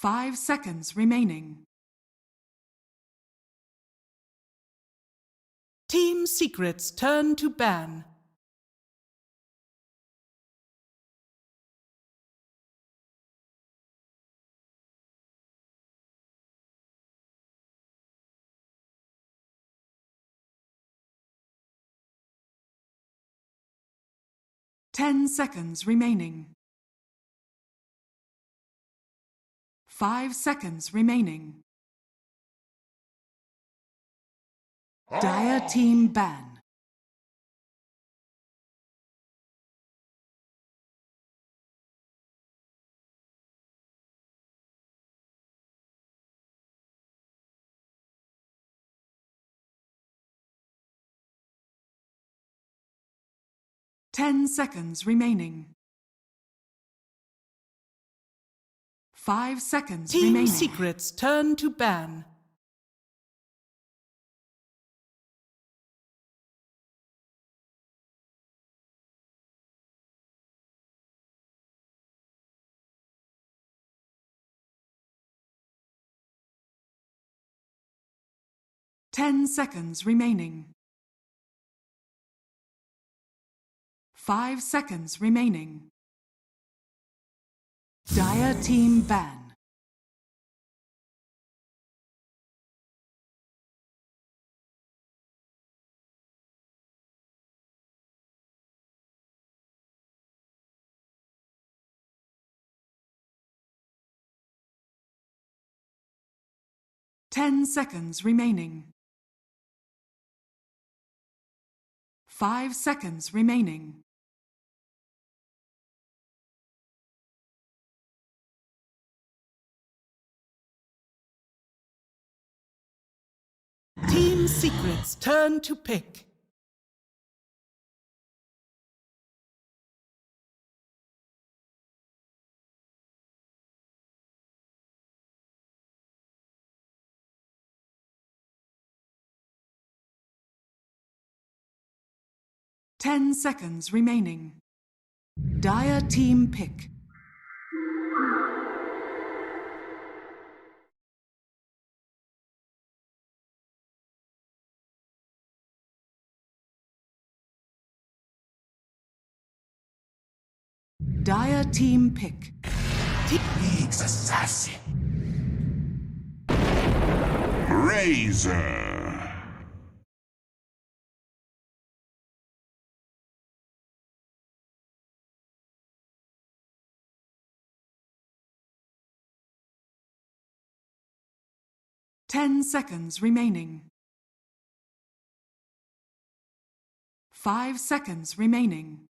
5 seconds remaining. Team Secret's turn to ban. Ten seconds remaining. 5 seconds remaining. Dire team ban. Ten seconds remaining. 5 seconds Team remaining. Secret's turn to ban. Ten seconds remaining. 5 seconds remaining. Dire team ban. Ten seconds remaining. 5 seconds remaining. Team Secret's turn to pick. Ten seconds remaining. Dire team pick. Dire team pick. League's assassin. Razor. Ten seconds remaining. 5 seconds remaining.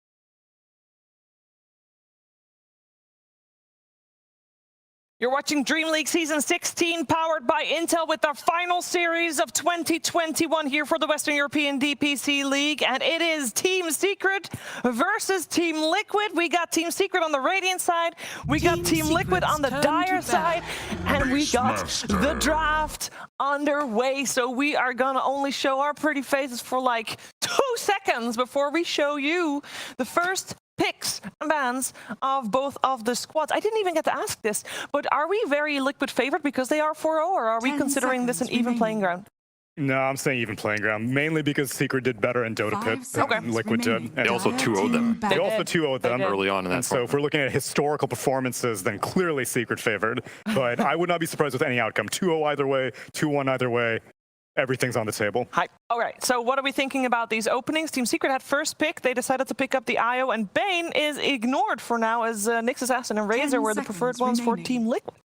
You're watching Dream League Season 16, powered by Intel, with our final series of 2021 here for the Western European DPC League. And it is Team Secret versus Team Liquid. We got Team Secret on the Radiant side, we got Team Liquid on the Dire side, and we got the draft underway. So we are gonna only show our pretty faces for like 2 seconds before we show you the first picks and bans of both of the squads. I didn't even get to ask this, but are we very Liquid favorite because they are 4-0, or are we considering this an even playing ground? No, I'm saying even playing ground, mainly because Secret did better in Dota Pit than Liquid did. They also 2-0'd them. They also 2-0'd them early on in that. So if we're looking at historical performances, then clearly Secret favored. But I would not be surprised with any outcome. 2-0 either way, 2-1 either way. Everything's on the table. Hi. All right, so what are we thinking about these openings? Team Secret had first pick. They decided to pick up the IO, and Bane is ignored for now, as Nyx Assassin and Razor were the preferred ones for Team Liquid.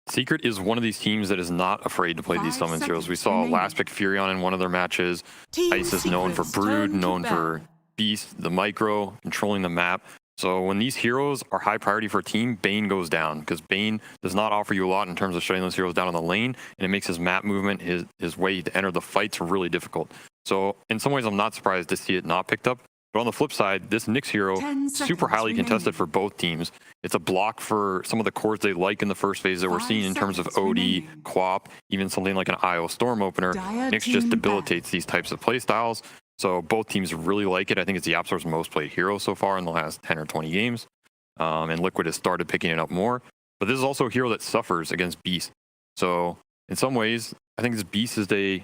Secret is one of these teams that is not afraid to play these summon heroes. We saw last pick Furion in one of their matches. Ice is known for Brood, known for Beast, the Micro, controlling the map. So when these heroes are high priority for a team, Bane goes down, because Bane does not offer you a lot in terms of shutting those heroes down on the lane, and it makes his map movement, his way to enter the fights really difficult. So in some ways, I'm not surprised to see it not picked up. But on the flip side, this Nyx hero, super highly contested for both teams. It's a block for some of the cores they like in the first phase that we're seeing in terms of OD, QoP, even something like an IO Storm opener. Nyx just debilitates these types of playstyles. So both teams really like it. I think it's the App Store's most played hero so far in the last 10 or 20 games. And Liquid has started picking it up more. But this is also a hero that suffers against Beast. So in some ways, I think this Beast is a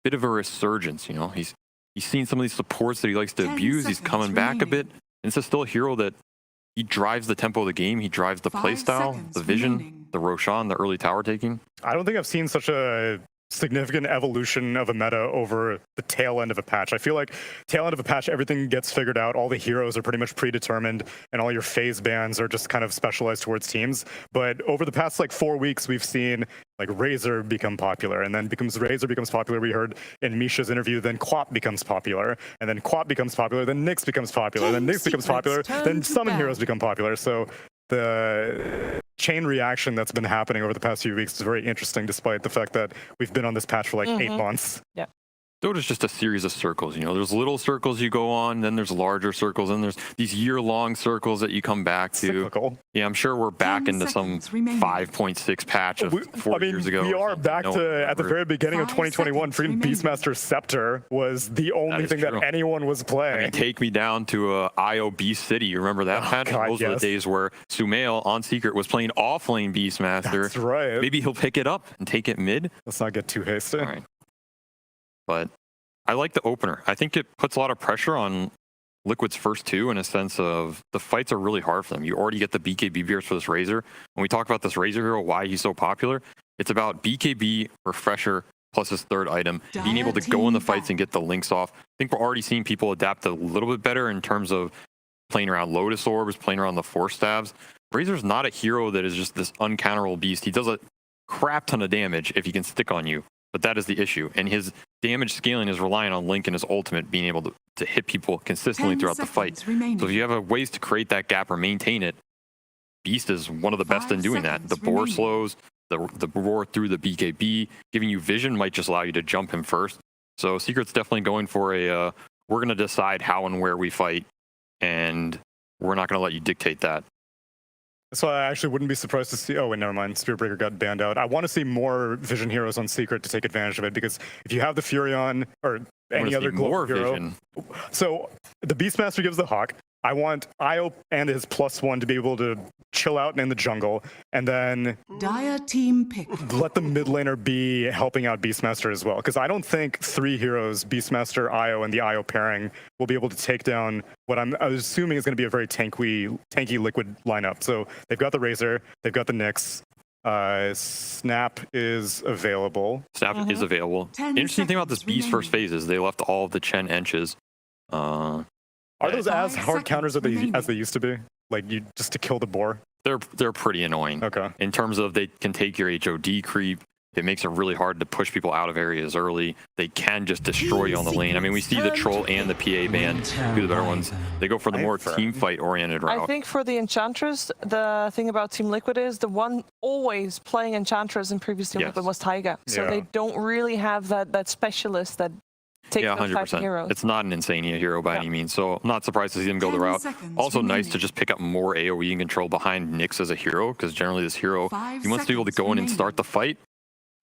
bit of a resurgence. You know, he's seen some of these supports that he likes to 10 abuse. He's coming back a bit. And it's still a hero that he drives the tempo of the game. He drives the 5 playstyle, seconds the vision, remaining. the Roshan, the early tower taking. I don't think I've seen such a significant evolution of a meta over the tail end of a patch. I feel like tail end of a patch, everything gets figured out. All the heroes are pretty much predetermined, and all your phase bans are just kind of specialized towards teams. But over the past like 4 weeks, we've seen like Razor become popular, and then Razor becomes popular. We heard in Misha's interview, then Quap becomes popular, and then Quap becomes popular, then Nyx becomes popular, then Nyx becomes popular, then summon heroes become popular. So the chain reaction that's been happening over the past few weeks is very interesting, despite the fact that we've been on this patch for like 8 months. Yeah. Dota's just a series of circles. You know, there's little circles you go on, then there's larger circles, and there's these year-long circles that you come back to. Cyclical. Yeah, I'm sure we're back 10 into some seconds remaining. 5.6 patch of 4 years ago. We or are something. back No, to at the we're- very beginning of 5 2021. seconds Freaking remaining. Beastmaster Scepter was the only is thing true. that anyone was I playing. mean, take me down to IO Beast City. You remember that patch? God, Those were yes. the days where Sumail on Secret was playing off-lane Beastmaster. That's right. Maybe he'll pick it up and take it mid. Let's not get too hasty. All right. But I like the opener. I think it puts a lot of pressure on Liquid's first two in a sense of the fights are really hard for them. You already get the BKB burst for this Razor. When we talk about this Razor hero, why he's so popular, it's about BKB, Refresher, plus his third item, being able to go in the fights and get the links off. I think we're already seeing people adapt a little bit better in terms of playing around Lotus Orbs, playing around the Force Stabs. Razor's not a hero that is just this uncounterable beast. He does a crap ton of damage if he can stick on you, but that is the issue. And his damage scaling is relying on Link and his ultimate being able to hit people consistently 10 throughout the fight. seconds remaining. So if you have ways to create that gap or maintain it, Beast is one of the best 5 in doing that. The seconds boar remaining. slows, the roar through the BKB, giving you vision might just allow you to jump him first. So Secret's definitely going for a, we're going to decide how and where we fight, and we're not going to let you dictate that. So I actually wouldn't be surprised to see. Oh, wait, never mind. Spirit Breaker got banned out. I want to see more Vision heroes on Secret to take advantage of it, because if you have the Furion or I wanna any see other global more hero, vision. so the Beastmaster gives the Hawk. I want Io and his +1 to be able to chill out in the jungle, and then Dire team pick. let the mid laner be helping out Beastmaster as well. Because I don't think 3 heroes, Beastmaster, Io, and the Io pairing, will be able to take down what I'm assuming is going to be a very tanky Liquid lineup. So they've got the Razor, they've got the Nyx. Snap is available. Snap is available. 10 Interesting thing about this seconds Beast first remaining. phase is they left all of the Chen Enches. Are those as 5 hard counters as seconds they used to be? Like you just to kill the boar? They're pretty annoying. Okay. In terms of they can take your HOD creep. It makes it really hard to push people out of areas early. They can just destroy you on the lane. I mean, we see the troll and the PA ban, two of the better ones. They go for the more team fight oriented route. I think for the Enchantress, the thing about Team Liquid is the one always playing Enchantress in previous Team Yes. Liquid was Taiga. So Yeah. they don't really have that specialist that takes Yeah, those type of 100%. heroes. It's not an Insania hero by any means, so I'm not surprised to see them go the 10 route. seconds Also nice to remaining. just pick up more AoE and control behind Nyx as a hero, because generally this hero, 5 he wants to be able to seconds go in and remaining. start the fight.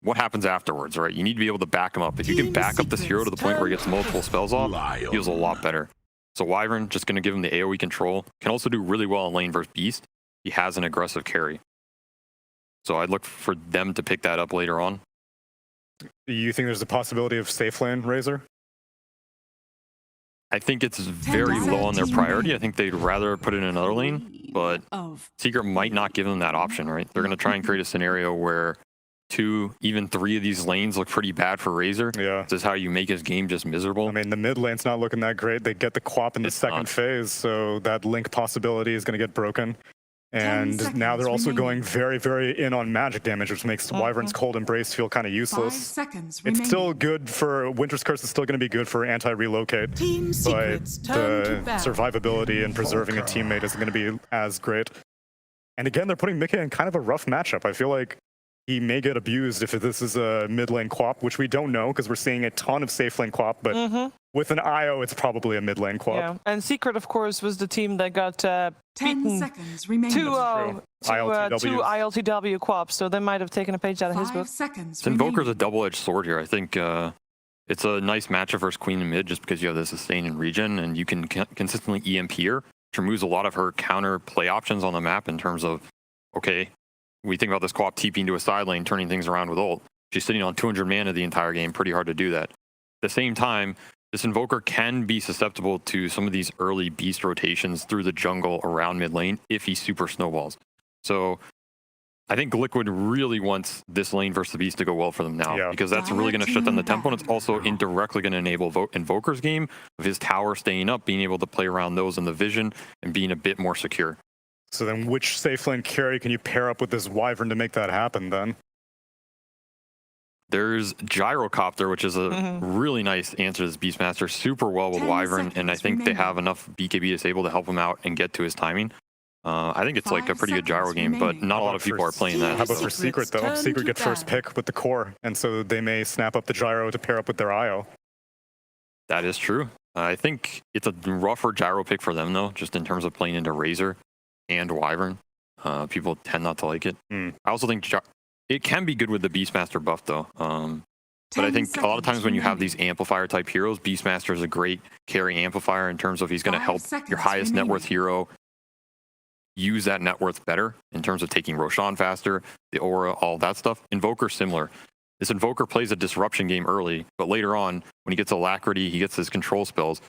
What happens afterwards, right? You need to be able to back him up. If you can Team back up this hero to the point where he gets multiple spells off, he feels a lot better. So Wyvern, just going to give him the AoE control. Can also do really well in lane versus Beast. He has an aggressive carry. So I'd look for them to pick that up later on. Do you think there's a possibility of safe lane Razor? I think it's very low on their priority. I think they'd rather put it in another lane, but Of Secret might not give them that option, right? They're going to try and create a scenario where 2, even 3 of these lanes look pretty bad for Razor. Yeah. This is how you make his game just miserable. I mean, the mid lane's not looking that great. They get the Quap in the It's second not. phase, so that link possibility is going to get broken. And now they're seconds also remaining. going very, very in on magic damage, which makes Wyvern's Cold Embrace feel kind of 5 useless. seconds It's remaining. still good for Winter's Curse. Is still going to be good for anti-relocate, Team but Secrets turn to the ban. survivability and preserving a teammate isn't going to be as great. And again, they're putting Mickey in kind of a rough matchup. I feel like he may get abused if this is a mid lane Quap, which we don't know because we're seeing a ton of safe lane Quap. But with an IO, it's probably a mid lane Quap. Yeah, and Secret, of course, was the team that got 10 beaten seconds remaining. two ILTWs. ILTW Quaps, so they might have taken a page out of his 5 book. seconds So Invoker's a remaining. double-edged sword here. I think it's a nice matchup versus Queen in mid just because you have the sustain in regen and you can consistently EMP her, which removes a lot of her counter play options on the map in terms of, okay, we think about this co-op TP into a side lane, turning things around with ult. She's sitting on 200 mana the entire game. Pretty hard to do that. At the same time, this Invoker can be susceptible to some of these early beast rotations through the jungle around mid lane if he super snowballs. So I think Liquid really wants this lane versus the beast to go well for them now, because that's really going to shut down the tempo, and it's also indirectly going to enable Invoker's game of his tower staying up, being able to play around those in the vision and being a bit more secure. So then which safe lane carry can you pair up with this Wyvern to make that happen then? There's Gyrocopter, which is a really nice answer to this Beastmaster. Super well with Wyvern, and I think they have enough BKB disabled to help him out and get to his timing. I think it's like a pretty good gyro game, but not a lot of people are playing that. How about for Secret, though? Secret get first pick with the core, and so they may snap up the gyro to pair up with their IO. That is true. I think it's a rougher gyro pick for them, though, just in terms of playing into Razor and Wyvern. People tend not to like it. I also think it can be good with the Beastmaster buff, though. But I think a lot of times when you have these amplifier type heroes, Beastmaster is a great carry amplifier in terms of he's going to help your highest net worth hero use that net worth better in terms of taking Roshan faster, the aura, all that stuff. Invoker similar. This Invoker plays a disruption game early, but later on, when he gets Alacrity, he gets his control spells.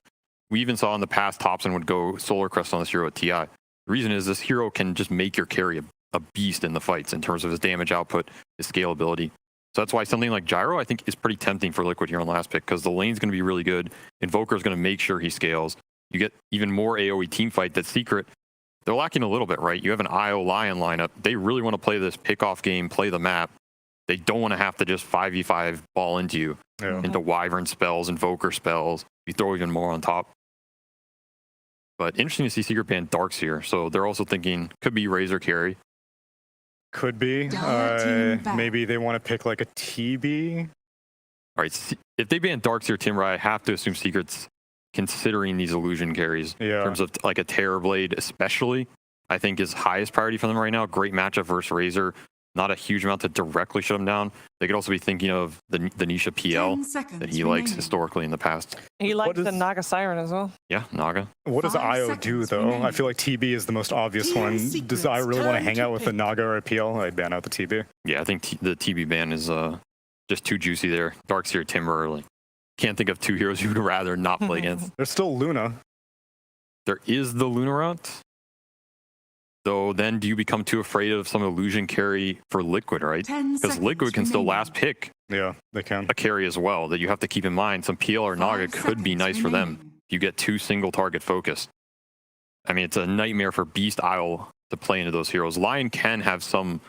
We even saw in the past Thompson would go Solar Crest on this hero at TI. The reason is this hero can just make your carry a beast in the fights in terms of his damage output, his scalability. So that's why something like Gyro, I think, is pretty tempting for Liquid here on last pick, because the lane's going to be really good. Invoker is going to make sure he scales. You get even more AoE team fight. That Secret, they're lacking a little bit, right? You have an IO Lion lineup. They really want to play this pick-off game, play the map. They don't want to have to just 5v5 ball into you, into Wyvern spells, Invoker spells. You throw even more on top. But interesting to see Secret ban Darks here. So they're also thinking, could be Razor carry. Could be. Maybe they want to pick like a TB. All right, if they ban Darks here, Timber, I have to assume Secret's considering these illusion carries in terms of like a Terrorblade especially. I think is highest priority for them right now. Great matchup versus Razor. Not a huge amount to directly shut him down. They could also be thinking of the Nisha PL that he likes historically in the past. He likes the Naga Siren as well. Yeah, Naga. What does IO do, though? I feel like TB is the most obvious one. Does I really want to hang out with the Naga or a PL? I'd ban out the TB. Yeah, I think the TB ban is just too juicy there. Darkseer, Timber, like, can't think of two heroes you would rather not play against. There's still Luna. There is the Luna route. So then do you become too afraid of some illusion carry for Liquid, right? Because Liquid can still last pick they can. a carry as well that you have to keep in mind. Some PL or Naga could be nice for them. You get two single target focused. I mean, it's a nightmare for Beast Isle to play into those heroes. Lion can have some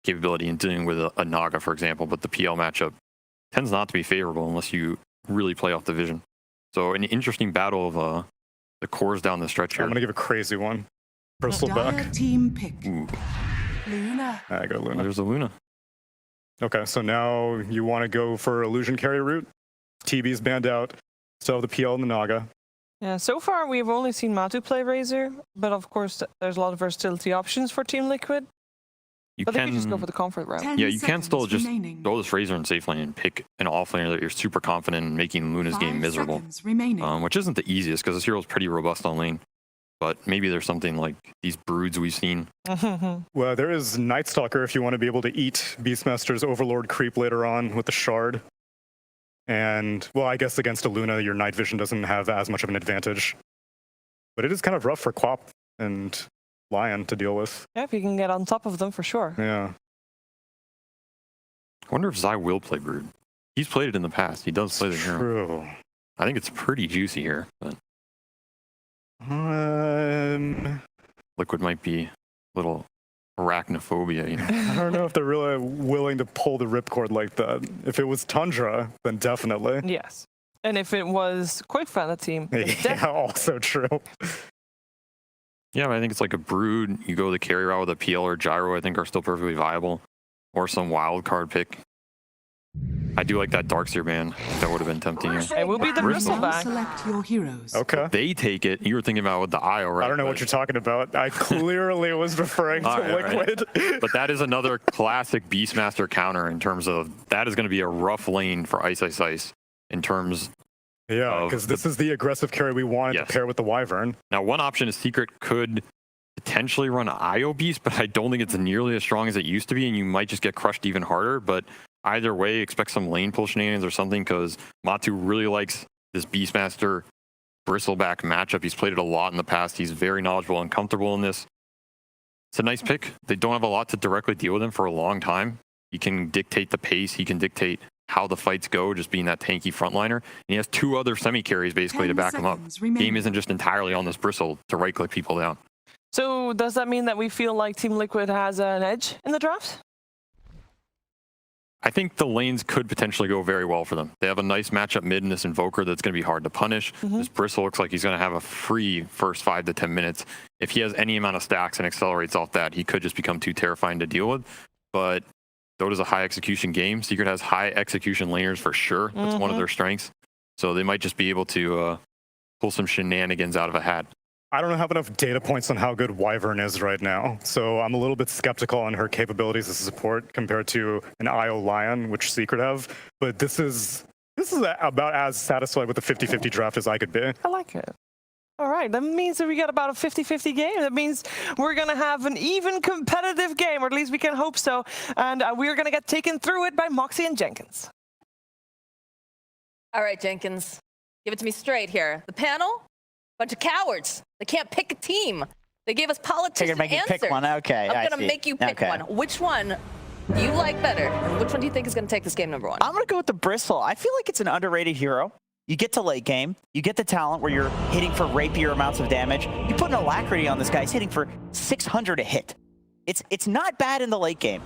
capability in dealing with a Naga, for example, but the PL matchup tends not to be favorable unless you really play off the vision. So an interesting battle of the cores down the stretch here. I'm going to give a crazy one. Bristleback. Team pick. Ooh. Luna. I go Luna. There's a Luna. Okay, so now you want to go for illusion carry route. TB's banned out. Still have the PL and the Naga. Yeah, so far we've only seen Matu play Razor, but of course there's a lot of versatility options for Team Liquid. But they could just go for the comfort route. Yeah, you can still just throw this Razor in safe lane and pick an off laner that you're super confident in making Luna's game miserable. Which isn't the easiest because this hero is pretty robust on lane. But maybe there's something like these broods we've seen. Well, there is Night Stalker if you want to be able to eat Beastmaster's Overlord creep later on with the Shard. And, well, I guess against a Luna, your night vision doesn't have as much of an advantage. But it is kind of rough for Quap and Lion to deal with. Yeah, if you can get on top of them, for sure. Yeah. I wonder if Zai will play Brood. He's played it in the past. He does play the hero. True. I think it's pretty juicy here, but Liquid might be a little arachnophobia, you know. I don't know if they're really willing to pull the ripcord like that. If it was Tundra, then definitely. Yes. And if it was Quick on the team, yeah, also true. Yeah, but I think it's like a Brood. You go the carry route with a PL or Gyro, I think are still perfectly viable. Or some wild card pick. I do like that Darkseer ban. That would have been tempting here. It will be the Bristleback. Select your heroes. Okay. If they take it. You were thinking about with the IO, right? I don't know what you're talking about. I clearly was referring to Liquid. Right. But that is another classic Beastmaster counter in terms of that is going to be a rough lane for Ice Ice Ice in terms. Yeah, because this is the aggressive carry we wanted to pair with the Wyvern. Now, one option is Secret could potentially run IO Beast, but I don't think it's nearly as strong as it used to be, and you might just get crushed even harder. But either way, expect some lane pull shenanigans or something, because Matu really likes this Beastmaster Bristleback matchup. He's played it a lot in the past. He's very knowledgeable and comfortable in this. It's a nice pick. They don't have a lot to directly deal with him for a long time. He can dictate the pace. He can dictate how the fights go, just being that tanky frontliner. And he has 2 other semi-carries basically to back him up. Game isn't just entirely on this Bristle to right-click people down. So does that mean that we feel like Team Liquid has an edge in the draft? I think the lanes could potentially go very well for them. They have a nice matchup mid in this Invoker that's going to be hard to punish. This Bristle looks like he's going to have a free first 5 to 10 minutes. If he has any amount of stacks and accelerates off that, he could just become too terrifying to deal with. But Dota's a high execution game. Secret has high execution laners for sure. That's one of their strengths. So they might just be able to pull some shenanigans out of a hat. I don't have enough data points on how good Wyvern is right now, so I'm a little bit skeptical on her capabilities as support compared to an IO Lion, which Secret have. But this is about as satisfied with the 50-50 draft as I could be. I like it. All right, that means that we got about a 50-50 game. That means we're going to have an even competitive game, or at least we can hope so. And we're going to get taken through it by Moxie and Jenkins. All right, Jenkins, give it to me straight here. The panel, bunch of cowards. They can't pick a team. They gave us politician make you answers. pick one. Okay, I'm going to make you pick one. Which one do you like better? And which one do you think is going to take this game number 1? I'm going to go with the Bristle. I feel like it's an underrated hero. You get to late game, you get the talent where you're hitting for rapier amounts of damage. You put an alacrity on this guy, he's hitting for 600 a hit. It's not bad in the late game.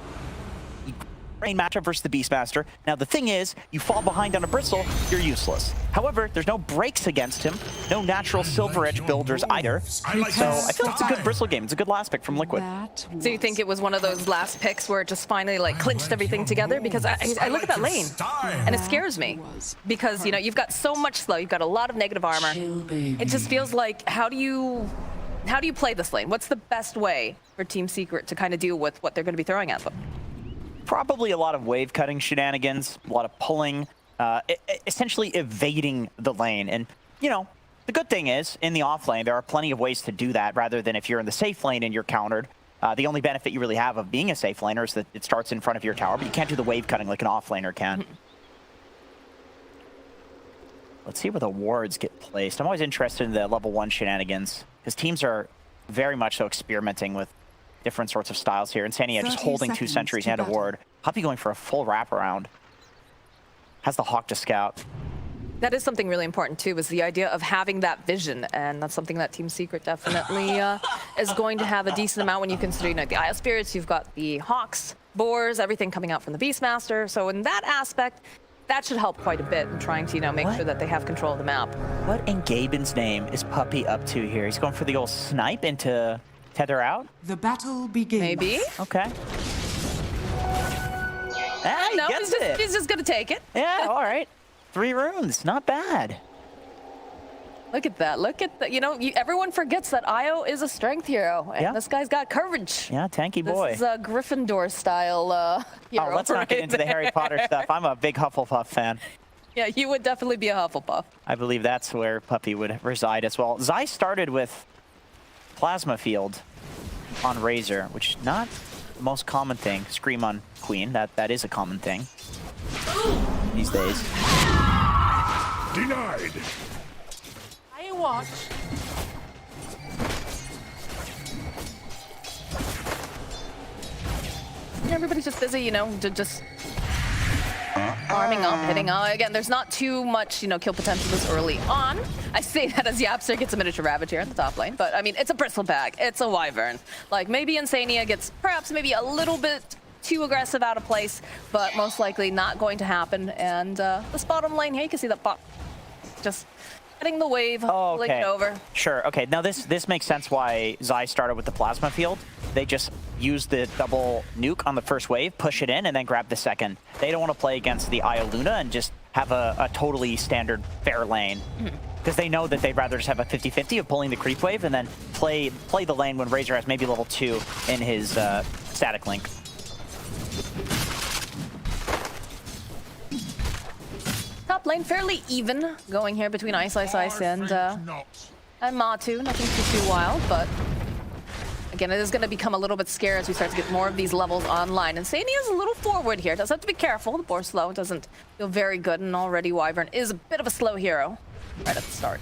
Rain matchup versus the Beastmaster. Now the thing is, you fall behind on a Bristle, you're useless. However, there's no breaks against him, no natural Silver Edge builders either. So I feel like it's a good Bristle game. It's a good last pick from Liquid. So you think it was one of those last picks where it just finally like clinched everything together? Because I look at that lane and it scares me. Because you know, you've got so much slow, you've got a lot of negative armor. It just feels like, how do you play this lane? What's the best way for Team Secret to kind of deal with what they're going to be throwing at them? Probably a lot of wave cutting shenanigans, a lot of pulling, essentially evading the lane. And, you know, the good thing is, in the off lane, there are plenty of ways to do that, rather than if you're in the safe lane and you're countered. The only benefit you really have of being a safe laner is that it starts in front of your tower, but you can't do the wave cutting like an off laner can. Let's see where the wards get placed. I'm always interested in the level 1 shenanigans, because teams are very much so experimenting with different sorts of styles here. Insania just holding 2 sentries and a ward. Puppey going for a full wraparound. Has the Hawk to scout. That is something really important too, is the idea of having that vision, and that's something that Team Secret definitely is going to have a decent amount when you consider, you know, the Isle Spirits, you've got the Hawks, Boars, everything coming out from the Beastmaster. So in that aspect, that should help quite a bit in trying to, you know, make sure that they have control of the map. What in Gaben's name is Puppey up to here? He's going for the old snipe into tether out? The battle begins. Maybe. Okay. Ah, he No, gets it. he's just gonna take it. Yeah, all right. 3 runes, not bad. Look at that. Look at that. You know, everyone forgets that Io is a strength hero, and this guy's got courage. Yeah, tanky boy. This is a Gryffindor style hero. Oh, let's not get into the Harry Potter stuff. I'm a big Hufflepuff fan. Yeah, you would definitely be a Hufflepuff. I believe that's where Puppey would reside as well. Zai started with Plasma Field on Razor, which is not the most common thing. Scream on Queen, that is a common thing these days. Denied. I watch. Everybody's just busy, you know, just farming up, hitting up. Again, there's not too much, you know, kill potential this early on. I say that as Yapster gets a miniature Ravage here in the top lane, but I mean, it's a Bristleback, it's a Wyvern. Like, maybe Insania gets perhaps maybe a little bit too aggressive out of place, but most likely not going to happen. And this bottom lane here, you can see that bot just hitting the wave, pulling it over. Sure, okay, now this makes sense why Zai started with the Plasma Field. They just use the double nuke on the first wave, push it in, and then grab the second. They don't want to play against the Io Luna and just have a totally standard fair lane. Because they know that they'd rather just have a 50-50 of pulling the creep wave and then play the lane when Razor has maybe level 2 in his static link. Top lane fairly even going here between Ice and Matu. Nothing too wild, but again, it is going to become a little bit scary as we start to get more of these levels online. And Sania is a little forward here. Does have to be careful. The board slow doesn't feel very good, and already Wyvern is a bit of a slow hero right at the start.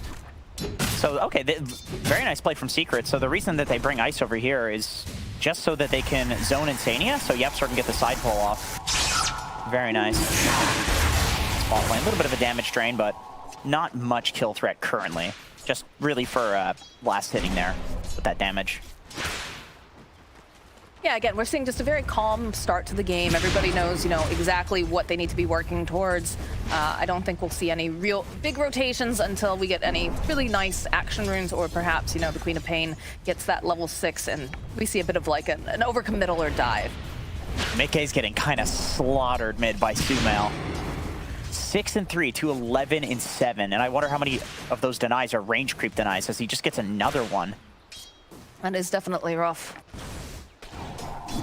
So, okay, very nice play from Secret. So the reason that they bring Ice over here is just so that they can zone Insania, so Yepster can get the side pull off. Very nice. Spot lane, a little bit of a damage drain, but not much kill threat currently. Just really for last hitting there with that damage. Yeah, again, we're seeing just a very calm start to the game. Everybody knows, you know, exactly what they need to be working towards. I don't think we'll see any real big rotations until we get any really nice action runes, or perhaps, you know, the Queen of Pain gets that level 6 and we see a bit of like an overcommittal or dive. Mickey's getting kind of slaughtered mid by Sumail. 6-3 to 11-7, and I wonder how many of those denies are range creep denies as he just gets another one. That is definitely rough.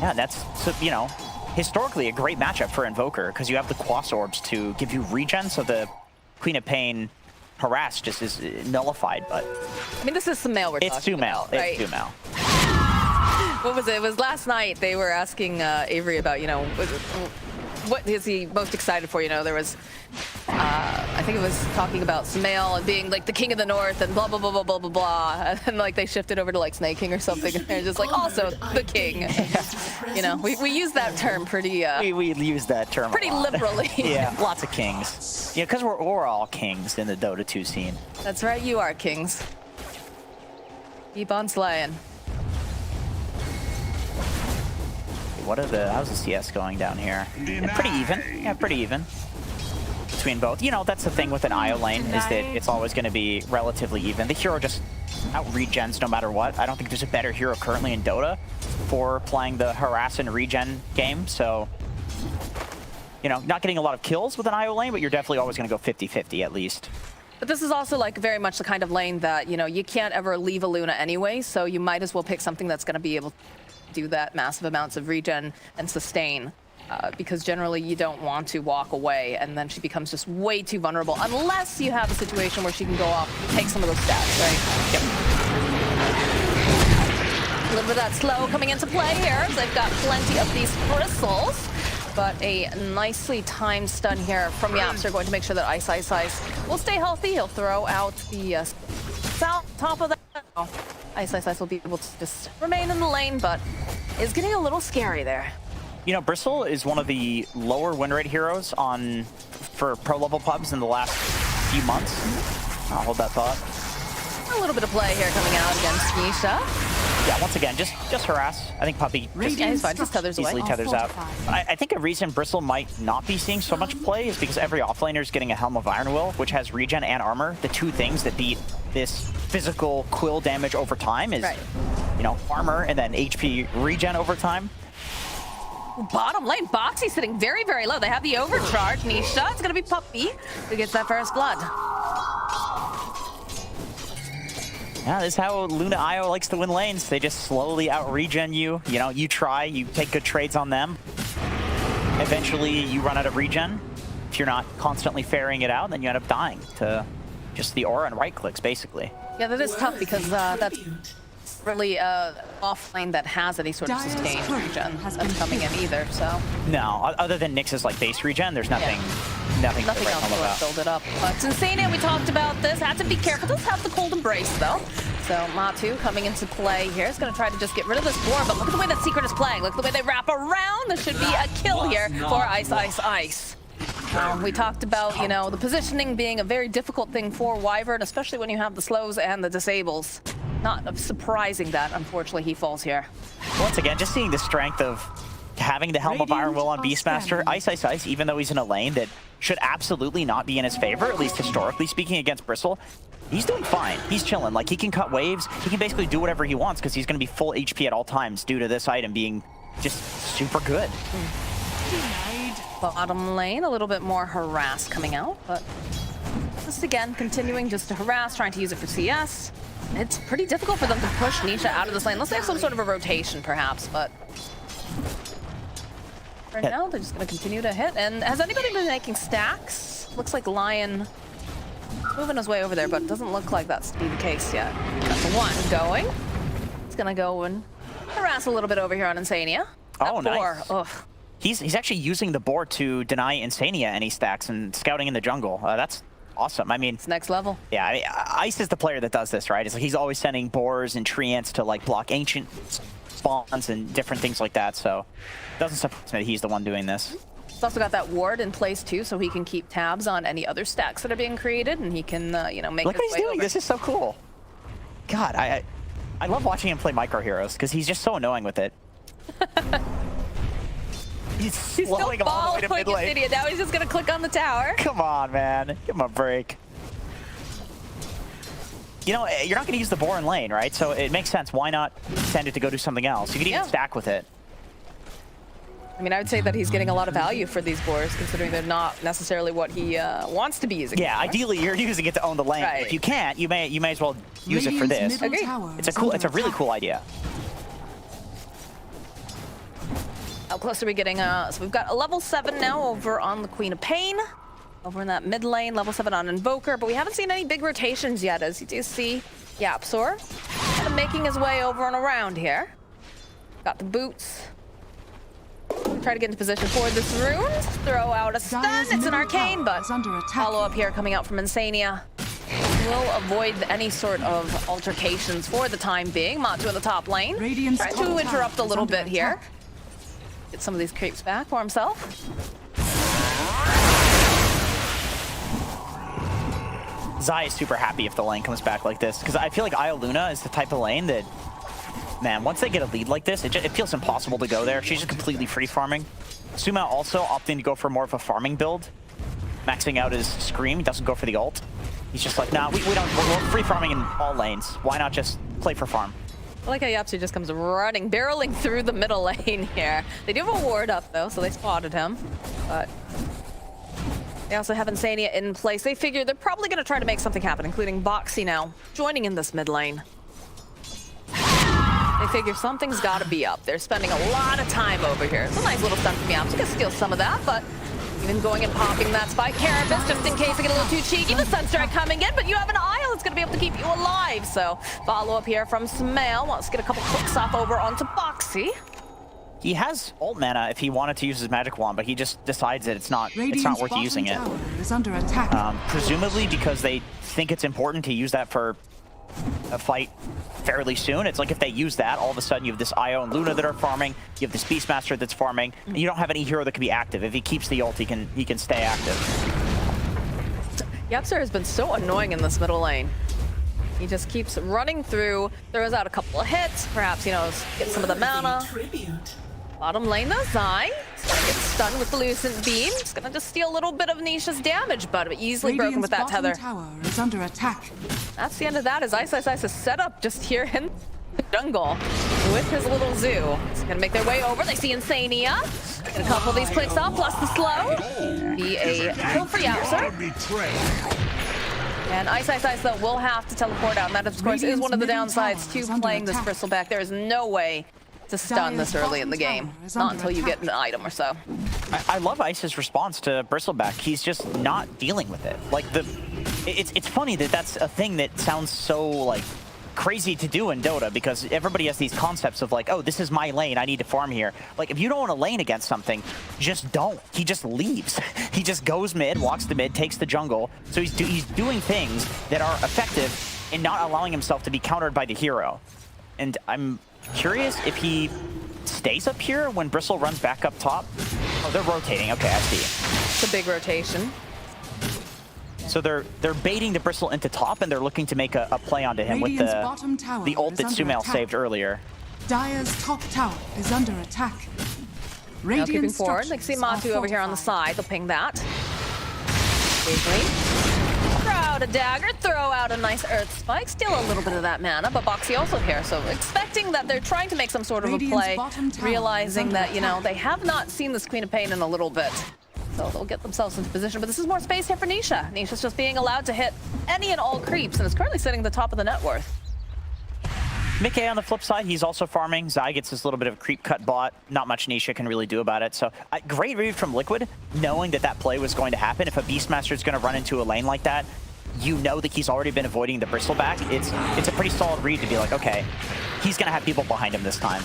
Yeah, that's, you know, historically a great matchup for Invoker because you have the Quas Orbs to give you regen, so the Queen of Pain harass just is nullified, but... I mean, this is Sumail we're talking about, right? It's Sumail. What was it? It was last night they were asking Avery about, you know, what is he most excited for? You know, there was, I think it was talking about Sumail and being like the king of the north and blah, blah, blah, blah, blah, blah, blah. And like they shifted over to like Snake King or something. And they're just like, also the king. You know, we use that term pretty... we use that term pretty liberally. Yeah, lots of kings. Yeah, because we're all kings in the Dota 2 scene. That's right, you are kings. Keep on slaying. How's the CS going down here? Yeah, pretty even. Yeah, pretty even. Between both. You know, that's the thing with an IO lane, is that it's always going to be relatively even. The hero just out-regens no matter what. I don't think there's a better hero currently in Dota for playing the harass and regen game, so... You know, not getting a lot of kills with an IO lane, but you're definitely always going to go 50-50 at least. But this is also like very much the kind of lane that, you know, you can't ever leave a Luna anyway, so you might as well pick something that's going to be able to do that massive amounts of regen and sustain, because generally you don't want to walk away and then she becomes just way too vulnerable unless you have a situation where she can go off and take some of those stats, right? Yep. A little bit of that slow coming into play here. They've got plenty of these bristles, but a nicely timed stun here from Yapster, going to make sure that Ice will stay healthy. He'll throw out the top of that. Ice will be able to just remain in the lane, but it's getting a little scary there. You know, Bristle is one of the lower win rate heroes for pro level pubs in the last few months. I'll hold that thought. A little bit of play here coming out against Nisha. Yeah, once again, just harass. I think Puppy just tethers easily away. tethers out. I think a reason Bristle might not be seeing so much play is because every offlaner is getting a Helm of Iron Will, which has regen and armor. The two things that beat this physical quill damage over time is, you know, armor and then HP regen over time. Bottom lane, Boxy sitting very, very low. They have the overcharge. Nisha, it's going to be Puppy who gets that first blood. Yeah, this is how Luna IO likes to win lanes. They just slowly out-regen you. You know, you try, you take good trades on them. Eventually, you run out of regen. If you're not constantly ferrying it out, then you end up dying to just the aura and right clicks, basically. Yeah, that is tough because that's really off lane that has any sort of sustained regen that's coming in either, so. No, other than Nyx's like base regen, there's nothing Nothing else to build it up. It's insane, and we talked about this. Had to be careful. Does have the cold embrace, though. So Matu coming into play here is going to try to just get rid of this board, but look at the way that Secret is playing. Look at the way they wrap around. There should be a kill here for Ice. We talked about, you know, the positioning being a very difficult thing for Wyvern, especially when you have the slows and the disables. Not surprising that, unfortunately, he falls here. Once again, just seeing the strength of having the Helm of Iron Will on Beastmaster. Ice, even though he's in a lane that should absolutely not be in his favor, at least historically speaking, against Bristle, he's doing fine. He's chilling. Like, he can cut waves. He can basically do whatever he wants because he's going to be full HP at all times due to this item being just super good. Bottom lane, a little bit more harass coming out, but just again, continuing just to harass, trying to use it for CS. It's pretty difficult for them to push Nisha out of this lane, unless they have some sort of a rotation, perhaps, but for now, they're just going to continue to hit. And has anybody been making stacks? Looks like Lion moving his way over there, but it doesn't look like that's to be the case yet. That's one going. It's going to go and harass a little bit over here on Insania. Oh, That boar, nice. ugh. He's actually using the board to deny Insania any stacks and scouting in the jungle. That's awesome. I mean, It's next level. yeah, I mean, Ice is the player that does this, right? It's like he's always sending boars and treants to like block ancient spawns and different things like that. So it doesn't surprise me that he's the one doing this. He's also got that ward in place too, so he can keep tabs on any other stacks that are being created, and he can, you know, make Look his what he's way doing. over. This is so cool. God, I love watching him play micro heroes because he's just so annoying with it. He's He's still slowing him all the way to following mid lane. Insidia. Now he's just gonna click on the tower. Come on, man. Give him a break. You know, you're not going to use the boar in lane, right? So it makes sense. Why not send it to go do something else? You could even stack with it. I mean, I would say that he's getting a lot of value for these boars, considering they're not necessarily what he wants to be using. Yeah, ideally you're using it to own the lane. Right. If you can't, you may as well use it for this. Middle Agree. tower It's a is cool. under It's a really attack. cool idea. How close are we getting? So we've got a level 7 now over on the Queen of Pain. Over in that mid lane, level 7 on Invoker, but we haven't seen any big rotations yet, as you do see Yapsor kind of making his way over and around here. Got the boots. Try to get into position for this rune. Throw out a stun. Dire's It's an middle arcane, tower but is under attack. follow up here coming out from Insania. Will avoid any sort of altercations for the time being. Matu in the top lane. Radiant's Trying top to tower interrupt a is little under bit here. attack. Get some of these creeps back for himself. Zai is super happy if the lane comes back like this because I feel like Io Luna is the type of lane that, man, once they get a lead like this, it feels impossible to go there. She's just completely free farming. Suma also opting to go for more of a farming build, maxing out his scream. He doesn't go for the ult. He's just like, nah, we're free farming in all lanes. Why not just play for farm? I like how Yapsu just comes running, barreling through the middle lane here. They do have a ward up though, so they spotted him. But they also have Insania in place. They figure they're probably going to try to make something happen, including Boxy now joining in this mid lane. They figure something's got to be up. They're spending a lot of time over here. It's a nice little stun from Yapsu. Can steal some of that, but even going and popping that spike. Carapace, just in case they get a little too cheeky. The Sunstrike coming in, but you have an Isle that's going to be able to keep you alive. So follow up here from Smale. Wants to get a couple clicks off over onto Boxy. He has ult mana if he wanted to use his magic wand, but he just decides that it's not Radiant's worth bottom using it. tower is under attack. Presumably because they think it's important to use that for a fight fairly soon. It's like if they use that, all of a sudden you have this Io and Luna that are farming, you have this Beastmaster that's farming, and you don't have any hero that can be active. If he keeps the ult, he can stay active. Yapsar has been so annoying in this middle lane. He just keeps running through, throws out a couple of hits, perhaps, you know, get some of the mana. Bottom lane though, Zai. He's gonna get stunned with the Lucent Beam. He's gonna just steal a little bit of Nisha's damage, but easily broken with that tether. Radiant's bottom tower is under attack. That's the end of that, as Ice is set up just here in the jungle with his little zoo. He's gonna make their way over. They see Insania. Get a couple of these clicks off, plus the slow. Be a kill for Yapsar. And Ice though will have to teleport out, and that of course is one of the downsides to playing this Bristleback. There is no way to stun this early in the game, not until you get an item or so. I love Ice's response to Bristleback. He's just not dealing with it. Like it's funny that that's a thing that sounds so like crazy to do in Dota because everybody has these concepts of like, oh, this is my lane, I need to farm here. Like if you don't want to lane against something, just don't. He just leaves. He just goes mid, walks the mid, takes the jungle. So he's doing things that are effective and not allowing himself to be countered by the hero. And I'm curious if he stays up here when Bristle runs back up top. Oh, they're rotating. Okay, I see. It's a big rotation. So they're baiting the Bristle into top, and they're looking to make a play onto him Radiant's with bottom tower the ult is that under Sumail attack. saved earlier. Dire's top tower is under attack. Now keeping Radiant forward. Like see Matu over here on the side. They'll ping that. Easily. Throw out a dagger, throw out a nice earth spike, steal a little bit of that mana, but Boxy also here, so expecting that they're trying to make some sort of a Radiant's play, bottom tower realizing is that, under you know, attack. they have not seen this Queen of Pain in a little bit. So they'll get themselves into position, but this is more space here for Nisha. Nisha's just being allowed to hit any and all creeps, and is currently sitting at the top of the net worth. Mickey on the flip side, he's also farming. Zai gets his little bit of a creep cut bot. Not much Nisha can really do about it. So great read from Liquid, knowing that that play was going to happen. If a Beastmaster is going to run into a lane like that, you know that he's already been avoiding the bristleback, it's a pretty solid read to be like, okay, he's gonna have people behind him this time.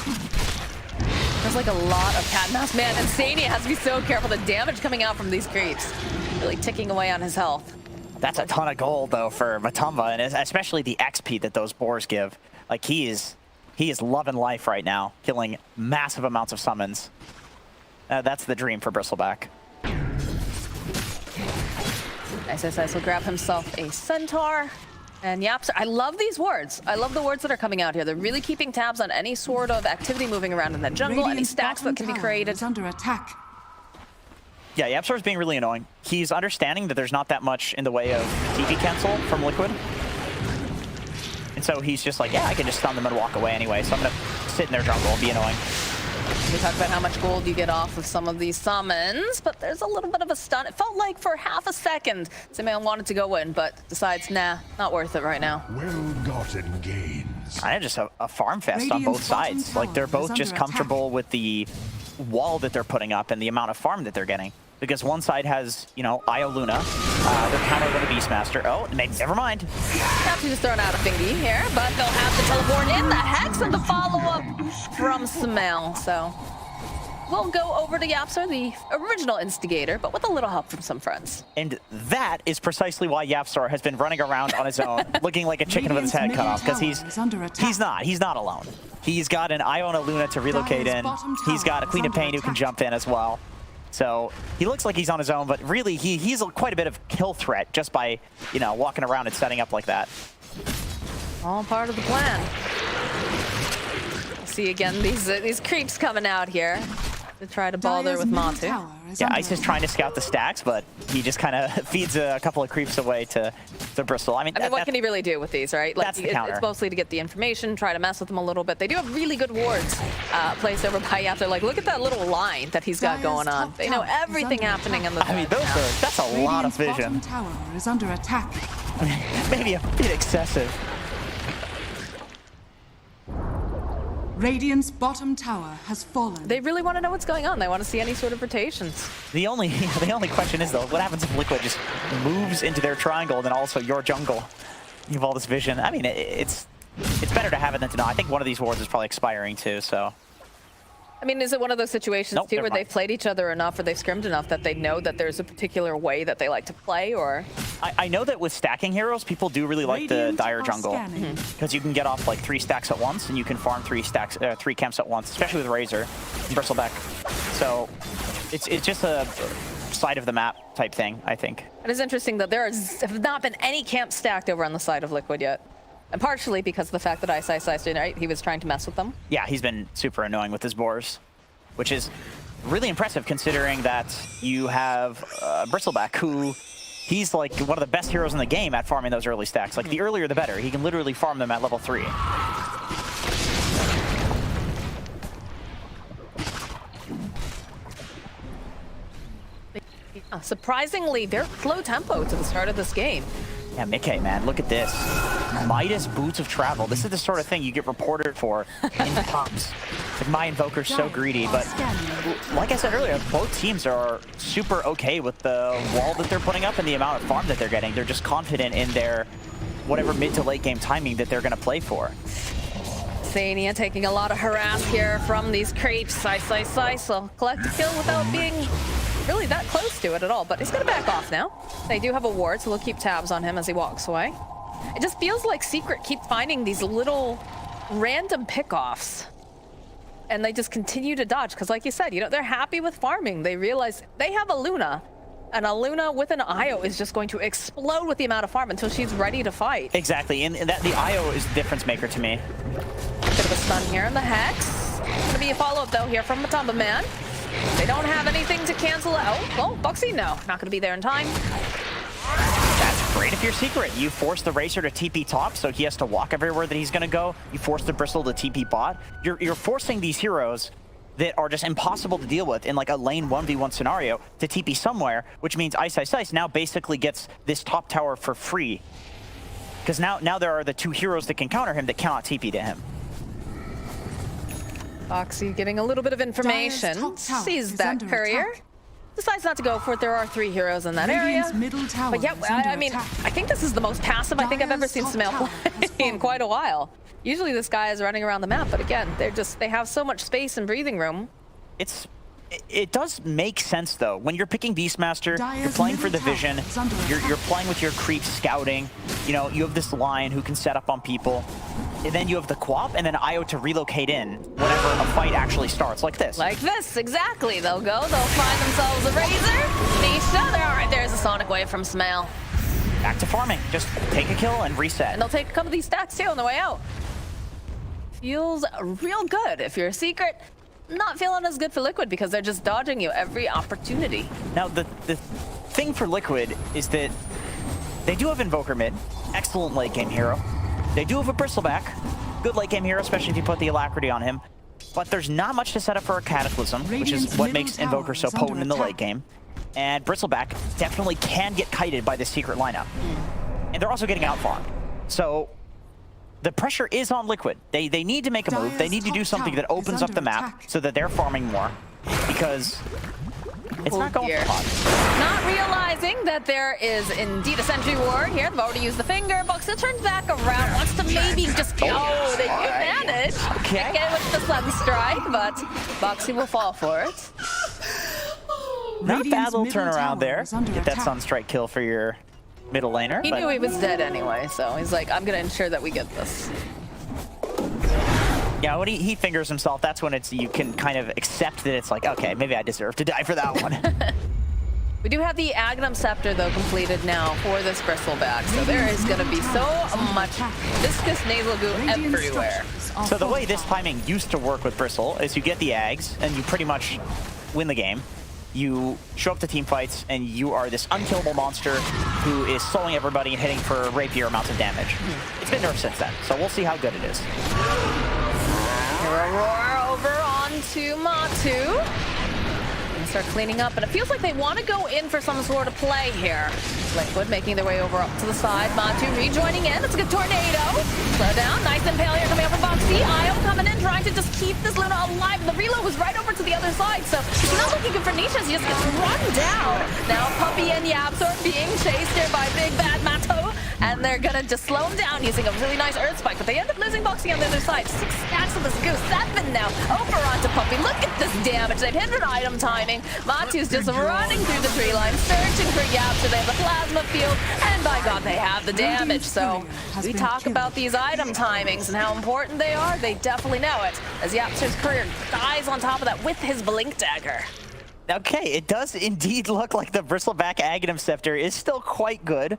There's like a lot of cat and mouse. Man, Insania has to be so careful. The damage coming out from these creeps really ticking away on his health. That's a ton of gold though for Matumba, and especially the XP that those boars give. Like he is loving life right now, killing massive amounts of summons. That's the dream for Bristleback. SSS will grab himself a centaur. And Yapster, I love these wards. I love the wards that are coming out here. They're really keeping tabs on any sort of activity moving around in that jungle, any stacks that can be created. Is under attack. Yeah, Yapstar is being really annoying. He's understanding that there's not that much in the way of TP cancel from Liquid. And so he's just like, yeah, I can just stun them and walk away anyway, so I'm gonna sit in their jungle and be annoying. We talked about how much gold you get off of some of these summons, but there's a little bit of a stun. It felt like for half a second, Simeon wanted to go in, but decides, nah, not worth it right now. Well-gotten gains. I have just a farm fest on both sides. Like they're both just comfortable with the wall that they're putting up and the amount of farm that they're getting. Because one side has, you know, Io Luna, they're countered with a Beastmaster. Oh, never mind. Perhaps just throwing out a thingy here, but they'll have the teleport in, the Hex, and the follow-up from Smell. So we'll go over to Yapster, the original instigator, but with a little help from some friends. And that is precisely why Yapstar has been running around on his own, looking like a chicken with his head cut off, because he's not alone. He's got an Iona Luna to relocate in. He's got a Queen of Pain who can jump in as well. So he looks like he's on his own, but really he's quite a bit of kill threat just by, you know, walking around and setting up like that. All part of the plan. See again these creeps coming out here to try to bother with Matu. Yeah, Ice is trying to scout the stacks, but he just kind of feeds a couple of creeps away to Bristol. I mean, what can he really do with these, right? Like, that's the counter. It's mostly to get the information, try to mess with them a little bit. They do have really good wards placed over by Yapster. Like, look at that little line that he's got going on. They know everything happening in the I mean, that's a lot of vision. Tower is under attack. Maybe a bit excessive. Radiant's bottom tower has fallen. They really want to know what's going on. They want to see any sort of rotations. The only question is though, what happens if Liquid just moves into their triangle and then also your jungle? You have all this vision. I mean, it's better to have it than to not. I think one of these wards is probably expiring too, so. I mean, is it one of those situations too where they've played each other enough or they've scrimmed enough that they know that there's a particular way that they like to play, or? I know that with stacking heroes, people do really like the Dire jungle because you can get off like 3 stacks at once and you can farm 3 camps at once, especially with Razor and Bristleback. So it's just a side of the map type thing, I think. It is interesting that there have not been any camps stacked over on the side of Liquid yet. And partially because of the fact that Ice right? He was trying to mess with them. Yeah, he's been super annoying with his boars, which is really impressive considering that you have Bristleback, who he's like one of the best heroes in the game at farming those early stacks. Like the earlier the better. He can literally farm them at level 3. Surprisingly, they're slow tempo to the start of this game. Yeah, Mickey, man, look at this. Midas Boots of Travel. This is the sort of thing you get reported for in the tops. Like, my Invoker's so greedy, but like I said earlier, both teams are super okay with the wall that they're putting up and the amount of farm that they're getting. They're just confident in their whatever mid to late game timing that they're going to play for. Sania taking a lot of harass here from these creeps. Slice. Will collect a kill without being really that close to it at all, but he's gonna back off now. They do have a ward, so they'll keep tabs on him as he walks away. It just feels like Secret keep finding these little random pickoffs, and they just continue to dodge, because like you said, you know, they're happy with farming. They realize they have a Luna, and a Luna with an Io is just going to explode with the amount of farm until she's ready to fight. Exactly, and that the Io is the difference maker to me. Bit of a stun here in the Hex. Gonna be a follow-up though here from Matumba Man. They don't have anything to cancel out. Well, Buxy, no. Not going to be there in time. That's great if you're Secret. You force the Racer to TP top, so he has to walk everywhere that he's going to go. You force the Bristle to TP bot. You're forcing these heroes that are just impossible to deal with in like a lane 1v1 scenario to TP somewhere, which means Ice now basically gets this top tower for free. Because now there are the 2 heroes that can counter him that cannot TP to him. Foxy getting a little bit of information. Sees that courier. decides not to go for it. There are 3 heroes in that area. Radiant's middle tower But yeah, is under I mean, attack. I think this is the most passive I think I've ever seen Dire's Smail top tower play has in fallen. quite a while. Usually this guy is running around the map, but again, they have so much space and breathing room. It does make sense though. When you're picking Beastmaster, you're Dire's playing for the middle vision. tower is under You're attack. playing with your creep scouting. You know, you have this Lion who can set up on people. And then you have the Quap and then Io to relocate in whenever a fight actually starts, like this. Like this, exactly. They'll find themselves a Razor. Nisha, all right, there's a Sonic Wave from Smail. Back to farming. Just take a kill and reset. And they'll take a couple of these stacks too on the way out. Feels real good. If you're a Secret, not feeling as good for Liquid because they're just dodging you every opportunity. Now, the thing for Liquid is that they do have Invoker mid, excellent late game hero. They do have a Bristleback, good late game hero, especially if you put the Alacrity on him. But there's not much to set up for a Cataclysm, which is Radiant's what middle makes tower Invoker so is under potent in the attack. late game. And Bristleback definitely can get kited by the Secret lineup. And they're also getting outfarmed. So the pressure is on Liquid. They need to make a move. They Dire's need to do top something that tower is opens up under the map attack. so that they're farming more. Because it's not going dear. for hot. Not realizing that there is indeed a Sentry Ward here. They've already used the finger. Buxer turns back around, wants to maybe just go. Oh, they do manage. Okay. Get with the Sun Strike, but Boxy will fall for it. Not a bad Radiant's little middle turnaround tower there. is under Get that attack. Sunstrike kill for your middle laner. He but- knew he was dead anyway, so he's like, I'm gonna ensure that we get this. Yeah, when he fingers himself, that's when you can kind of accept that it's like, okay, maybe I deserve to die for that one. We do have the Agnum Scepter, though, completed now for this Bristleback, so there is going to be so much viscous nasal goo Radiant everywhere. structures are So the way this fortified. timing used to work with Bristle is you get the Ags, and you pretty much win the game. You show up to team fights, and you are this unkillable monster who is soloing everybody and hitting for rapier amounts of damage. It's been nerfed since then, so we'll see how good it is. Aurora over onto Matu. And start cleaning up, and it feels like they want to go in for some sort of play here. Liquid making their way over up to the side. Matu rejoining in. It's a good tornado. Slow down. Nice impale here coming up from Boxy. Io coming in, trying to just keep this Luna alive. The reload was right over to the other side, so he's not looking good for Nisha. He just gets run down. Now Puppy and Yapsor being chased here by Big Bad Mato, and they're gonna just slow him down using a really nice Earth Spike, but they end up losing Boxy on the other side. 6 stacks of this goose. 7 now. Over onto Puppy. Look at this damage. They've hit an item timing. Matu's just running through the tree line, searching for Yapsor. They have the plasma field, and by God, they have the damage. So we talk about these item timings and how important they are. They definitely know it, as Yapsor's courier dies on top of that with his Blink Dagger. Okay, it does indeed look like the Bristleback Aghanim Scepter is still quite good.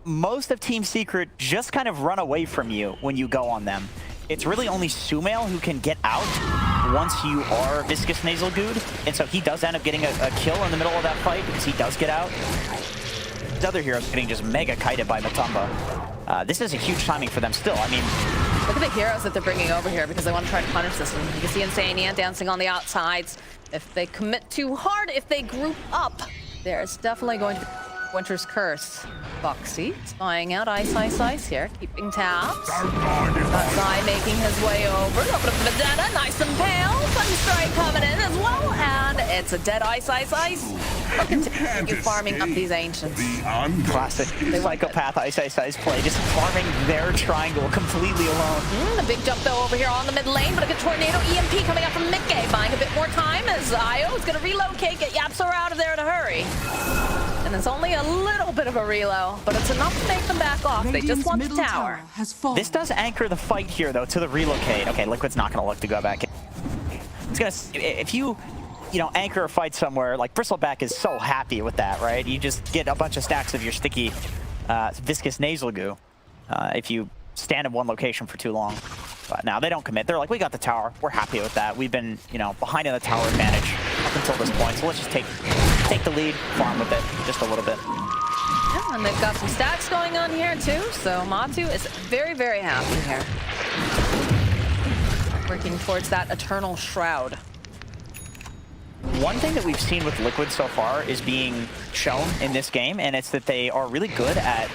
Most of Team Secret just kind of run away from you when you go on them. It's really only Sumail who can get out once you are Viscous Nasal Good, and so he does end up getting a kill in the middle of that fight because he does get out. The other heroes getting just mega kited by Matumba. This is a huge timing for them still. I mean, Look at the heroes that they're bringing over here because they want to try to punish this one. You can see Insania dancing on the outsides. If they commit too hard, if they group up, there's definitely going to be Winter's Curse. Boxy spying out Ice here, keeping tabs. Zai making his way over. Open up the Vendetta, nice and pale. Sunstrike coming in as well, and it's a dead Ice. Looking to continue farming up these ancients. classic psychopath Ice play, just farming their triangle completely alone. The big jump though over here on the mid lane, but a good tornado EMP coming up from Mickey, buying a bit more time as Io is going to relocate, get Yapsor out of there in a hurry. And it's only a little bit of a reload, but it's enough to make them back off. They just Radiant's want the middle tower. has fallen. This does anchor the fight here, though, to the relocate. Okay, Liquid's not going to look to go back in. It's going to, if you anchor a fight somewhere, like Bristleback is so happy with that, right? You just get a bunch of stacks of your sticky viscous nasal goo if you stand in one location for too long. But now they don't commit. They're like, we got the tower. We're happy with that. We've been, behind in the tower advantage up until this point. So let's just take the lead, farm with it just a little bit. Yeah, and they've got some stacks going on here too, so Matu is very, very happy here. Working towards that Eternal Shroud. One thing that we've seen with Liquid so far is being shown in this game, and it's that they are really good at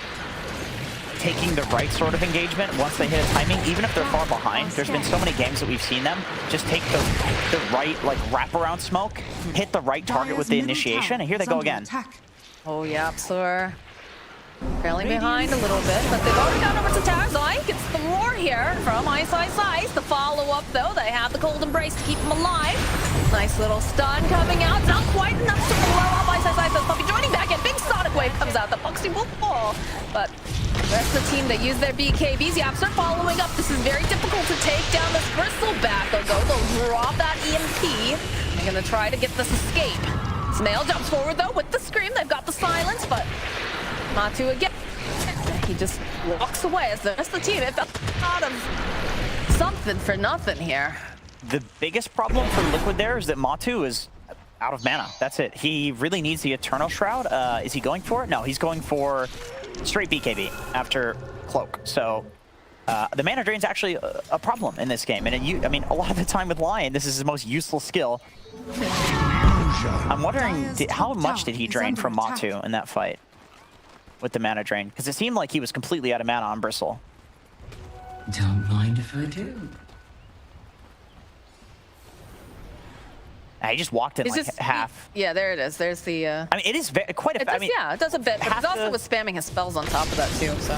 taking the right sort of engagement once they hit a timing, even if they're far behind. There's been so many games that we've seen them just take the right, like, wraparound smoke, hit the right target with the initiation, and here they go again. Oh, yeah, Absor trailing behind a little bit, but they've already gone over to Tarzai. Gets the roar here from Ice. The follow-up, though, they have the cold embrace to keep them alive. Nice little stun coming out. Not quite enough to blow up Ice. But Puppey joining back in. Big Sonic Wave comes out. The Foxy will fall, but the rest of the team, they use their BKBs. Yaps are following up. This is very difficult to take down this Bristleback. They'll drop that EMP. They're going to try to get this escape. Snail jumps forward, though, with the scream. They've got the silence, but Matu again. He just walks away as the rest of the team. It felt out of something for nothing here. The biggest problem for Liquid there is that Matu is out of mana. That's it. He really needs the Eternal Shroud. Is he going for it? No, he's going for straight BKB after Cloak. So the mana drain's actually a problem in this game. And I mean, a lot of the time with Lion, this is his most useful skill. I'm wondering, how much did he drain from Matu in that fight with the mana drain? Because it seemed like he was completely out of mana on Bristle. Don't mind if I do. He just walked in like half. Yeah, there it is. There's the... I mean, it is quite a... Yeah, it does a bit, but it also was spamming his spells on top of that too, so...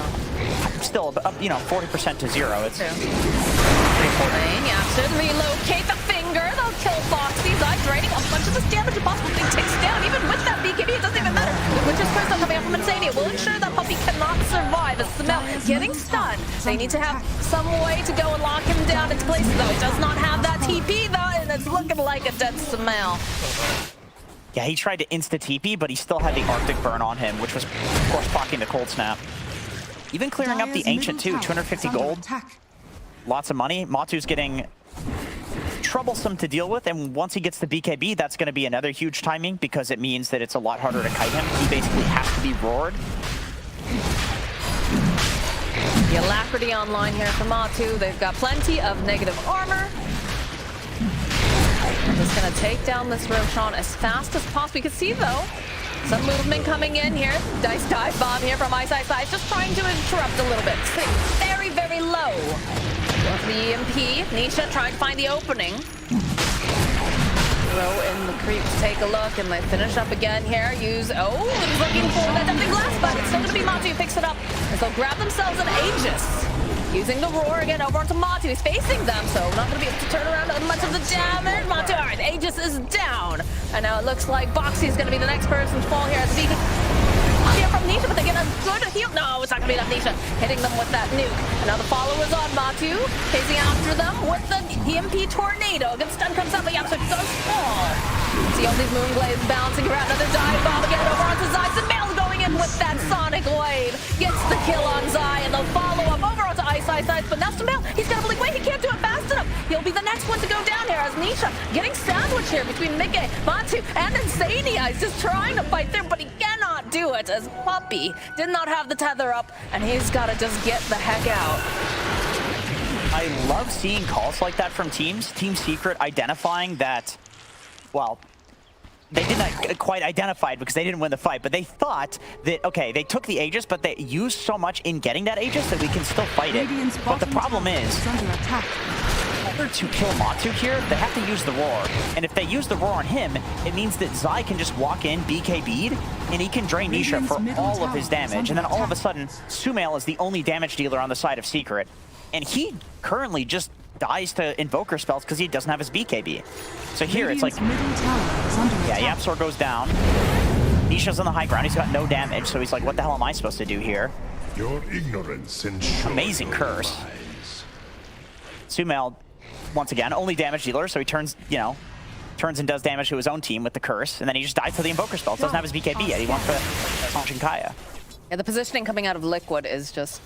Still, you know, 40% to 0. It's pretty important. Yeah, so relocate the finger. They'll kill Foxy. Zai draining a bunch of this damage impossible. Thing takes down. Even with that BKB, it doesn't even matter. Winter's Curse coming out from Insania will ensure that Puppey cannot survive. As Smell getting stunned. They need to have some way to go and lock him down into place, though. He does not have that TP, though, and it's looking like a dead Smell. Yeah, he tried to insta-TP, but he still had the Arctic Burn on him, which was, of course, blocking the Cold Snap. Even clearing up the Ancient, too. 250 gold. Lots of money. Matu's getting troublesome to deal with, and once he gets the BKB, that's going to be another huge timing, because it means that it's a lot harder to kite him. He basically has to be roared. The Alacrity online here for Matu. They've got plenty of negative armor. They're just going to take down this Roshan as fast as possible. You can see, though, some movement coming in here. Nice dive bomb here from Ice. Just trying to interrupt a little bit. Sitting very, very low. With the EMP. Nisha trying to find the opening. Throw in the creep to take a look, and they finish up again here. Use, looking for that dumping glass, but it's still going to be Matu who picks it up. And they'll grab themselves an Aegis. Using the roar again over onto Matu. He's facing them, so not going to be able to turn around much of the damage. Matu, all right, Aegis is down. And now it looks like Boxy is going to be the next person to fall here as the here from Nisha, but they get a good heal. No, it's not going to be enough. Nisha hitting them with that nuke. And now the follow is on Matu, chasing after them with the EMP tornado. Good stun comes up, but Yapster does fall. See all these Moonglades bouncing around. Another dive bomb again over onto Zai. Mail going in with that Sonic Wave. Gets the kill on Zai, and they'll follow up over onto Ice. But now Mail, he's got to believe, wait, he can't do it fast enough. He'll be the next one to go down here as Nisha getting sandwiched here between Mike, Matu, and Insania. He's just trying to fight there, but he cannot do it as Puppey did not have the tether up, and he's got to just get the heck out. I love seeing calls like that from teams. Team Secret identifying that, well, they did not quite identify it because they didn't win the fight, but they thought that, okay, they took the Aegis, but they used so much in getting that Aegis that we can still fight it. But the problem is, in order to kill Matu here, they have to use the roar. And if they use the roar on him, it means that Zai can just walk in, BKB'd, and he can drain Nisha for all of his damage. And then all of a sudden, Sumail is the only damage dealer on the side of Secret. And he currently just dies to Invoker spells because he doesn't have his BKB. So here it's like, yeah, Yapsor goes down. Nisha's on the high ground. He's got no damage, so he's like, what the hell am I supposed to do here? Your ignorance ensures amazing curse. Sumail, once again, only damage dealer, so he turns, you know, turns and does damage to his own team with the curse, and then he just dies to the Invoker spells. Doesn't have his BKB yet. He wants the Shinkaya. Yeah, the positioning coming out of Liquid is just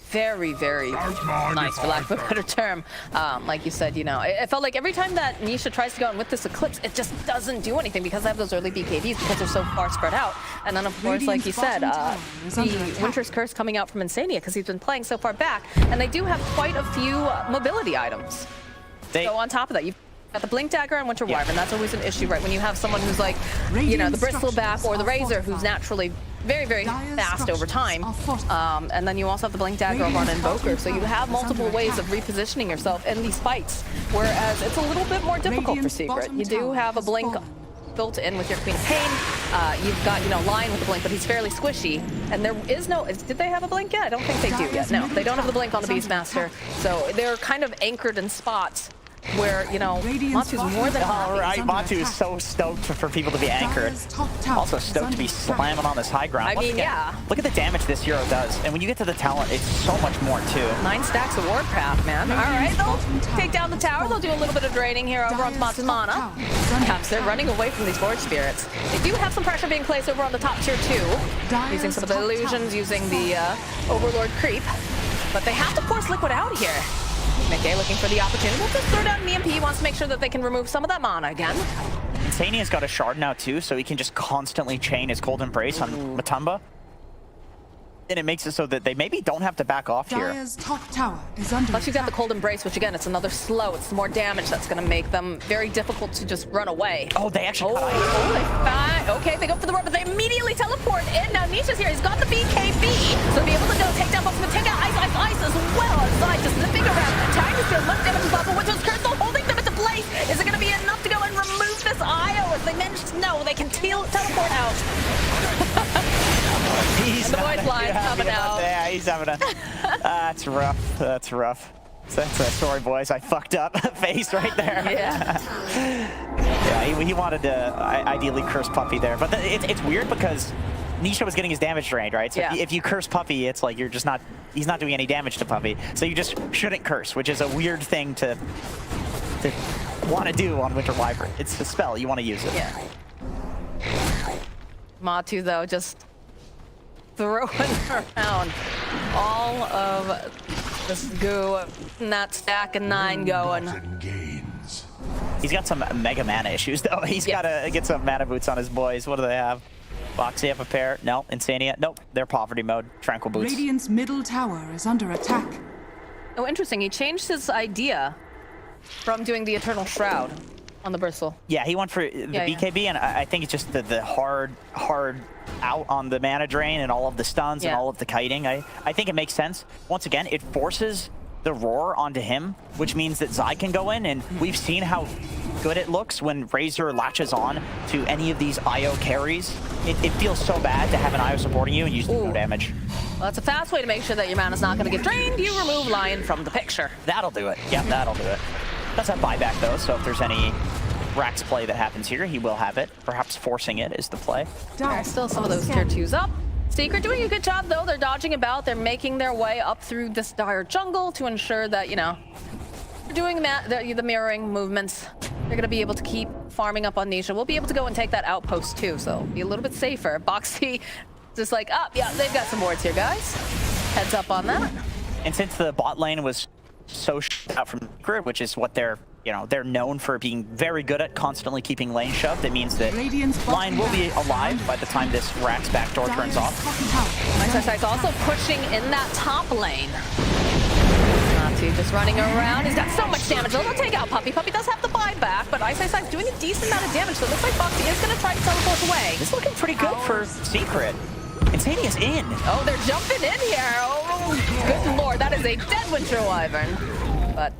very, very nice, for lack of a better term. Like you said, you know, it felt like every time that Nisha tries to go in with this Eclipse, it just doesn't do anything because they have those early BKBs because they're so far spread out. And then, of course, like you said, the Winter's Curse coming out from Insania because he's been playing so far back. And they do have quite a few mobility items. So on top of that, you've got the Blink Dagger and Winter Wyvern. That's always an issue, right? When you have someone who's like, you know, the Bristleback or the Razor who's naturally very, very fast over time. And then you also have the Blink Dagger over on Invoker, so you have multiple ways of repositioning yourself in these fights, whereas it's a little bit more difficult for Secret. You do have a Blink built in with your Queen of Pain. You've got, you know, Lion with the Blink, but he's fairly squishy. And there is no, did they have a Blink yet? I don't think they do yet. No, they don't have the Blink on the Beastmaster. So they're kind of anchored in spots where, you know, Matu's more than happy. All right, Matu is so stoked for people to be anchored. Also stoked to be slamming on this high ground. I mean, yeah. Look at the damage this hero does. And when you get to the talent, it's so much more too. 9 stacks of Warpath, man. All right, they'll take down the tower. They'll do a little bit of draining here over on Matu's mana. Perhaps they're running away from these Forge Spirits. They do have some pressure being placed over on the top tier 2, using some of the illusions, using the Overlord creep. But they have to force Liquid out here. Mickey looking for the opportunity. We'll just throw down an EMP. He wants to make sure that they can remove some of that mana again. Insania's got a shard now too, so he can just constantly chain his Cold Embrace on Matumba. And it makes it so that they maybe don't have to back off here. Plus you've got the Cold Embrace, which again, it's another slow. It's more damage that's going to make them very difficult to just run away. Oh, they actually okay, they go for the rope, but they immediately teleport in. Now Nisha's here. He's got the BKB, so be able to go take down both of them, take out Ice as well as Zai. Just zipping around, trying to steal much damage as possible. Witch's Curse still holding them into place. Is it going to be enough to go and remove this IO? As they manage to know, they can teleport out. He's the voice line coming out. Yeah, he's having a... That's rough. That's rough. That's a sorry, boys. I fucked up face right there. Yeah. Yeah, he wanted to ideally curse Puppy there. But it's weird because Nisha was getting his damage drained, right? So if you curse Puppy, it's like you're just not... He's not doing any damage to Puppy. So you just shouldn't curse, which is a weird thing to want to do on Winter Wyvern. It's a spell. You want to use it. Yeah. Matu, though, just throwing around all of this goo and that stack of 9 going. He's got some mega mana issues, though. He's got to get some mana boots on his boys. What do they have? Boxy up a pair. No. Insania. Nope. They're poverty mode. Tranquil boots. Radiant's middle tower is under attack. Oh, interesting. He changed his idea from doing the Eternal Shroud on the Bristle. Yeah, he went for the BKB, and I think it's just the hard out on the mana drain and all of the stuns and all of the kiting. I think it makes sense. Once again, it forces the roar onto him, which means that Zai can go in, and we've seen how good it looks when Razor latches on to any of these IO carries. It feels so bad to have an IO supporting you and you just do no damage. Well, that's a fast way to make sure that your mana's not going to get drained. You remove Lion from the picture. That'll do it. Yeah, that'll do it. Does have buyback, though, so if there's any Rax play that happens here, he will have it. Perhaps forcing it is the play. There's still some of those tier 2s up. Secret doing a good job, though. They're dodging about. They're making their way up through this dire jungle to ensure that, you know, they're doing the mirroring movements. They're going to be able to keep farming up on Nisha. We'll be able to go and take that outpost, too, so be a little bit safer. Boxy just like, yeah, they've got some wards here, guys. Heads up on that. And since the bot lane was so shut out from Secret, which is what they're known for being very good at, constantly keeping lane shoved, it means that Lion will be alive by the time this Rax backdoor turns off. Ice also pushing in that top lane. Natu just running around. He's got so much damage. They'll take out Puppy. Puppy does have the buyback, but Ice is doing a decent amount of damage, so it looks like Boxy is going to try to teleport away. This is looking pretty good for Secret. Insania's in. Oh, they're jumping in here. Oh, good lord. That is a dead Winter Wyvern. But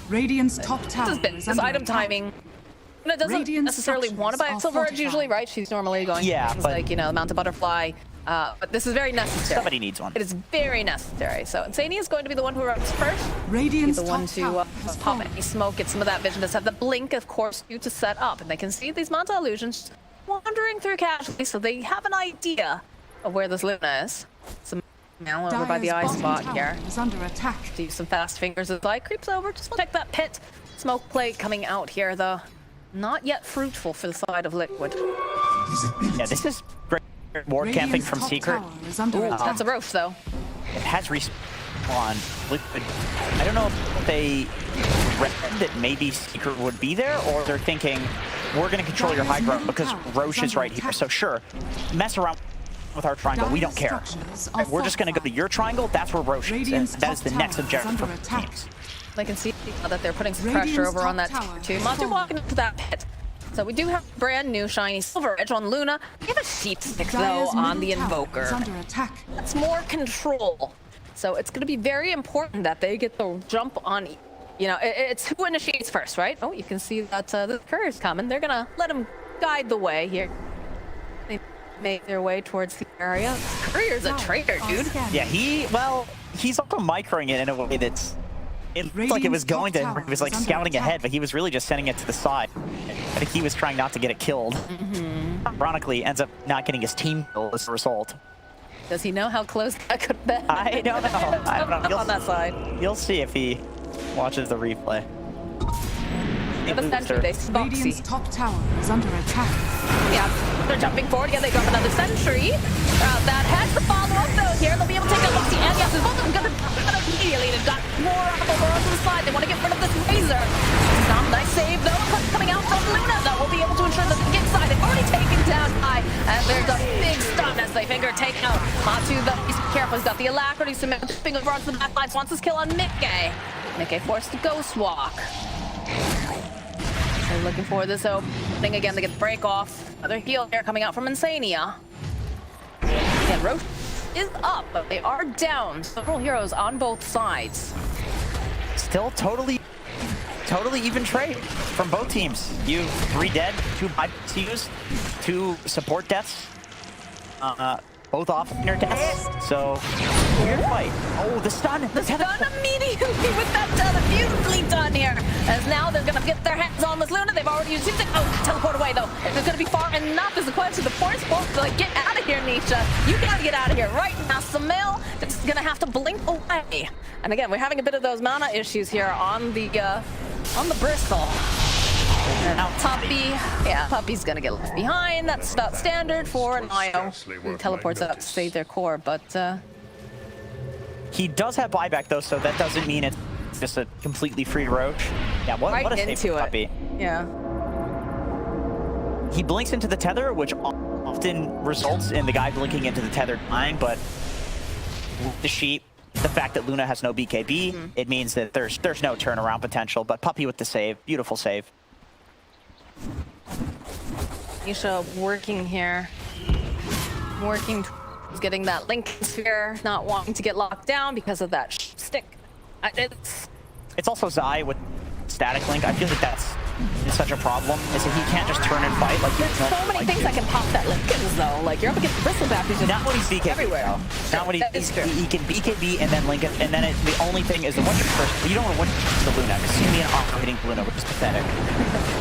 Radiant's top tower This has been is this under item attack. timing. Luna doesn't Radiant necessarily want to buy structures Silver are Edge usually, fortified. right? She's normally going Yeah, things but- like, you know, Mounted Butterfly. But this is very necessary. Somebody needs one. It is very necessary. So Insania is going to be the one who runs first. Radiant's He's the one top to tower has pop fallen. any smoke, get some of that vision. Does have the blink, of course, due to set up. And they can see these Manta illusions wandering through casually, so they have an idea of where this Luna is. Some now over by the eye Dire's bottom spot tower here. is under attack. Do use some fast fingers as the light creeps over. Just check that pit. Smoke plate coming out here, though. Not yet fruitful for the side of Liquid. Yeah, this is great ward camping Radiant's from top Secret. tower is under attack. That's a Roche, though. It has respawn. Liquid. I don't know if they read that maybe Secret would be there, or they're thinking, we're going to control your high ground because Roche is right here. So sure, mess around with our triangle. We don't care. We're just going to go to your triangle. That's where Roche is. And that is the next objective for teams. They can see that they're putting some Radiant's pressure over top on that tower tier 2. has Monster fallen. walking into that pit. So we do have brand new shiny Silver Edge on Luna. We have a Sheep Stick, though, Dire's on the middle tower Invoker. is under attack. That's more control. So it's going to be very important that they get the jump on, you know, it's who initiates first, right? Oh, you can see that the courier's coming. They're going to let him guide the way here. They make their way towards the area. Courier's a traitor, dude. Yeah, he's also microing it in a way that's... It looked like it was going to him. He was like scouting ahead, but he was really just sending it to the side. I think he was trying not to get it killed. Ironically, ends up not getting his team killed as a result. Does he know how close that could have been? I don't know. I don't know. On that side. You'll see if he watches the replay. Give a sentry, they Radiant's Spoxy. top tower is under attack. Yeah, they're jumping forward. Yeah, they drop another sentry. That has the follow-up, though, here. They'll be able to take out Luxy and yes, both of them going to immediately. They've got more on the world to the side. They want to get rid of this Razor. Some nice save, though, coming out from Luna, though. Will be able to ensure that the inside. They've already taken down High, and there's a big stun as they figure take out Matu, though. He's careful. He's got the alacrity. Some finger runs to the back lines. Wants his kill on Mickey. Mickey forced to ghost walk. They're looking for this opening again. They get the break off. Another heal here coming out from Insania. Again, Roche is up, but they are down. Several heroes on both sides. Still totally even trade from both teams. You 3 dead, 2 ICUs, 2 support deaths. Both off-laner deaths. So weird fight. Oh, the stun! The stun immediately with that tether. Beautifully done here. As now they're gonna get their hands on this Luna. They've already used it. Oh, teleport away though. If it's gonna be far enough is the question. The force won't like get out of here, Nisha. You gotta get out of here right now. Samel is gonna have to blink away. And again, we're having a bit of those mana issues here on the Bristol. And now Puppy, yeah, Puppy's gonna get left behind. That's about standard for an IO who teleports out to save their core, but he does have buyback though, so that doesn't mean it's just a completely free Roach. Yeah, what a save into for it. Puppy. Yeah. He blinks into the tether, which often results in the guy blinking into the tether dying, but with the sheep, the fact that Luna has no BKB, it means that there's no turnaround potential, but Puppy with the save, beautiful save. Nisha working here. Working towards getting that link sphere, not wanting to get locked down because of that stick. It's also Zai with static link. I feel like that's such a problem, is that he can't just turn and fight like There's so many things that can pop that Linkens though. Like you're up against Bristleback, who's just not when he's BKB everywhere. Not when he can BKB and then link it, and then the only thing is the one first. You don't want to one the Luna. Simeon off hitting Luna, which is pathetic.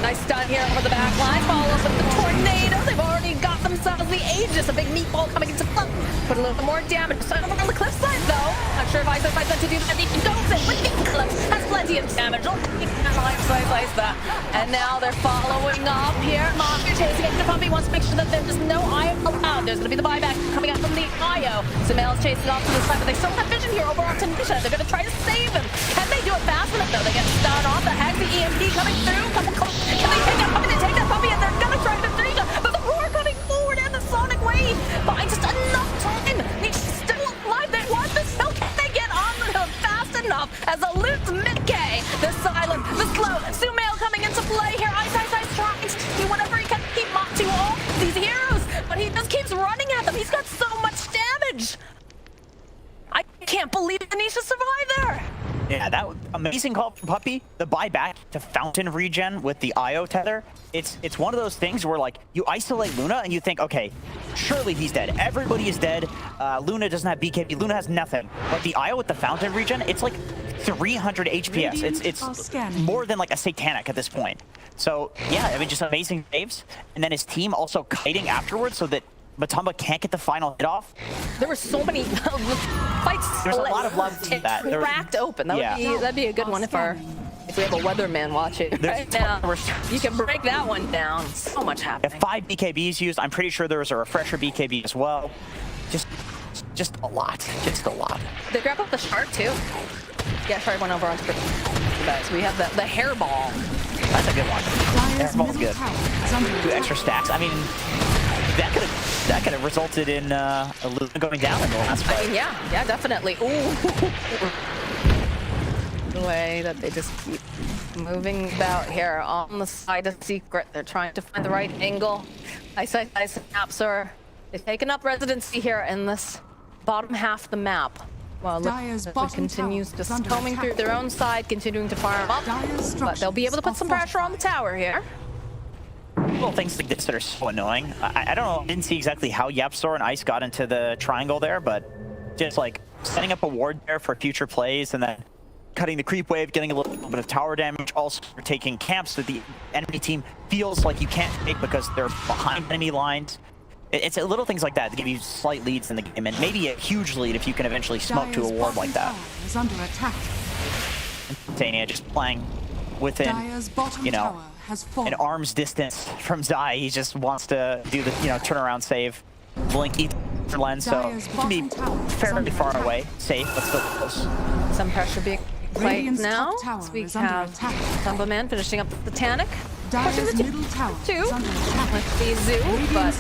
Nice stun here over the back line. Follow up with the tornado. They've already got themselves the Aegis, a big meatball coming into play. Put a little bit more damage. Stun over on the cliffside though. Not sure if I said to do that. He goes in with the cliff. Has plenty of damage. Slice that. And now they're following up here. Monster chasing after Puppy. Wants to make sure that there's no IO allowed. There's going to be the buyback coming out from the IO. Sumail's chasing off to the side, but they still have vision here over on Tanisha. They're going to try to save him. Can they do it fast enough though? They get stunned off. The Hag, the EMP coming through. Can they take that Puppy? They take that Puppy and they're going to try to Tanisha. But the roar coming forward and the Sonic Wave finds just enough time. He's still alive. They want this. How can they get on him fast enough as a loose mid-K? The silent, the slow, Sumail coming into play here. Ice trying to do whatever he can to keep Matu off these heroes, but he just keeps running at them. He's got so much damage. I can't believe Anisha survived there. Yeah, that amazing call from Puppy. The buyback to Fountain regen with the IO tether. It's one of those things where like you isolate Luna and you think, okay, surely he's dead. Everybody is dead. Luna doesn't have BKB. Luna has nothing. But the IO with the Fountain regen, it's like 300 HPS. It's more than like a Satanic at this point. So yeah, I mean, just amazing saves. And then his team also kiting afterwards so that Matumba can't get the final hit off. There were so many fights. There's a lot of love to that. Cracked open. That'd be a good one if we have a weatherman watching right now. You can break that one down. So much happening. 5 BKBs used. I'm pretty sure there was a refresher BKB as well. Just a lot. Just a lot. They grab up the shark too. Yeah, shark went over onto the guys. We have the hairball. That's a good one. Hairball's good. 2 extra stacks. I mean, that could have resulted in Luna going down in the last fight. I mean, yeah, definitely. Ooh. The way that they just keep moving about here on the side of Secret. They're trying to find the right angle. Snapser. They've taken up residency here in this bottom half of the map. Well, Liquid continues just combing through their own side, continuing to fire up. But they'll be able to put some pressure on the tower here. Little things like this that are so annoying. I don't know, I didn't see exactly how YapzOr and Ice got into the triangle there, but just like setting up a ward there for future plays and then cutting the creep wave, getting a little bit of tower damage, also taking camps that the enemy team feels like you can't take because they're behind enemy lines. It's little things like that that give you slight leads in the game, and maybe a huge lead if you can eventually smoke to a ward like that. Is under attack. Tania just playing within, you know, an arm's distance from Zai. He just wants to do the, you know, turnaround save, blink ether lens, so he can be fairly far away, safe, but still close. Some pressure being played now. So we have Tumbleman finishing up the Titanic. Pushing the two with the zoo, but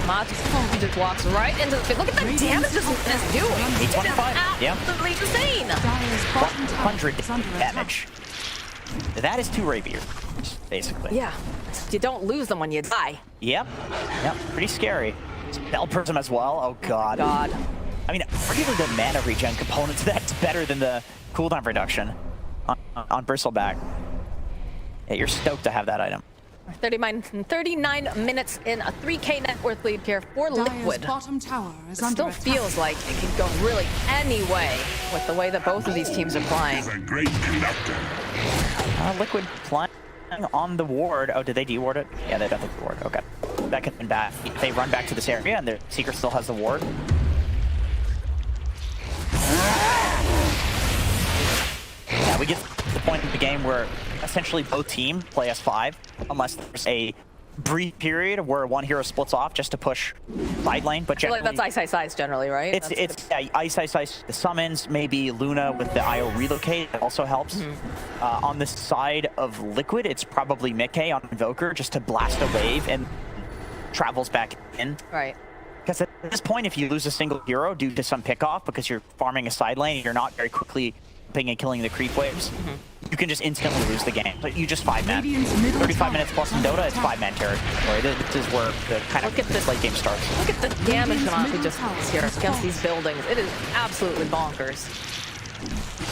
Mott just walks right into the field. Look at the damage this is doing. 825, yeah. Absolutely insane. 100 damage. That is 2 rapiers, basically. Yeah, you don't lose them when you die. Yep, pretty scary. Spell Prism as well, oh god. I mean, arguably the mana regen component to that's better than the cooldown reduction on Bristleback. Yeah, you're stoked to have that item. 39 minutes in, a 3K net worth lead here for Liquid. It still feels like it could go really any way with the way that both of these teams are playing. Liquid playing on the ward. Oh, did they deward it? Yeah, they got the ward. Okay. That could have been bad. They run back to this area and their Secret still has the ward. Yeah, we get to the point in the game where essentially both teams play S5 unless there's a brief period where one hero splits off just to push side lane, but generally that's Ice generally, right? It's Ice, the summons, maybe Luna with the IO relocate, that also helps. On the side of Liquid, it's probably Mickey on Invoker just to blast a wave and travels back in. Right. Because at this point, if you lose a single hero due to some pickoff because you're farming a side lane and you're not very quickly and killing the creep waves, you can just instantly lose the game. But you just 5-man. 35 minutes plus in Dota, it's 5-man territory. This is where the kind of this late game starts. Look at the damage Monty just has here against these buildings. It is absolutely bonkers.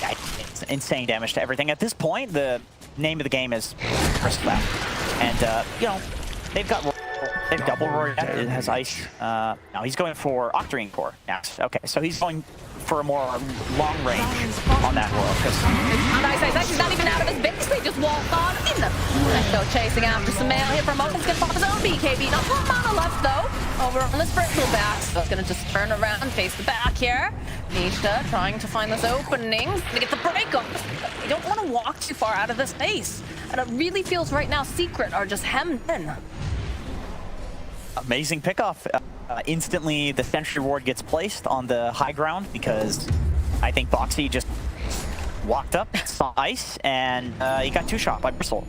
Yeah, it's insane damage to everything. At this point, the name of the game is first left. And, you know, they've double Roar. It has Ice. Now he's going for Octarine Core next. Okay, so he's going for a more long range on that Roar. Ice, he's not even out of his base. They just walked on in. So chasing after some mail here from Owen's gonna pop his own BKB. Not one mana left though. Over on this Bristleback. So it's gonna just turn around and face the back here. Nisha trying to find this opening. To get the break off. They don't want to walk too far out of this base. And it really feels right now Secret are just hemmed in. Amazing pickoff. Instantly, the Sentry Ward gets placed on the high ground because I think Boxy just walked up, saw Ice, and he got 2-shot by Bristle.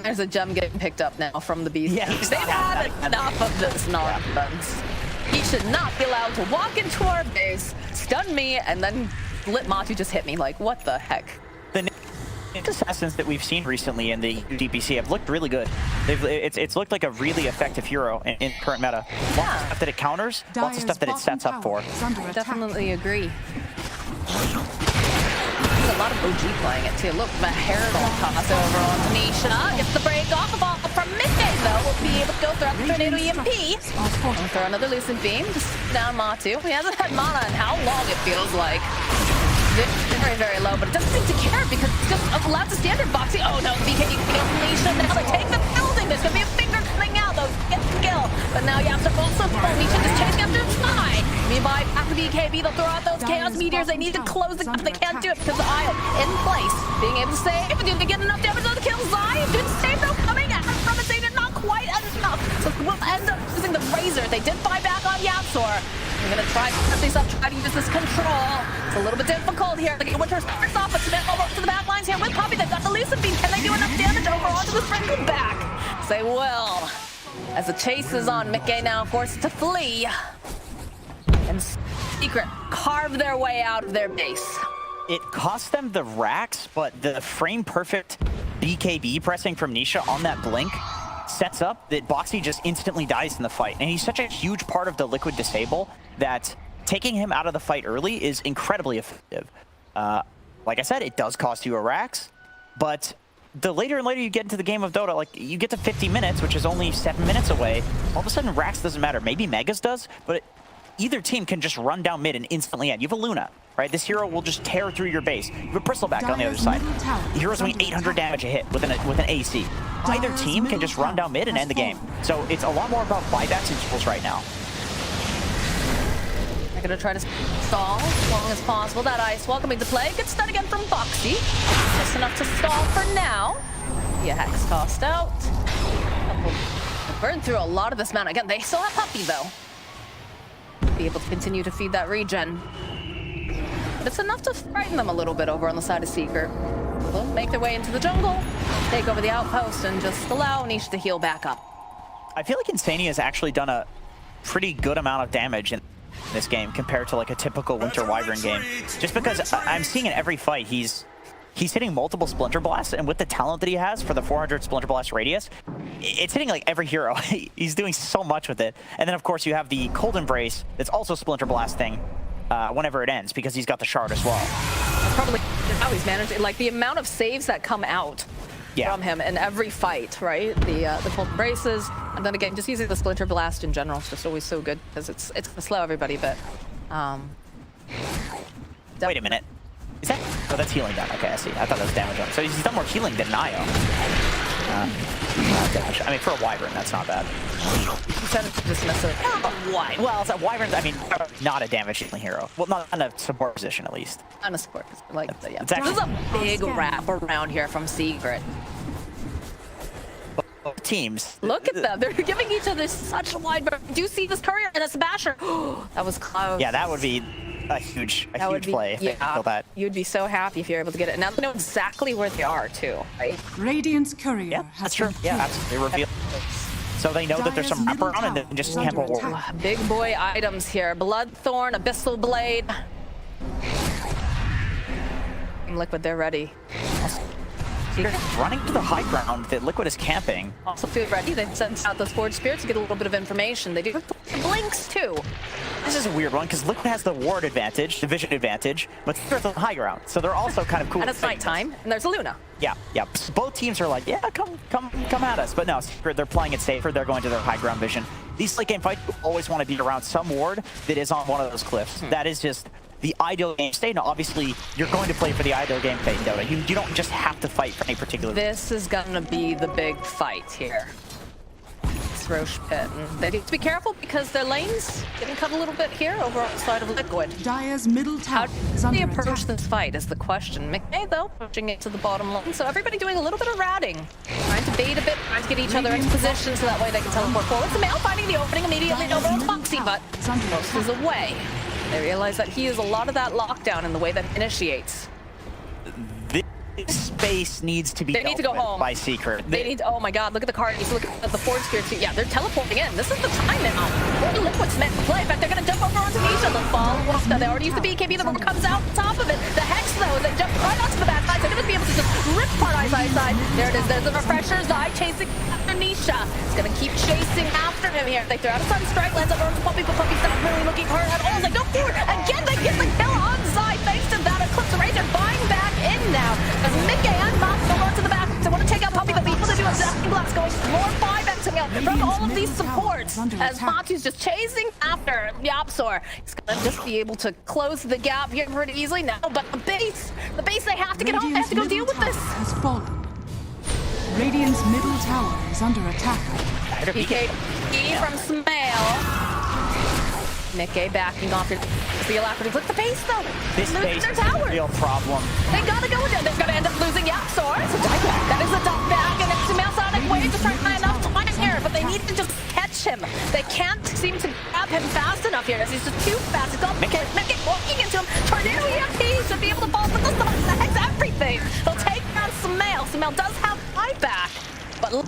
There's a gem getting picked up now from the beast. Yeah, they've had enough of this nonsense. He should not be allowed to walk into our base, stun me, and then let Matu just hit me. Like, what the heck? The assassins that we've seen recently in the DPC have looked really good. It's looked like a really effective hero in current meta. Lots of stuff that it counters, lots of stuff that it sets up for. I definitely agree. seeing a lot of OG playing it too. Look, the Herald toss over on Tanisha. Gets the break off. The ball from Midday though. Will be able to go throughout the tornado EMP. We'll throw another Lucent Beam. Just down Matu. He hasn't had mana in how long it feels like. Very, very low, but it doesn't seem to care because it's just allowed to standard boxing. Oh no, BKB kills Nisha. Now they take the building. There's gonna be a finger coming out though. Get the kill. But now Yapster also Nisha just chasing after Sky. Meanwhile, after BKB, they'll throw out those Chaos Meteors. They need to close the gap. They can't do it because the Isle in place. Being able to save. Do they get enough damage on the kill? Zai did save though, coming out from a Satan, not quite enough. So we'll end up using the Razor. They did buy back on Yapsor. We're gonna try to set these up, try to use this control. It's a little bit difficult here. Look at Winter starts off, but Smith over to the back lines here with Poppy. They've got the Lucent Beam. Can they do enough damage over onto the Sprinkle back? They will. As the chase is on, Mickey now forced to flee. And Secret carve their way out of their base. It cost them the racks, but the frame perfect BKB pressing from Nisha on that blink sets up that Boxy just instantly dies in the fight. And he's such a huge part of the Liquid disable that taking him out of the fight early is incredibly effective. Like I said, it does cost you a racks, but the later and later you get into the game of Dota, like you get to 50 minutes, which is only 7 minutes away, all of a sudden racks doesn't matter. Maybe Megas does, but either team can just run down mid and instantly end. You have a Luna, right? This hero will just tear through your base. You have a Bristleback on the other side. The hero's doing 800 damage a hit with an AC. Either team can just run down mid and end the game. So it's a lot more about buybacks and kills right now. They're gonna try to stall as long as possible. That Ice Wall coming to play. Good stun again from Boxy. Just enough to stall for now. Yeah, Hex cost out. Burn through a lot of this mana. Again, they still have Puppy though. Be able to continue to feed that regen. But it's enough to frighten them a little bit over on the side of Secret. They'll make their way into the jungle, take over the outpost, and just allow Nisha to heal back up. I feel like Insania has actually done a pretty good amount of damage in this game compared to like a typical Winter Wyvern game. Just because I'm seeing in every fight he's hitting multiple Splinter Blasts, and with the talent that he has for the 400 Splinter Blast radius, it's hitting like every hero. He's doing so much with it. And then of course you have the Cold Embrace that's also Splinter Blasting whenever it ends because he's got the shard as well. That's probably how he's managed it. Like the amount of saves that come out from him in every fight, right? The Cold Embraces, and then again, just using the Splinter Blast in general is just always so good because it's gonna slow everybody, but wait a minute. Is that? Oh, that's healing done. Okay, I see. I thought that was damage on. So he's done more healing than Nio. Gosh. I mean, for a Wyvern, that's not bad. Instead of dismissive. Why? Well, it's a Wyvern. I mean, not a damage healing hero. Well, not in a support position, at least. On a support, like yeah. It's actually, this is a big wrap around here from Secret. both teams. Look at them. They're giving each other such a wide berth. Do you see this courier and a smasher? That was close. Yeah, that would be a huge play if they kill that. You'd be so happy if you're able to get it. Now they know exactly where they are too, right? Radiant's courier. Yeah, that's true. Yeah, absolutely. They reveal. So they know that there's some wraparound and then just camp a war. Big boy items here. Bloodthorn, Abyssal Blade. Liquid, they're ready. They're running to the high ground that Liquid is camping. Also feel ready. They've sent out those Forge Spirits to get a little bit of information. They do have blinks too. This is a weird one because Liquid has the ward advantage, the vision advantage, but they're on the high ground, so they're also kind of cool. And it's nighttime, and there's a Luna. Yeah. Both teams are like, yeah, come at us. But no, they're playing it safer. They're going to their high ground vision. These late game fights always want to be around some ward that is on one of those cliffs. That is just the ideal game state. Now, obviously, you're going to play for the ideal game state in Dota. You don't just have to fight for any particular. This is gonna be the big fight here. It's Roche Pit. And they need to be careful because their lane's getting cut a little bit here over on the side of Liquid. Dire's middle tower is How do under they approach attack. this fight is the question. McNay, though, pushing it to the bottom lane. So everybody doing a little bit of ratting. Trying to bait a bit, trying to get each other into position so that way they can teleport forward. The male finding the opening immediately over on Foxy, but Ghost is away. They realize that he is a lot of that lockdown in the way that it initiates. This space needs to be They need to go home. by Secret. They need, oh my god, look at the card. Look at the Forge Spirits. Yeah, they're teleporting in. This is the time now. Only Liquid's meant to play. In fact, they're going to jump over onto Nisha. They'll fall. They already used the BKB. The roll comes out on top of it. The Hex, though, they jump right onto the back side. They're going to be able to just rip part side. There it is. There's the refresher. Zai chasing after Nisha. It's going to keep chasing after him here. They throw out a Sunstrike. Lands over to Puppy, but Puppy's not really looking hard at all. Like, no forward. Again, they get the kill on Zai. Thanks to that Eclipse Razor buying back now. As Mickey and Matt go run to the back. They want to take out Puppy, but be able to do exactly what's going. More buybacks out from all of these supports. As Matu's just chasing after Yapsor. He's going to just be able to close the gap here pretty easily now. But the base they have to get home. They have to go deal with this. Has fallen. Radiant's middle tower is under attack. PK from Smale. Mickey backing off the alacrity. Look at the base though. This base is a real problem. They gotta go with it. They're gonna end up losing Yapsor. It's a dieback. That is a dieback, and it's Smale Sonic Wave to try and find enough time here, but they need to just catch him. They can't seem to grab him fast enough here as he's just too fast. He's got Mickey walking into him. Tornado EMP should be able to fall, but this affects everything. They'll take down Smale. Smale does have buyback, but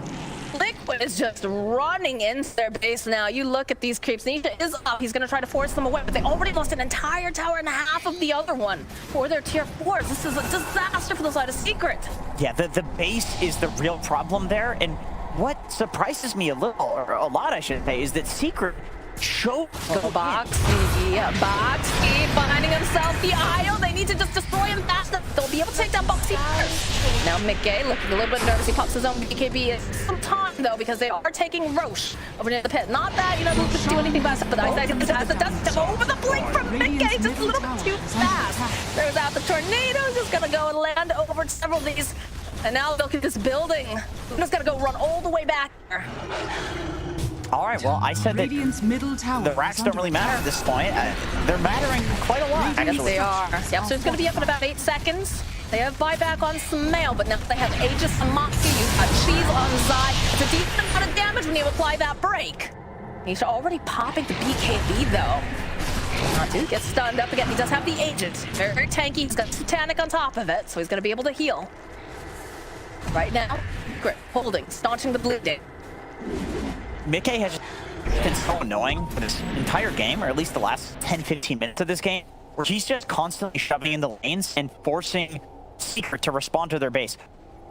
Liquid is just running into their base now. You look at these creeps. Nisha is up. He's going to try to force them away, but they already lost an entire tower and half of the other one for their tier 4s. This is a disaster for the side of Secret. Yeah, the base is the real problem there. And what surprises me a little, or a lot I should say, is that Secret choked the Boxy finding himself the IO. They need to just destroy him fast enough. They'll be able to take down Boxy first. Now Mickey looking a little bit nervous. He pops his own BKB in some time though, because they are taking Roche over near the pit. Not that, you know, they could do anything about it, but I think it has the dust over the blink from Mickey. Just a little bit too fast. There's out the tornado. Just gonna go and land over several of these. And now look at this building. Luna's gonna go run all the way back there. All right, well, I said that middle tower the racks don't really matter at this point. They're mattering quite a lot. I guess they are. Yapsur's going to be up in about 8 seconds. They have buyback on Smale, but now they have Aegis and Moxie. You've got Cheese on Zai. It's a decent amount of damage when you apply that break. He's already popping the BKB, though. Matu gets stunned up again. He does have the Aegis. Very, very tanky. He's got Satanic on top of it, so he's going to be able to heal. Right now, Grip holding, staunching the bleeding. Mickey has been so annoying for this entire game, or at least the last 10-15 minutes of this game, where she's just constantly shoving in the lanes and forcing Secret to respond to their base.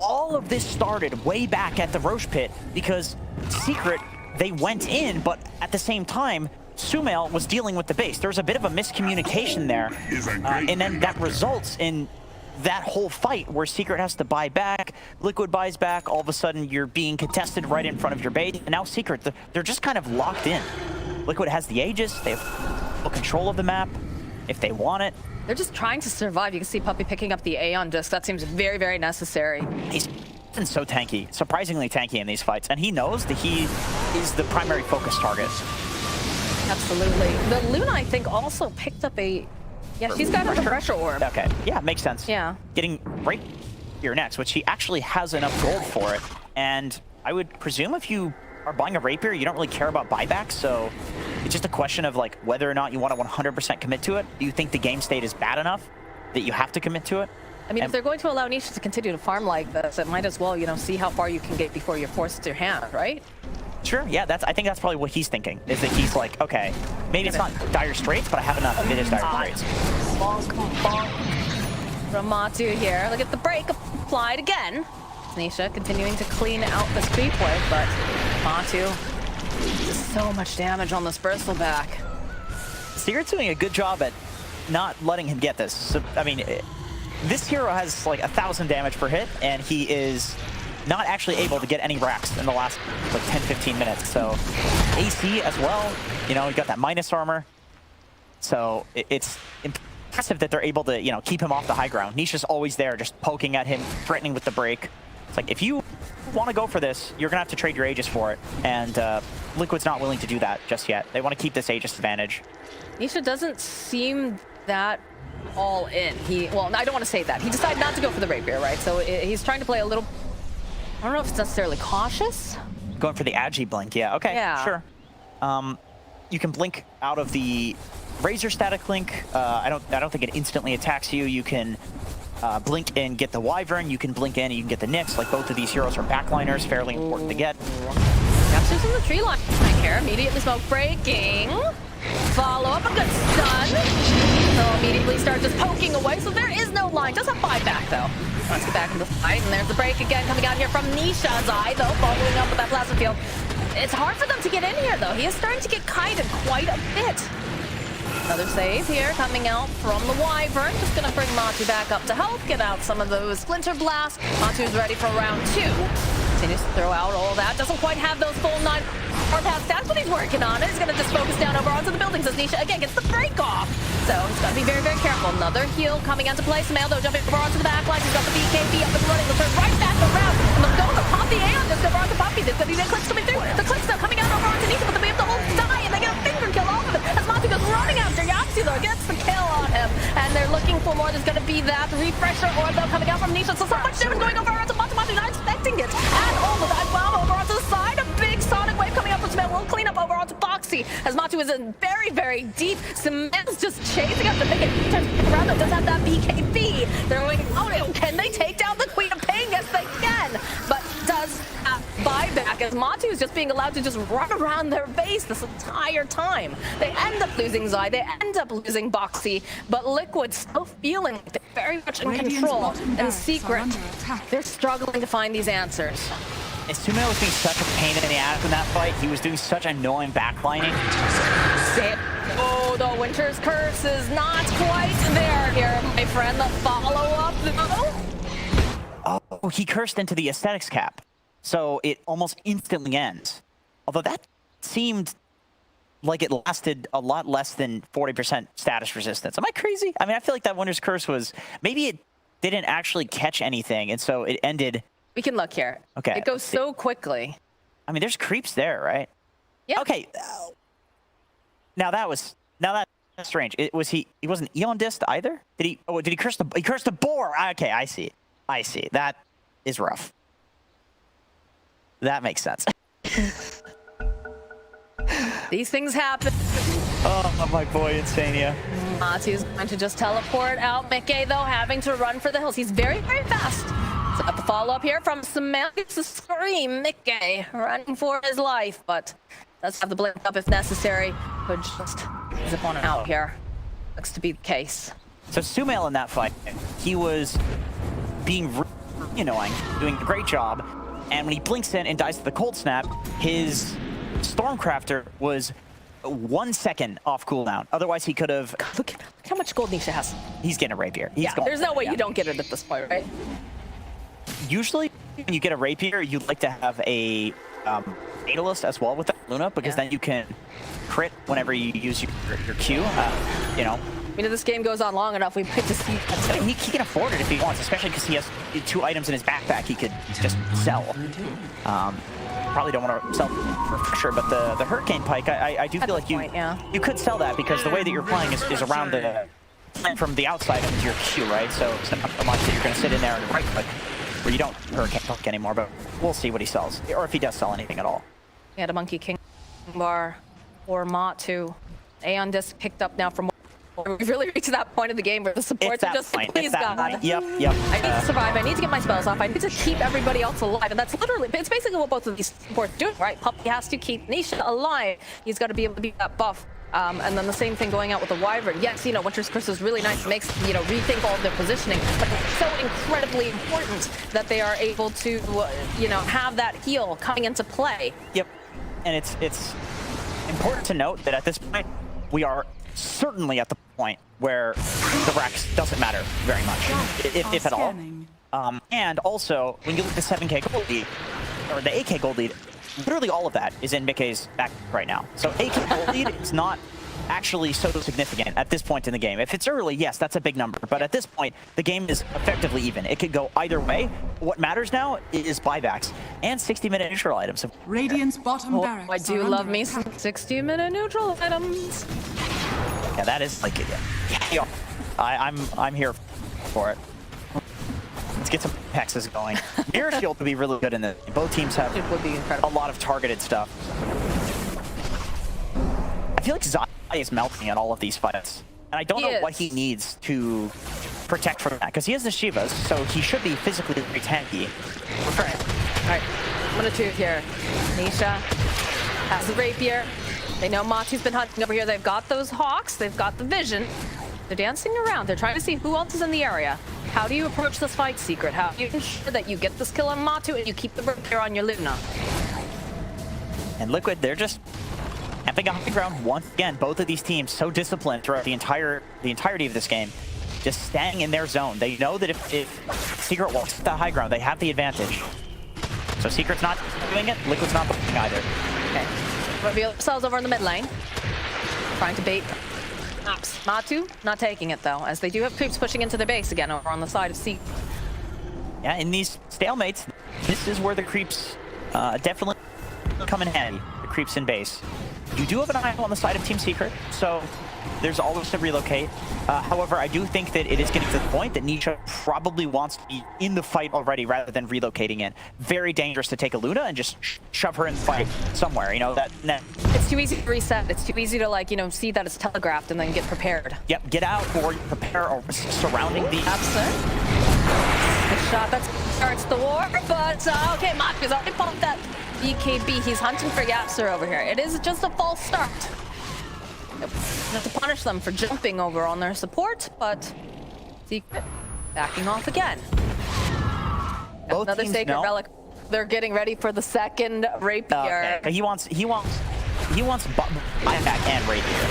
All of this started way back at the Roche pit because Secret, they went in, but at the same time, Sumail was dealing with the base. There's a bit of a miscommunication there, and then that results in that whole fight where Secret has to buy back, Liquid buys back, all of a sudden you're being contested right in front of your base, and now Secret, they're just kind of locked in. Liquid has the Aegis, they have full control of the map if they want it. They're just trying to survive. You can see Puppy picking up the Aeon disc. That seems very, very necessary. He's been so tanky, surprisingly tanky in these fights, and he knows that he is the primary focus target. Absolutely. The Luna, I think, also picked up a... Yeah, she's got a pressure orb. Okay, yeah, makes sense. Yeah. Getting right here next, which she actually has enough gold for it. And I would presume if you are buying a rapier, you don't really care about buybacks, so it's just a question of like whether or not you want to 100% commit to it. Do you think the game state is bad enough that you have to commit to it? I mean, if they're going to allow Nisha to continue to farm like this, it might as well, you know, see how far you can get before you're forced to your hand, right? Sure, yeah, I think that's probably what he's thinking, is that he's like, okay, maybe it's not dire straits, but I have enough if it is dire straits. Bonk, bonk. From Matu here. Look at the break applied again. Nisha continuing to clean out this creep wave, but Matu, just so much damage on this bristleback. Secret's doing a good job at not letting him get this. So, I mean, this hero has like 1,000 damage per hit, and he is not actually able to get any racks in the last like 10-15 minutes. So AC as well, you know, you got that minus armor. So it's impressive that they're able to, you know, keep him off the high ground. Nisha's always there, just poking at him, threatening with the break. It's like, if you want to go for this, you're gonna have to trade your Aegis for it. And Liquid's not willing to do that just yet. They want to keep this Aegis advantage. Nisha doesn't seem that all in. Well, I don't want to say that. He decided not to go for the rapier, right? So he's trying to play a little, I don't know if it's necessarily cautious. Going for the Agi blink, yeah, okay, yeah. Sure. You can blink out of the Razor static link. I don't think it instantly attacks you. You can blink and get the Wyvern. You can blink in and you can get the Nyx. Like, both of these heroes are backliners, fairly important to get. Yapsur's in the tree line here. Immediately smoke breaking. Follow up a good stun. So immediately start just poking away. So there is no line. Does have buyback though. Let's get back into the fight. And there's the break again coming out here from Nisha's eye though, following up with that plasma field. It's hard for them to get in here though. He is starting to get kited quite a bit. Another save here coming out from the Wyvern. Just gonna bring Matu back up to help get out some of those Splinter Blasts. Matu's ready for round 2. Continues to throw out all that. Doesn't quite have those full 9 or past stats, but he's working on it. He's gonna just focus down over onto the buildings as Nisha again gets the break off. So he's gotta be very, very careful. Another heal coming into play. Smail though jumping over onto the back line. He's got the BKB up and running. They'll turn right back around. And they'll go to pop the Aeon just over onto Poppy. There's gonna be the clicks coming through. The clicks though coming out over onto Nisha, but they'll be able to hold die and they get a finger kill off of it. As Matu goes running after Yatsu though, gets the kill on him. And they're looking for more. There's gonna be that refresher or though coming out from Nisha. So much damage going over onto Matu. Matu not expecting it. And all of that bomb over onto the side. A big sonic wave coming up from Smail. We'll clean up over onto Boxy as Matu is in very, very deep. Smail's just chasing up the big around that does have that BKB. They're going, oh, can they take down the Queen of Pain? Yes, they can. But does have buyback as Matu is just being allowed to just run around their base this entire time. They end up losing Zai, they end up losing Boxy, but Liquid still feeling like they're very much in control. And Secret, they're struggling to find these answers. Sumail was being such a pain in the ass in that fight. He was doing such annoying backlining. Oh, the Winter's Curse is not quite there here, my friend. The follow-up, though. Oh, he cursed into the aesthetics cap. So it almost instantly ends. Although that seemed like it lasted a lot less than 40% status resistance. Am I crazy? I mean, I feel like that Winter's Curse was... Maybe it didn't actually catch anything, and so it ended... We can look here. Okay. It goes so quickly. I mean, there's creeps there, right? Yeah. Okay. Now that's strange. He wasn't Eon Dist either? Did he curse the boar? Okay, I see. That is rough. That makes sense. These things happen. Oh, my boy, Insania. Matu's going to just teleport out. Mickey, though, having to run for the hills. He's very, very fast. So got the follow-up here from Samantha to scream. Mickey running for his life, but does have the blink up if necessary. Could just zip on out here. Looks to be the case. So Sumail in that fight, he was being really annoying, doing a great job. And when he blinks in and dies to the cold snap, his Stormcrafter was 1 second off cooldown. Otherwise, he could have... Look how much gold Nisha has. He's getting a rapier. There's no way you don't get it at this point, right? Usually, when you get a rapier, you'd like to have a Fatalist as well with that Luna, because then you can crit whenever you use your Q, you know. I mean, if this game goes on long enough, we might just see that. He can afford it if he wants, especially because he has 2 items in his backpack he could just sell. Probably don't want to sell for sure, but the Hurricane Pike, I do feel like you could sell that, because the way that you're playing is around the from the outside into your Q, right? So it's not so much that you're going to sit in there and right click, where you don't Hurricane Pike anymore, but we'll see what he sells, or if he does sell anything at all. We had a Monkey King bar or Matu. Aeon Disc picked up now from... We've really reached that point of the game where the supports are just, please God. Yep. I need to survive, I need to get my spells off, I need to keep everybody else alive, and that's literally, it's basically what both of these supports do, right? Puppy has to keep Nisha alive. He's got to be able to be that buff. And then the same thing going out with the Wyvern. Yes, you know, Winter's Curse is really nice. It makes, you know, rethink all of their positioning, but it's so incredibly important that they are able to, you know, have that heal coming into play. Yep. And it's important to note that at this point, we are certainly at the point where the Rex doesn't matter very much, if at all. And also, when you look at the 7k gold lead, or the 8k gold lead, literally all of that is in Mickey's back right now. So 8k gold lead is not actually so significant at this point in the game. If it's early, yes, that's a big number. But at this point, the game is effectively even. It could go either way. What matters now is buybacks and 60-minute neutral items. Radiant's bottom barracks. I do love me some 60-minute neutral items. Yeah, that is like, yeah, I'm here for it. Let's get some hexes going. Mirror Shield would be really good in this. Both teams have a lot of targeted stuff. I feel like Zai is melting at all of these fights. And I don't know what he needs to protect from that, because he has the Shivas, so he should be physically very tanky. Alright, I'm gonna choose here. Nisha has the rapier. They know Matu's been hunting over here. They've got those hawks, they've got the vision. They're dancing around. They're trying to see who else is in the area. How do you approach this fight, Secret? How do you ensure that you get this kill on Matu and you keep the rapier on your Luna? And Liquid, they're just jumping on the ground once again. Both of these teams so disciplined throughout the entirety of this game, just staying in their zone. They know that if Secret walks the high ground, they have the advantage. So Secret's not doing it, Liquid's not doing either. Okay. Reveal themselves over in the mid lane. Trying to bait Ops. Matu not taking it though, as they do have creeps pushing into their base again over on the side of C. Yeah, in these stalemates, this is where the creeps definitely come in handy. The creeps in base. You do have an eye on the side of Team Secret, so there's always to relocate. However, I do think that it is getting to the point that Nisha probably wants to be in the fight already rather than relocating in. Very dangerous to take a Luna and just shove her in the fight somewhere, you know, that. It's too easy to reset. It's too easy to, like, you know, see that it's telegraphed and then get prepared. Yep, get out or prepare or surrounding the... The shot that starts the war, but okay, Matu's already pumped that BKB. He's hunting for Yapster over here. It is just a false start. Not to punish them for jumping over on their support, but Secret backing off again. Both Another teams Sacred know. Relic. They're getting ready for the second Rapier. Okay. He wants buyback and Rapier.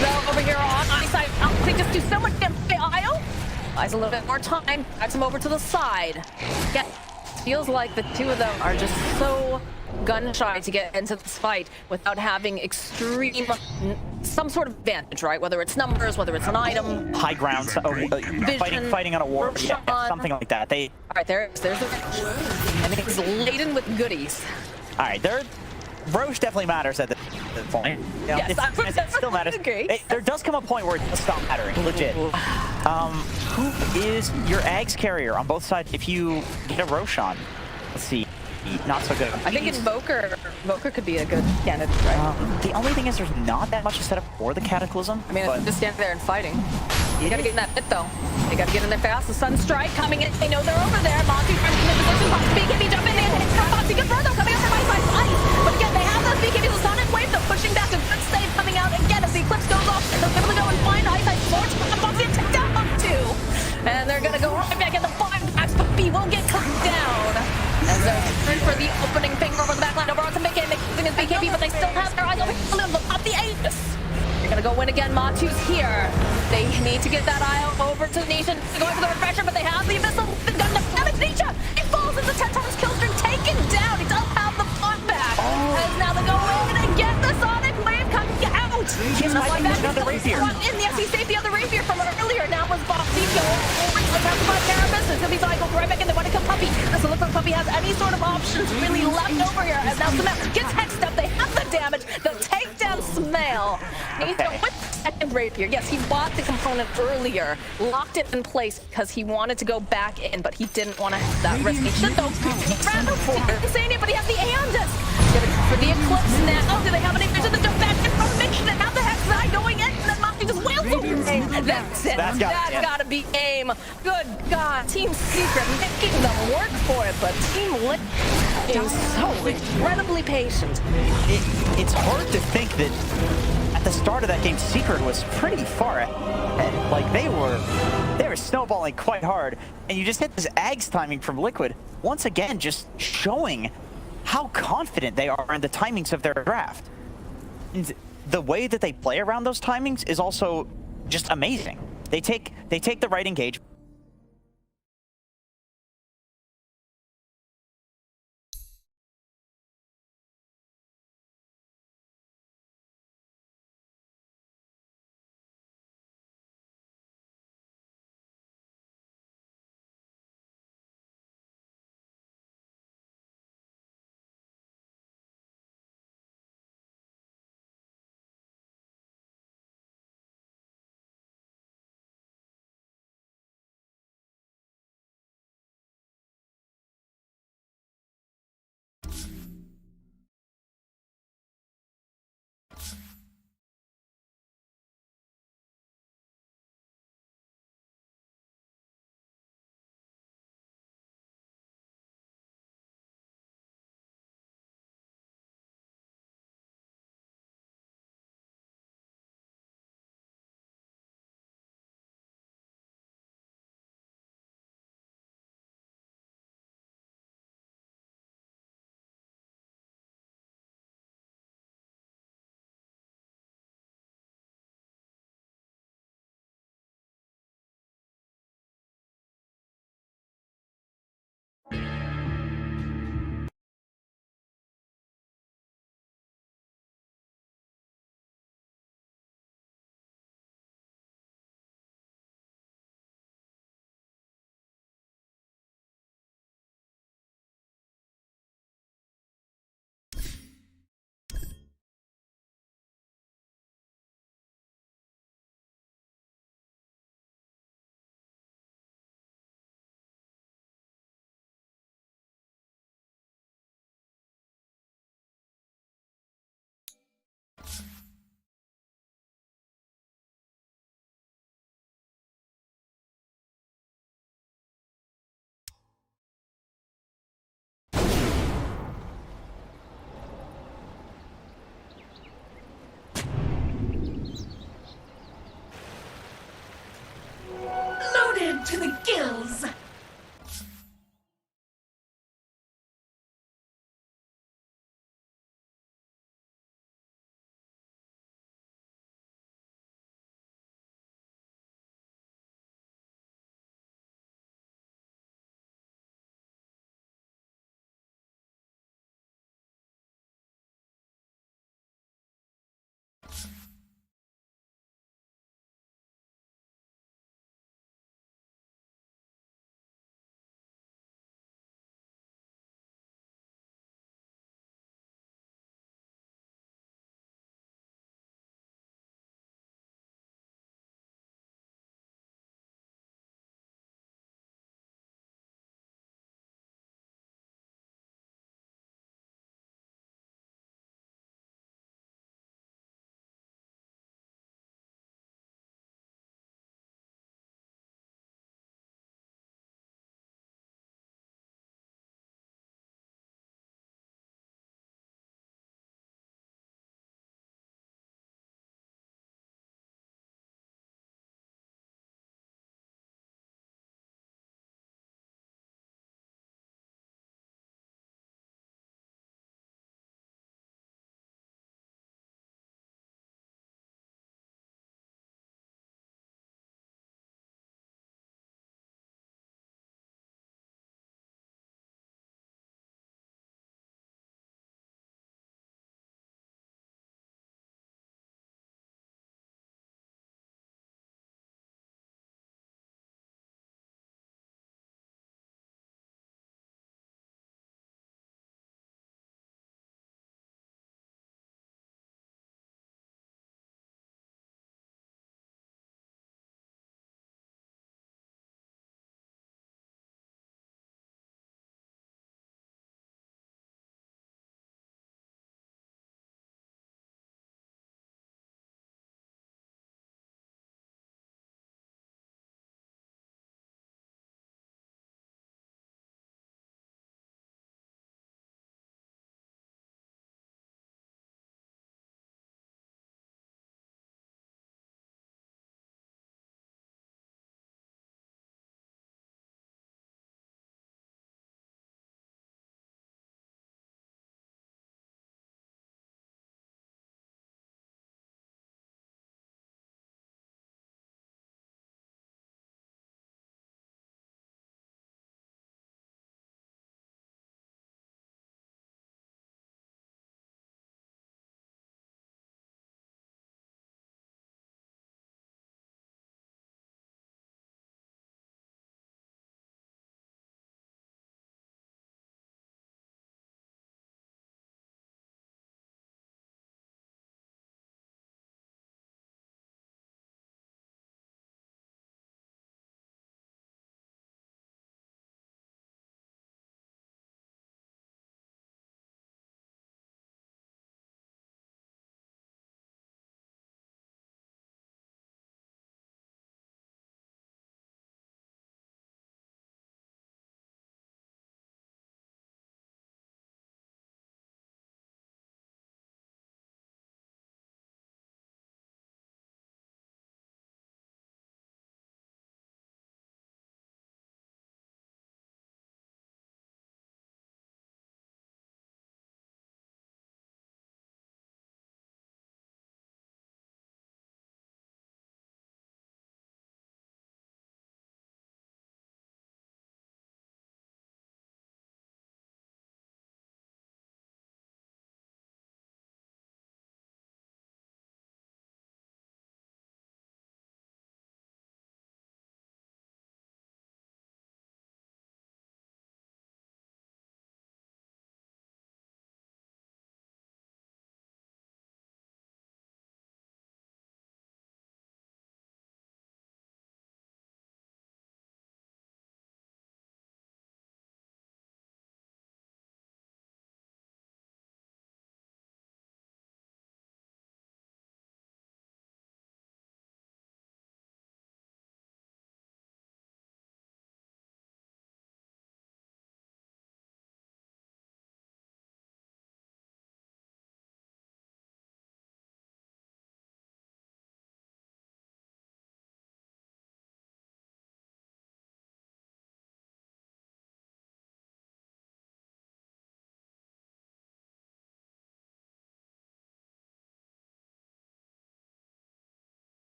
So over here on side, they just do so much damage. Io buys a little bit more time, backs him over to the side. Yeah, feels like the two of them are just so gun-shy to get into this fight without having extreme, some sort of advantage, right? Whether it's numbers, whether it's an item. High ground, fighting on a war, yeah, something like that. All right, there's the and it's laden with goodies. All right, Roche definitely matters at the point. Yeah, yes, it still matters. There does come a point where it does stop mattering, legit. Who is your Ags carrier on both sides if you get a Roche on? Let's see. Not so good. I think Invoker could be a good candidate, right? The only thing is there's not that much to set up for the Cataclysm. I mean, just stand there and fighting. You gotta get in that pit though. They gotta get in there fast. The Sunstrike coming in. They know they're over there. Monty trying to get in position. BKB jump in there. Foxy good brother coming up from ice. But again, they have those BKB. The Sonic Wave. They're pushing back. A good save coming out again as the Eclipse goes off. They're able to go and find ice. Forge Foxy and take down on two. And they're gonna go right back in the 5 packs, but B will get cut down. As they're in for the opening finger over the backline over onto Mickey. Mickey's using his BKB, but they still have their eyes over here. They'll pop the Aegis. They're gonna go win again. Matu's here. They need to get that eye over to Nisha. They're going for the refresher, but they have the Abyssal. The gun to damage Nisha. He falls into 10 times kill streak, taken down. He does have the front back. As now they go in and get the Sonic Wave coming out. He's fighting another Rapier. Yes, he saved the other Rapier from earlier. Now was Boxito. Let's have the Carapace. It's gonna be Cycle right back in. They want to kill Puppy. Doesn't look like Puppy has any sort of options really left over here. As now Smell gets hexed up. They have the damage. The takedown Smell. Needs to win the second Rapier. Yes, he bought the component earlier, locked it in place because he wanted to go back in, but he didn't want to have that risk. He should though. He's saying it, but he has the Aeondus. For the Eclipse now. Do they have any vision to jump back in from Mission and have the Hex Knight going in? And then Moxie just wails over him. That's it. That's gotta be aim. Good God. Team Secret making them work for it, but Team Liquid is so incredibly patient. It's hard to think that at the start of that game, Secret was pretty far ahead. Like they were snowballing quite hard, and you just hit this Ags timing from Liquid. Once again, just showing how confident they are in the timings of their draft. And the way that they play around those timings is also just amazing. They take the right engagement. to the gills!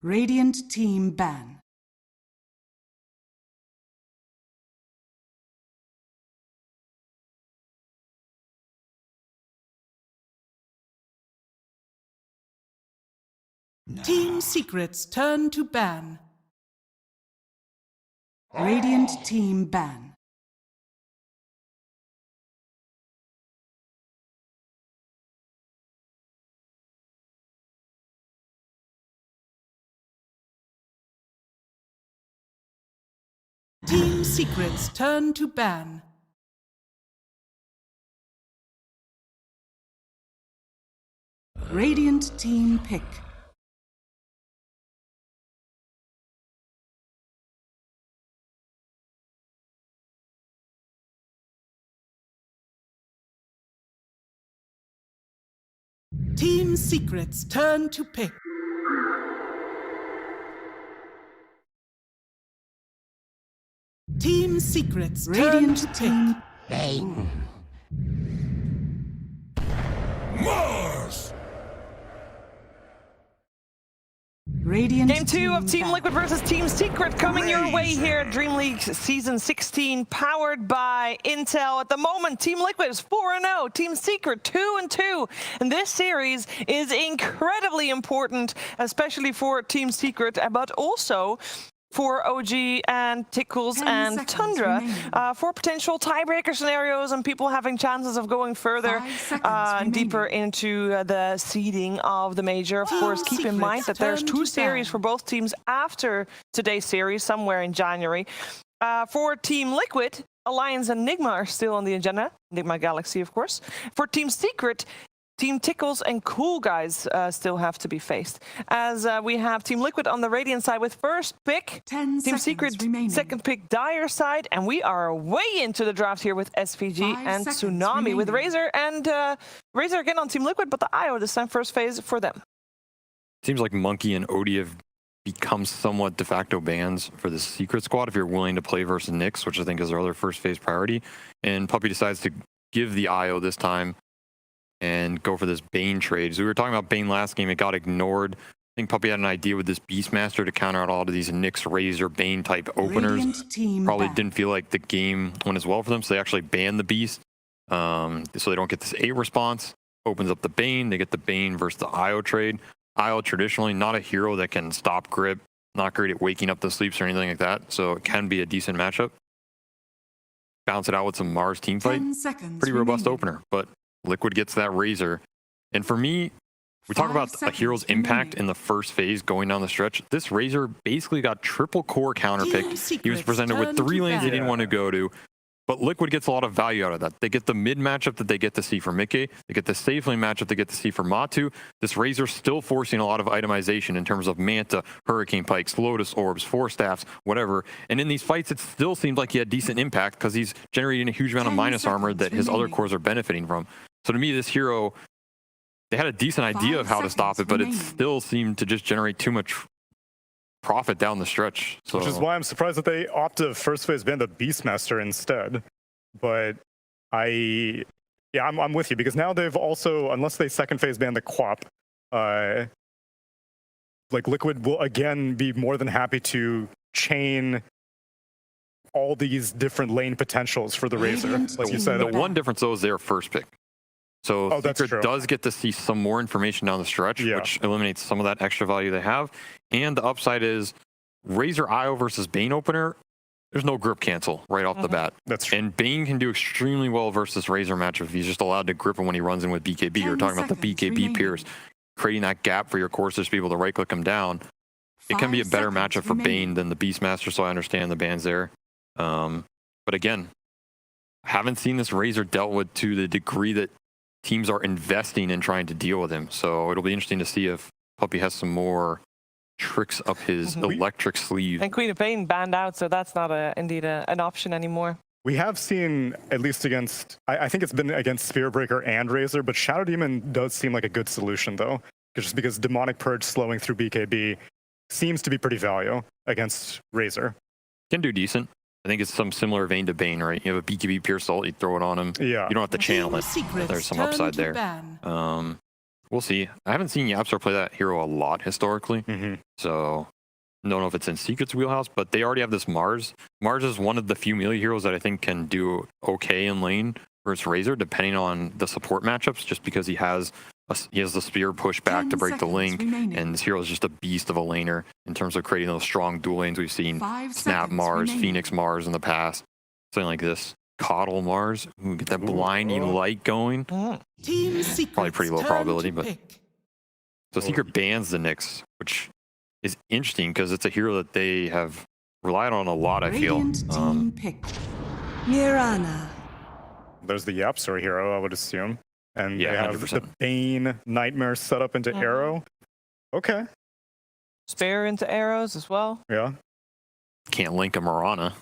Radiant team ban. Team Secrets turn to ban. Radiant team ban. Team Secrets turn to ban. Radiant team pick. Team Secrets turn to pick. Team Secrets turn Radiant to pick. team Mars! Radiant Game 2 of Team ban. Liquid versus Team Secret coming your way here at Dream League Season 16, powered by Intel. At the moment, Team Liquid is 4-0, Team Secret 2-2. And this series is incredibly important, especially for Team Secret, but also for OG and Tickles 10 and seconds Tundra remaining. for potential tiebreaker scenarios and people having chances of going further 5 seconds deeper remaining. into the seeding of the major. Of course, keep in mind that there's 2 series for both teams after today's series, somewhere in January. For Team Liquid, Alliance and Enigma are still on the agenda. Enigma Galaxy, of course. For Team Secret, Team Tickles and Cool Guys still have to be faced. As we have Team Liquid on the Radiant side with first pick, 10 Team seconds Secret remaining. second pick Dire side, and we are way into the draft here with SVG 5 and seconds Tsunami with remaining. Razor, and Razor again on Team Liquid, but the IO this time first phase for them. Seems like Monkey and Odie have become somewhat de facto bans for the Secret Squad if you're willing to play versus Nyx, which I think is their other first phase priority. And Puppy decides to give the IO this time and go for this Bane trade. So we were talking about Bane last game, it got ignored. I think Puppy had an idea with this Beastmaster to counter out all of these Nyx, Razor, Bane type openers. Radiant team Probably ban. didn't feel like the game went as well for them, so they actually banned the Beast. So they don't get this 8 response. Opens up the Bane, they get the Bane versus the IO trade. IO traditionally not a hero that can stop grip, not great at waking up the sleeps or anything like that, so it can be a decent matchup. Bounce it out with some Mars team fight. 10 seconds Pretty robust remaining. opener, but Liquid gets that Razor. And for me, we talk 5 about a seconds hero's impact remaining. in the first phase going down the stretch. This Razor basically got triple core counterpicked. He was Secrets presented with turn 3 to lanes he ban. didn't want to go to. But Liquid gets a lot of value out of that. They get the mid matchup that they get to see for Mickey. They get the safe lane matchup they get to see for Matu. This Razor still forcing a lot of itemization in terms of Manta, Hurricane Pikes, Lotus Orbs, Force Staffs, whatever. And in these fights, it still seemed like he had decent impact because he's generating a huge amount of 10 minus armor seconds that his other remaining. cores are benefiting from. So to me, this hero, they had a decent idea 5 of how to stop it, seconds but it remaining. still seemed to just generate too much profit down the stretch. So Which is why I'm surprised that they opt to first phase ban the Beastmaster instead. But I'm with you, because now they've also, unless they second phase ban the Quap, like Liquid will again be more than happy to chain all these different lane potentials for the Razor. Radiant Like you team said, the ban. one difference though is their first pick. So that's Secret true. does get to see some more information down the stretch, Yeah. which eliminates some of that extra value they have. And the upside is Razor IO versus Bane opener. There's no grip cancel right off the bat. That's true. And Bane can do extremely well versus Razor matchup if he's just allowed to grip him when he runs in with BKB. 10 You're talking about the seconds BKB remaining. Pierce, creating that gap for your coursers to be able to right click him down. It can be a 5 better seconds matchup for Bane remaining. than the Beastmaster, so I understand the bans there. But again, haven't seen this Razor dealt with to the degree that teams are investing in trying to deal with him. So it'll be interesting to see if Puppy has some more tricks up his electric sleeve. And Queen of Pain banned out, so that's not indeed an option anymore. We have seen, at least against, I think it's been against Spearbreaker and Razor, but Shadow Demon does seem like a good solution though, just because Demonic Purge slowing through BKB seems to be pretty value against Razor. Can do decent. I think it's some similar vein to Bane, right? You have a BKB Pierce ult, you throw it on him. Yeah. You don't have to channel it. Secrets There's some turn upside to there. ban. We'll see. I haven't seen Yapster play that hero a lot historically, so don't know if it's in Secret's wheelhouse, but they already have this Mars. Mars is one of the few melee heroes that I think can do okay in lane versus Razor, depending on the support matchups, just because he has the spear push back to break the link, and this hero is just a beast of a laner in terms of creating those strong dual lanes. We've seen Snap Mars, Phoenix Mars in the past, something like this. Coddle Mars, ooh, get that blinding light going. Team Probably pretty low Secret's probability, turn but to pick. so Secret bans the Nyx, which is interesting because it's a hero that they have relied on a lot, I feel. Radiant team pick. Mirana. There's the Yapster hero, I would assume. And Yeah, they have 100%. the Bane Nightmare set up into Arrow. Okay. Spare into arrows as well. Yeah. Can't link a Mirana.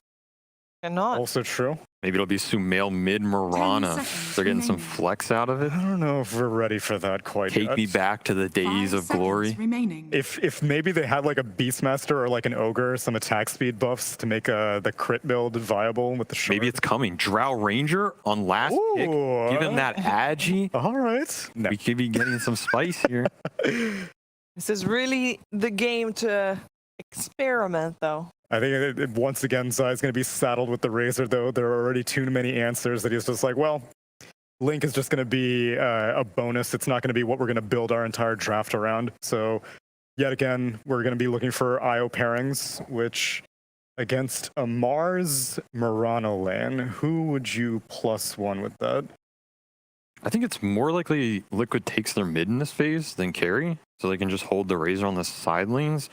Cannot. Also true. Maybe it'll be Sumail mid 10 Mirana. seconds They're getting some remaining. flex out of it. I don't know if we're ready for that quite Take yet. me back to the days 5 of glory. seconds remaining. If maybe they had like a Beastmaster or like an Ogre, some attack speed buffs to make the crit build viable with the shard. Maybe it's coming. Drow Ranger on last pick. Ooh. Give him that agi. All right. No. We could be getting some spice here. This is really the game to experiment, though. I think once again, Zai's going to be saddled with the Razor, though. There are already too many answers that he's just like, well, Link is just going to be a bonus. It's not going to be what we're going to build our entire draft around. So, yet again, we're going to be looking for IO pairings, which against a Mars Mirana lane, who would you +1 with that? I think it's more likely Liquid takes their mid in this phase than carry, so they can just hold the Razor on the side lanes.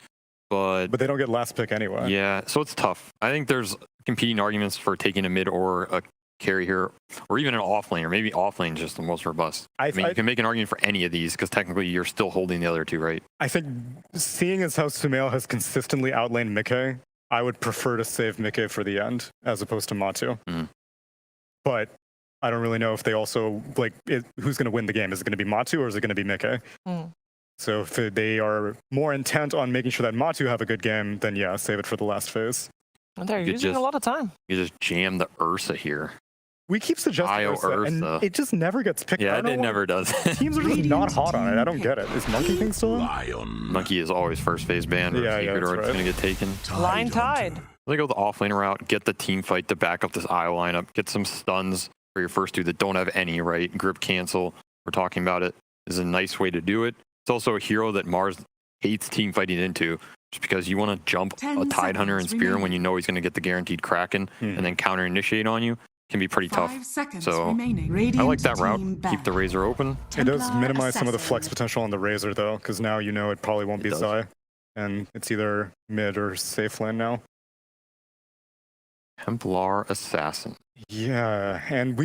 But they don't get last pick anyway. yeah, so it's tough. I think there's competing arguments for taking a mid or a carry here, or even an off lane, or maybe off lane is just the most robust. I mean, you can make an argument for any of these because technically you're still holding the other two, right? I think seeing as how Sumail has consistently outlaned Mickey, I would prefer to save Mickey for the end as opposed to Matu. But I don't really know if they also, like, who's going to win the game? Is it going to be Matu or is it going to be Mickey? So if they are more intent on making sure that Matu have a good game, then yeah, save it for the last phase. And they're using a lot of time. You just jam the Ursa here. We keep suggesting IO Ursa, and it just never gets picked. Yeah, it never does. Teams are just not hot on it. I don't get it. Is Monkey King still in? Monkey is always first phase banned, or Yeah, Secret, that's or it's right. going to get taken. Line tied. They go the offlane route, get the team fight to back up this IO lineup, get some stuns for your first two that don't have any, right? Grip cancel, we're talking about it, is a nice way to do it. It's also a hero that Mars hates team fighting into, just because you want to jump 10 a Tide Hunter and seconds Spear remaining. when you know he's going to get the guaranteed Kraken and then counter initiate on you. Can be pretty 5 tough. seconds So remaining. I Radiant like that route. team Keep the back. Razor open. It does Templar minimize some of the flex assassin. potential on the Razor, though, because now you know it probably won't be does. Zai. And it's either mid or safe lane now. Templar Assassin. Yeah, and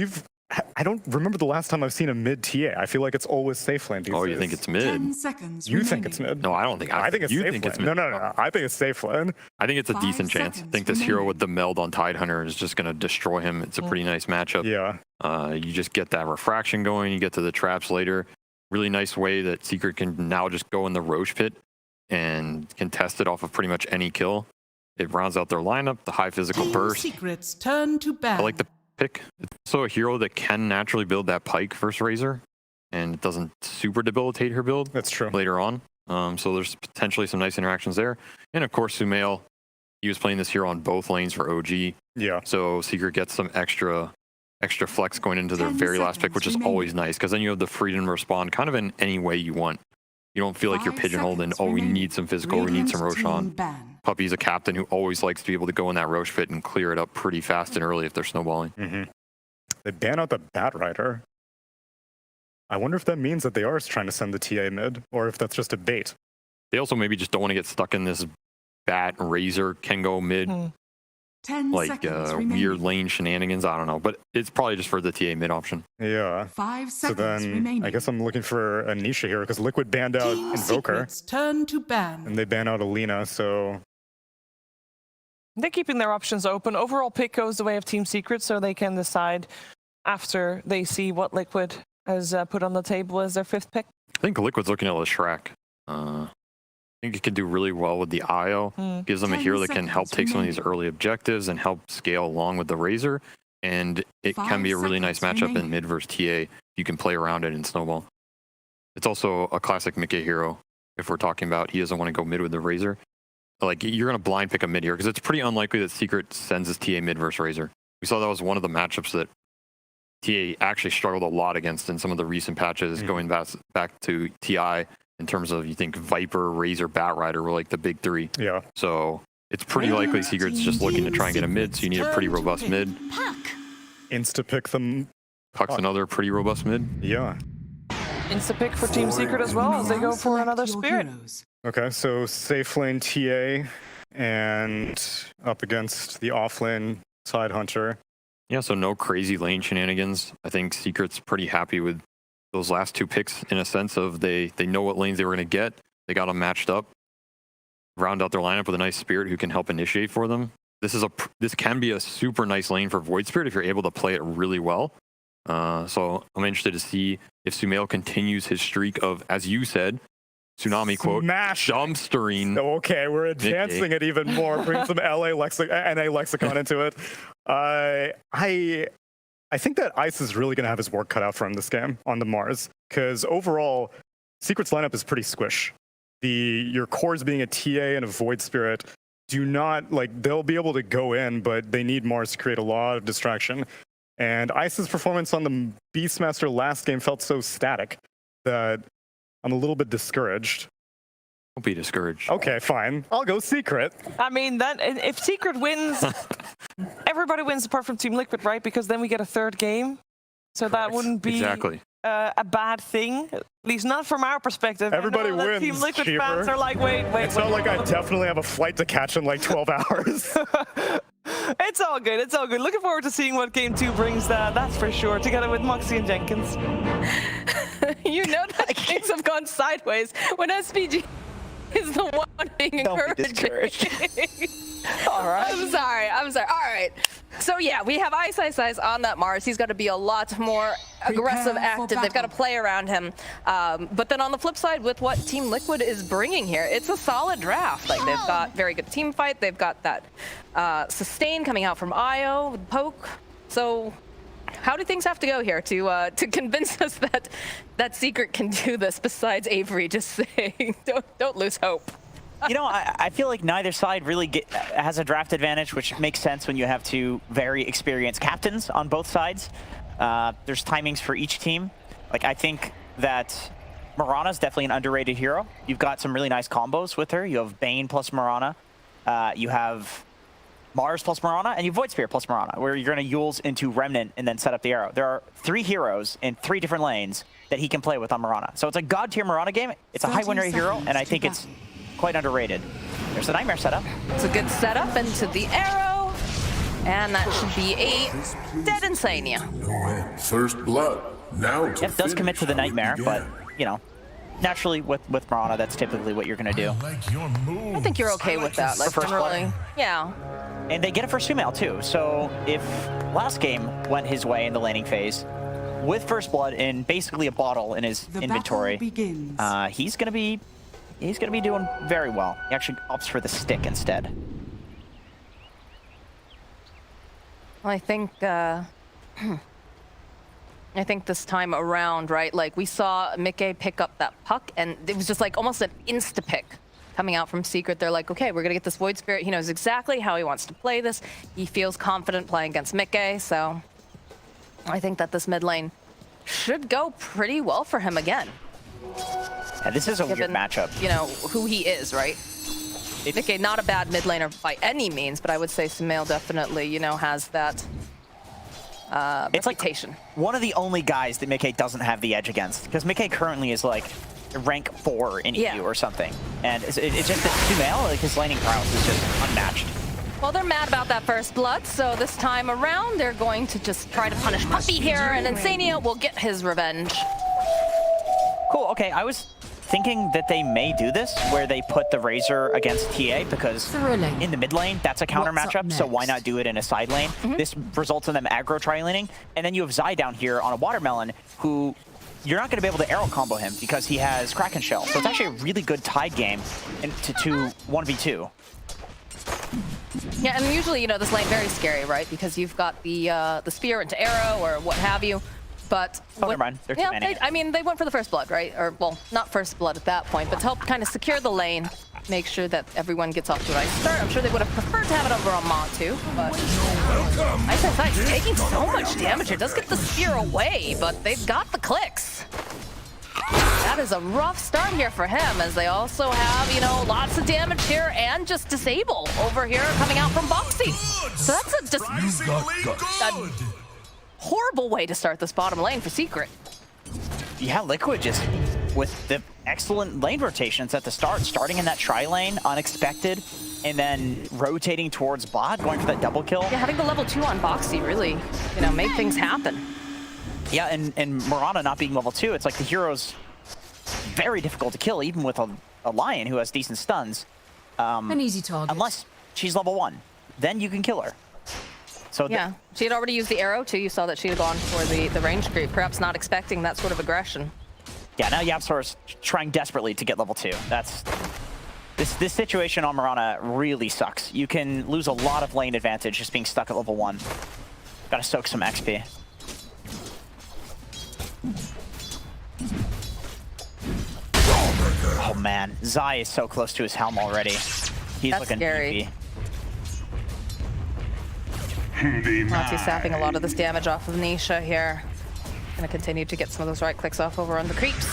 I don't remember the last time I've seen a mid TA. I feel like it's always safe lane these Oh, days. you think it's mid? 10 seconds You remaining. think it's mid? No, I don't think. I think it's you safe think lane. it's mid. No. I think it's safe lane. I think it's a 5 decent chance. I seconds think this hero remaining. with the meld on Tide Hunter is just going to destroy him. It's a pretty nice matchup. Yeah. You just get that refraction going. You get to the traps later. Really nice way that Secret can now just go in the Roche pit and can test it off of pretty much any kill. It rounds out their lineup, the high physical Team burst. Secret's turn to ban. I like the pick. It's also a hero that can naturally build that Pike versus Razor, and it doesn't super debilitate her build That's true. later on. So there's potentially some nice interactions there. And of course, Sumail, he was playing this hero on both lanes for OG. Yeah. So Secret gets some extra flex going into their 10 very last pick, seconds which is remaining. always nice, because then you have the freedom to respond kind of in any way you want. You don't feel like you're 5 pigeonholed in, seconds oh, we remaining. need some physical, we need some Radiant Roshan. team ban. Puppy's a captain who always likes to be able to go in that Roche pit and clear it up pretty fast and early if they're snowballing. They ban out the Bat Rider. I wonder if that means that they are trying to send the TA mid, or if that's just a bait. They also maybe just don't want to get stuck in this Bat Razor can go mid 10 like seconds weird remaining. lane shenanigans. I don't know, but it's probably just for the TA mid option. Yeah. 5 So seconds then remaining. I guess I'm looking for a Nisha here, because Liquid banned out Team Invoker, Secret's turn to ban. and they ban out Alina, so They're keeping their options open. Overall pick goes the way of Team Secret, so they can decide after they see what Liquid has put on the table as their 5th pick. I think Liquid's looking at Leshrac. I think it could do really well with the IO. Gives them a 10 hero that can help seconds take some of these remaining. early objectives and help scale along with the Razor. And it can 5 be a really nice seconds matchup in remaining. mid versus TA. You can play around it in Snowball. It's also a classic Mickey hero. If we're talking about he doesn't want to go mid with the Razor, like you're gonna blind pick a mid here because it's pretty unlikely that Secret sends his TA mid versus Razor. We saw that was one of the matchups that TA actually struggled a lot against in some of the recent patches, going back to TI in terms of, you think Viper, Razor, Batrider were like the big three. Yeah. So it's pretty likely Secret's just looking to try and get a mid, so you need a pretty robust mid. Insta-pick them. Puck's another pretty robust mid. Yeah. Insta-pick for Team Secret as well as they go for another Spirit. Okay, so safe lane TA and up against the off lane side hunter. Yeah, so no crazy lane shenanigans. I think Secret's pretty happy with those last two picks in a sense of they know what lanes they were going to get. They got them matched up. Round out their lineup with a nice Spirit who can help initiate for them. This can be a super nice lane for Void Spirit if you're able to play it really well. So I'm interested to see if Sumail continues his streak of, as you said, Tsunami quote, dumpstering. Okay, we're advancing it even more. Bring some NA lexicon into it. I think that Ice is really going to have his work cut out for him this game on the Mars, because overall, Secret's lineup is pretty squish. Your cores being a TA and a Void Spirit do not, they'll be able to go in, but they need Mars to create a lot of distraction. And Ice's performance on the Beastmaster last game felt so static that I'm a little bit discouraged. Don't be discouraged. Okay, fine. I'll go Secret. I mean, if Secret wins, everybody wins apart from Team Liquid, right? Because then we get a third game. So that wouldn't be a bad thing, at least not from our perspective. Everybody wins. Team Liquid Cheaper. fans are like, wait. It's not like I definitely have a flight to catch in like 12 hours. It's all good. It's all good. Looking forward to seeing what Game 2 brings, that's for sure, together with Moxie and Jenkins. You know that things have gone sideways when SPG is the one being encouraged. All right. I'm sorry. All right. So yeah, we have Ice on that Mars. He's got to be a lot more aggressive, active. They've got to play around him. But then on the flip side, with what Team Liquid is bringing here, it's a solid draft. Like, they've got very good team fight. They've got that sustain coming out from IO with Poke. So how do things have to go here to convince us that Secret can do this, besides Avery just saying, don't lose hope? You know, I feel like neither side really has a draft advantage, which makes sense when you have two very experienced captains on both sides. There's timings for each team. Like, I think that Mirana's definitely an underrated hero. You've got some really nice combos with her. You have Bane plus Mirana. You have Mars plus Mirana, and you Void Spirit plus Mirana, where you're going to Yules into Remnant and then set up the arrow. There are 3 heroes in 3 different lanes that he can play with on Mirana. So it's a god-tier Mirana game. It's a high win rate hero, and I think it's quite underrated. There's the Nightmare setup. It's a good setup into the arrow, and that should be a dead Insania. First blood. Now It does commit to the Nightmare, but, you know, naturally with Mirana, that's typically what you're going to do. I think you're okay with that. Like, generally, yeah. And they get it for Sumail too. So if last game went his way in the laning phase, with First Blood and basically a bottle in his inventory, he's gonna be doing very well. He actually opts for the stick instead. Well, I think this time around, right? Like, we saw Mickey pick up that puck, and it was just like almost an insta-pick coming out from Secret. They're like, okay, we're gonna get this Void Spirit. He knows exactly how he wants to play this. He feels confident playing against Mickey, so I think that this mid lane should go pretty well for him again. Yeah, this is a weird matchup. You know, who he is, right? Mickey, not a bad mid laner by any means, but I would say Sumail definitely, you know, has that it's reputation. Like one of the only guys that Mickey doesn't have the edge against, because Mickey currently is like rank 4 in EU or something. And it's just that Sumail, like, his laning prowess is just unmatched. Well, they're mad about that First Blood, so this time around, they're going to just try to punish Puppy here, and Insania will get his revenge. Cool, okay, I was thinking that they may do this, where they put the Razor against TA, because in the mid lane, that's a counter matchup, so why not do it in a side lane? This results in them aggro tri-laning, and then you have Zai down here on a Watermelon, who you're not going to be able to arrow combo him because he has Kraken Shell. So it's actually a really good tied game into 1v2. Yeah, and usually, you know, this lane very scary, right? Because you've got the spear into arrow or what have you. but never mind. They're too yeah, many. I mean, they went for the first blood, right? Or well, not first blood at that point, but to help kind of secure the lane, make sure that everyone gets off to a nice start. I'm sure they would have preferred to have it over on Mont too, but Ice taking so much damage here. Does get the spear away, but they've got the clicks. That is a rough start here for him, as they also have, you know, lots of damage here and just disable over here coming out from Boxy. So that's a just a horrible way to start this bottom lane for Secret. Yeah, Liquid just with the excellent lane rotations at the start, starting in that tri-lane, unexpected, and then rotating towards bot, going for that double kill. Yeah, having the level 2 on Boxy really, you know, made things happen. Yeah, and Mirana not being level 2, it's like the hero's very difficult to kill, even with a Lion who has decent stuns. An easy target. Unless she's level 1. Then you can kill her. So yeah, she had already used the arrow too. You saw that she had gone for the range creep, perhaps not expecting that sort of aggression. Yeah, now YapzOr is trying desperately to get level 2. That's this situation on Mirana really sucks. You can lose a lot of lane advantage just being stuck at level 1. Gotta soak some XP. Oh man, Zai is so close to his helm already. He's That's looking scary. creepy. Monty sapping a lot of this damage off of Nisha here. Gonna continue to get some of those right clicks off over on the creeps.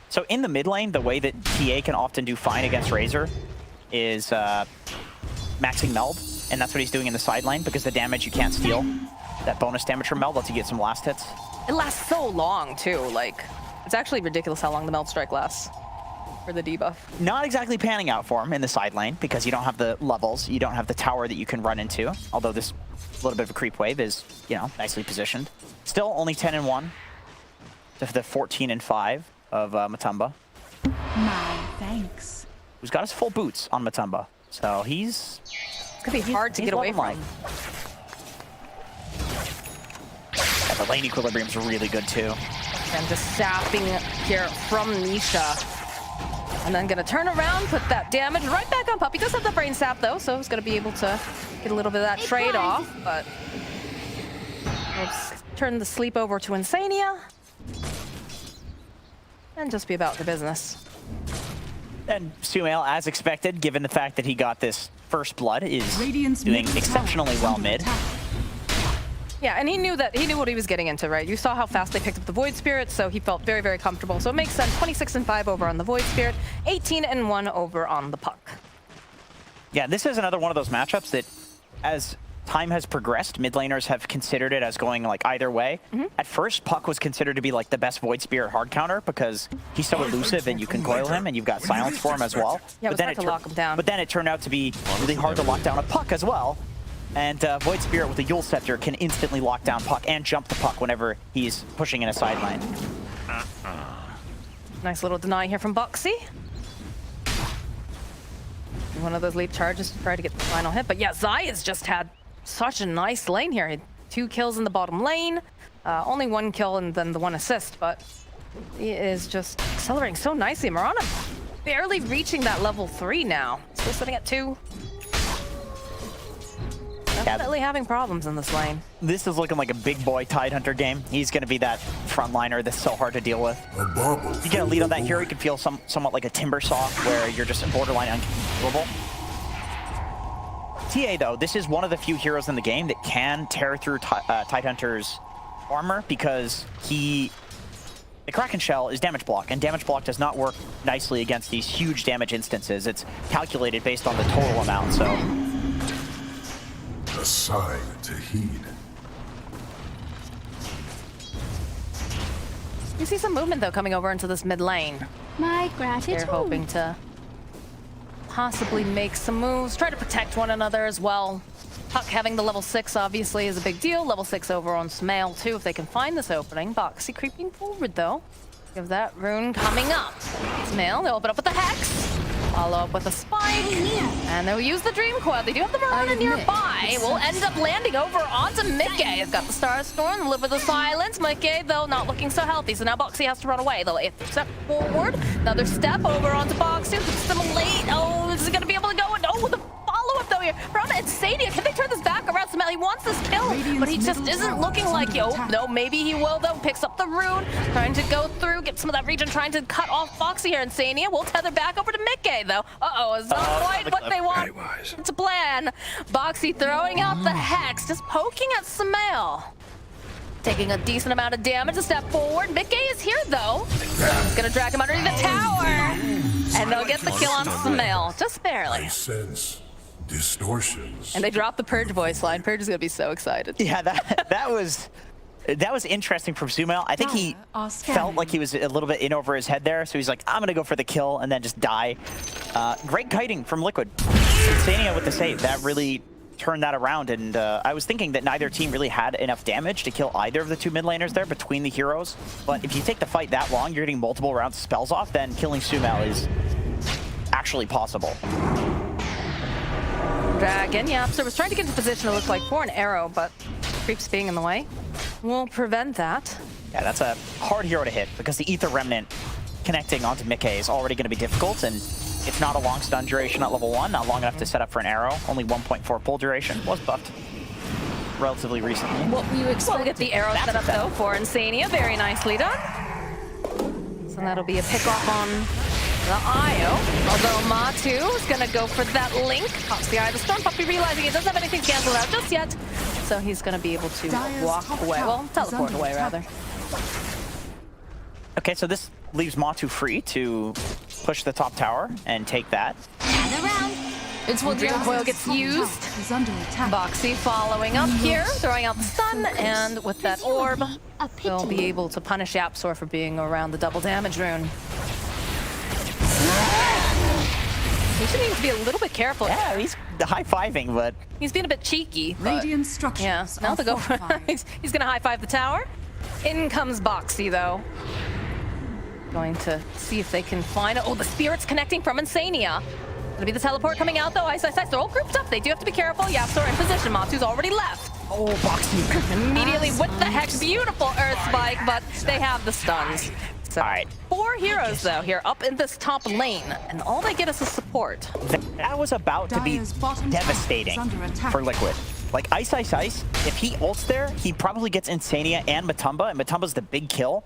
So in the mid lane, the way that TA can often do fine against Razor is maxing Meld, and that's what he's doing in the side lane because the damage you can't steal. That bonus damage from Meld lets you get some last hits. It lasts so long too, like, it's actually ridiculous how long the Meld Strike lasts for the debuff. Not exactly panning out for him in the side lane because you don't have the levels, you don't have the tower that you can run into, although this little bit of a creep wave is, you know, nicely positioned. Still only 10-1 to the 14-5 of Matumba. My thanks. Who's got his full boots on Matumba. So it's gonna be hard to get away from. Yeah, the lane equilibrium's really good too. And just sapping here from Nisha. And then gonna turn around, put that damage right back on Puppy. Does have the brain sap though, so he's gonna be able to get a little bit of that trade off, but let's turn the sleep over to Insania. And just be about the business. And Sumail, as expected, given the fact that he got this first blood, is doing exceptionally well mid. Yeah, and he knew what he was getting into, right? You saw how fast they picked up the Void Spirit, so he felt very, very comfortable. So it makes sense. 26-5 over on the Void Spirit, 18-1 over on the Puck. Yeah, this is another one of those matchups that, as time has progressed, mid laners have considered it as going like either way. At first, Puck was considered to be like the best Void Spirit hard counter because he's so elusive and you can coil him and you've got silence for him as well. Yeah, but then to lock him down. But then it turned out to be really hard to lock down a Puck as well. And Void Spirit with the Yule Scepter can instantly lock down Puck and jump the Puck whenever he's pushing in a side lane. Nice little deny here from Boxy. One of those leap charges to try to get the final hit. But yeah, Zai has just had such a nice lane here. He had 2 kills in the bottom lane. Only 1 kill and then the 1 assist, but he is just accelerating so nicely. Mirana barely reaching that level 3 now. Still sitting at 2. Definitely having problems in this lane. This is looking like a big boy Tidehunter game. He's going to be that frontliner that's so hard to deal with. You get a lead on that hero, you can feel somewhat like a Timbersaw, where you're just borderline unkillable. TA, though, this is one of the few heroes in the game that can tear through Tidehunter's armor because the Kraken Shell is damage block, and damage block does not work nicely against these huge damage instances. It's calculated based on the total amount, so... A sign to heed. You see some movement, though, coming over into this mid lane. My gratitude. They're hoping to possibly make some moves, try to protect one another as well. Puck having the level 6 obviously is a big deal. Level 6 over on Sumail too, if they can find this opening. Boxy creeping forward though. Give that rune coming up. Sumail, they'll open up with the Hex. Follow up with a Spike. And they'll use the Dream Coil. They do have the Mirana nearby. Will end up landing over onto Mickey. It's got the Star Storm, a little bit of silence. Mickey, though, not looking so healthy. So now Boxy has to run away. They'll step forward. Another step over onto Boxy. Late. Oh, is he going to be able to go? No, the follow-up though here. Mirana and Sadia, can they turn this back around? He wants this kill, but he just isn't looking like, no, maybe he will though. Picks up the rune, trying to go through, get some of that region, trying to cut off Foxy here. Insania will tether back over to Mickey though. Uh-oh, it's not quite what they want to plan. Boxy throwing out the Hex, just poking at Sumail. Taking a decent amount of damage, a step forward. Mickey is here though. He's gonna drag him underneath the tower. And they'll get the kill on Sumail, just barely. I sense distortions. And they drop the Purge voice line. Purge is gonna be so excited. Yeah, that was interesting from Sumail. I think he felt like he was a little bit in over his head there, so he's like, I'm gonna go for the kill and then just die. Great kiting from Liquid. Insania with the save, that really turned that around, and I was thinking that neither team really had enough damage to kill either of the two mid laners there between the heroes, but if you take the fight that long, you're getting multiple rounds of spells off, then killing Sumail is actually possible. Dragon, yeah, so was trying to get into position to look like for an arrow, but creeps being in the way will prevent that. Yeah, that's a hard hero to hit because the Ether Remnant connecting onto Mickey is already going to be difficult, and it's not a long stun duration at level 1, not long enough to set up for an arrow. Only 1.4 pull duration. Was buffed relatively recently. What you expect to get the arrow set up though for Insania. Very nicely done. So that'll be a pick off on the IO. Although Matu is going to go for that link. Pops the Eye of the Storm Puppy, realizing he doesn't have anything canceled out just yet. So he's going to be able to walk away. Well, teleport away rather. Okay, so this leaves Matu free to push the top tower and take that. Gather round. It's when Dream Coil gets used. Boxy following up here, throwing out the stun, and with that orb, they'll be able to punish Yapsor for being around the double damage rune. He should need to be a little bit careful. Yeah, he's high-fiving, but he's being a bit cheeky. Radiant structures. Yeah, now to go for he's gonna high-five the tower. In comes Boxy though. Going to see if they can find it. Oh, the spirit's connecting from Insania. Gonna be the teleport coming out though. Ice. They're all grouped up. They do have to be careful. Yapsor in position. Matu's already left. oh, Boxy Immediately with the Hex. Beautiful Earth Spike, but they have the stuns. So, all right. 4 heroes though here up in this top lane, and all they get is a support. That was about to be devastating for Liquid. Like Ice, if he ults there, he probably gets Insania and Matumba, and Matumba's the big kill.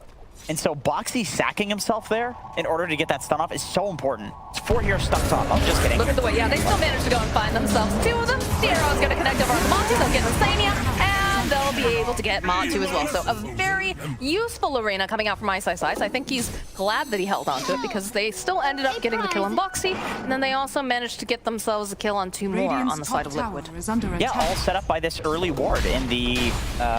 And so Boxy sacking himself there in order to get that stun off is so important. It's 4 heroes stuck top. I'm just kidding. Look at the way, yeah, they still managed to go and find themselves 2 of them. Zero's gonna connect over on Matu, they'll get Insania, and they'll be able to get Matu as well. So a very useful arena coming out from Ice. I think he's glad that he held on to it because they still ended up getting the kill on Boxy, and then they also managed to get themselves a kill on 2 more on the side of Liquid. Yeah, all set up by this early ward in the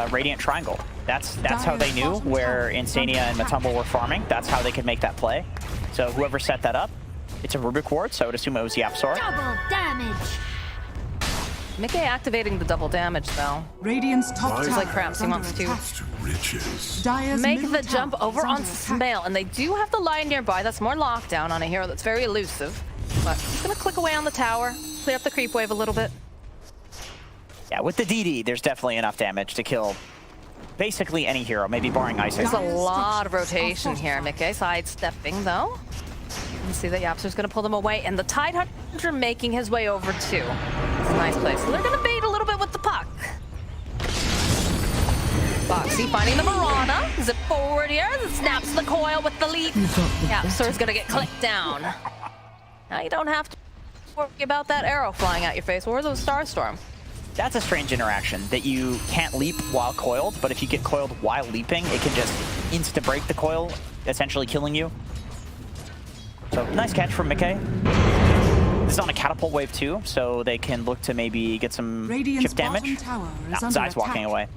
Radiant Triangle. That's how they knew where Insania and Matumba were farming. That's how they could make that play. So whoever set that up, it's a Rubik ward, so I would assume it was Yapsor. Double damage. Mickey activating the double damage though. Radiant's top It's like perhaps he wants to make the jump over on Sumail, and they do have the line nearby. That's more lockdown on a hero that's very elusive. But he's gonna click away on the tower, clear up the creep wave a little bit. Yeah, with the DD, there's definitely enough damage to kill basically any hero, maybe barring Ice. There's a lot of rotation here. Mickey sidestepping though. You see that Yapsor's gonna pull them away, and the Tidehunter making his way over too. It's a nice place. So they're gonna bait a little bit with the puck. Boxy finding the Marana. Zip forward here. Snaps the coil with the leap. Yapsor's gonna get clicked down. Now you don't have to worry about that arrow flying out your face or the Starstorm. That's a strange interaction, that you can't leap while coiled, but if you get coiled while leaping, it can just insta-break the coil, essentially killing you. So, nice catch from Mickey. This is on a catapult wave too, so they can look to maybe get some chip damage. Zai's walking away.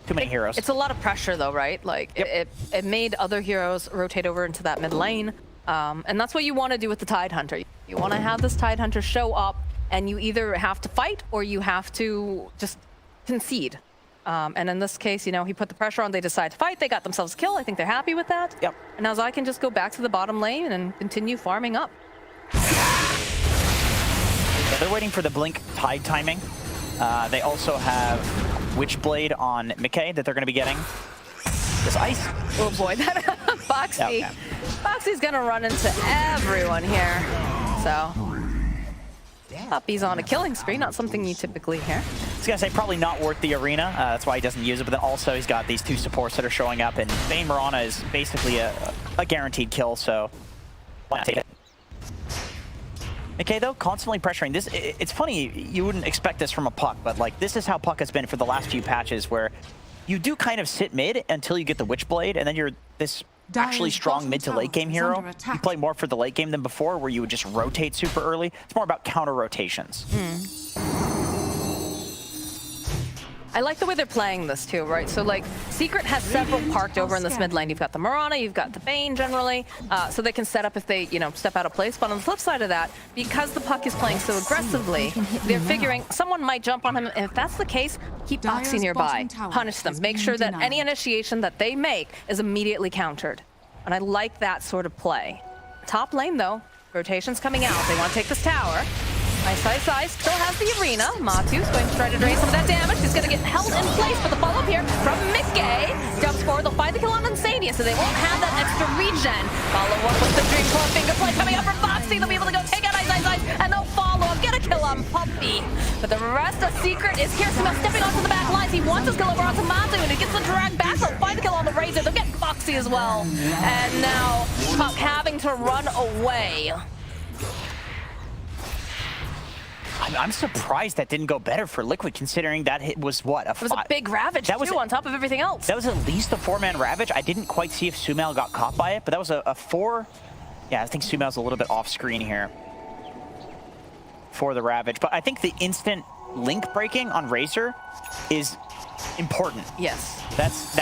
Too many heroes. It's a lot of pressure though, right? Like, it made other heroes rotate over into that mid lane, and that's what you want to do with the Tidehunter. You want to have this Tidehunter show up, and you either have to fight or you have to just concede. And in this case, you know, he put the pressure on, they decide to fight, they got themselves a kill, I think they're happy with that. Yep. And now Zai can just go back to the bottom lane and continue farming up. Yeah, they're waiting for the blink tide timing. They also have Witchblade on Mickey that they're going to be getting. This Ice. Oh boy, that Boxy. Okay. Boxy's gonna run into everyone here. So, Puppy's on a killing spree, not something you typically hear. was gonna say probably not worth the arena. That's why he doesn't use it. But then also he's got these 2 supports that are showing up, and Bane Mirana is basically a guaranteed kill. So why not take it? Okay, though, constantly pressuring this. It's funny, you wouldn't expect this from a Puck, but like this is how Puck has been for the last few patches, where you do kind of sit mid until you get the Witchblade, and then you're this actually strong mid to late game hero. You play more for the late game than before, where you would just rotate super early. It's more about counter rotations. I like the way they're playing this too, right? So like Secret has several parked over in this mid lane. You've got the Mirana, you've got the Bane generally, so they can set up if they, you know, step out of place. But on the flip side of that, because the Puck is playing so aggressively, they're figuring someone might jump on him. And if that's the case, keep Boxy nearby, punish them, make sure that any initiation that they make is immediately countered. And I like that sort of play. Top lane though, rotations coming out. They want to take this tower. Ice still has the arena. Matu's going to try to drain some of that damage. He's going to get held in place, but the follow-up here from Mickey. Jumps forward, they'll find the kill on Insania, so they won't have that extra regen. Follow-up with the Dream Core finger play coming up from Foxy. They'll be able to go take out Ice, and they'll follow up, get a kill on Puppy. But the rest of Secret is here. Smell stepping onto the back lines. He wants his kill over onto Matu, and he gets the drag back. They'll find the kill on the Razor. They'll get Foxy as well. And now Puck having to run away. I'm surprised that didn't go better for Liquid, considering that hit was what, It was a big Ravage that was too, on top of everything else. That was at least a 4-man Ravage. I didn't quite see if Sumail got caught by it, but that was a 4. Yeah, I think Sumail's a little bit off screen here for the Ravage. But I think the instant link breaking on Razor is important. Yes. That's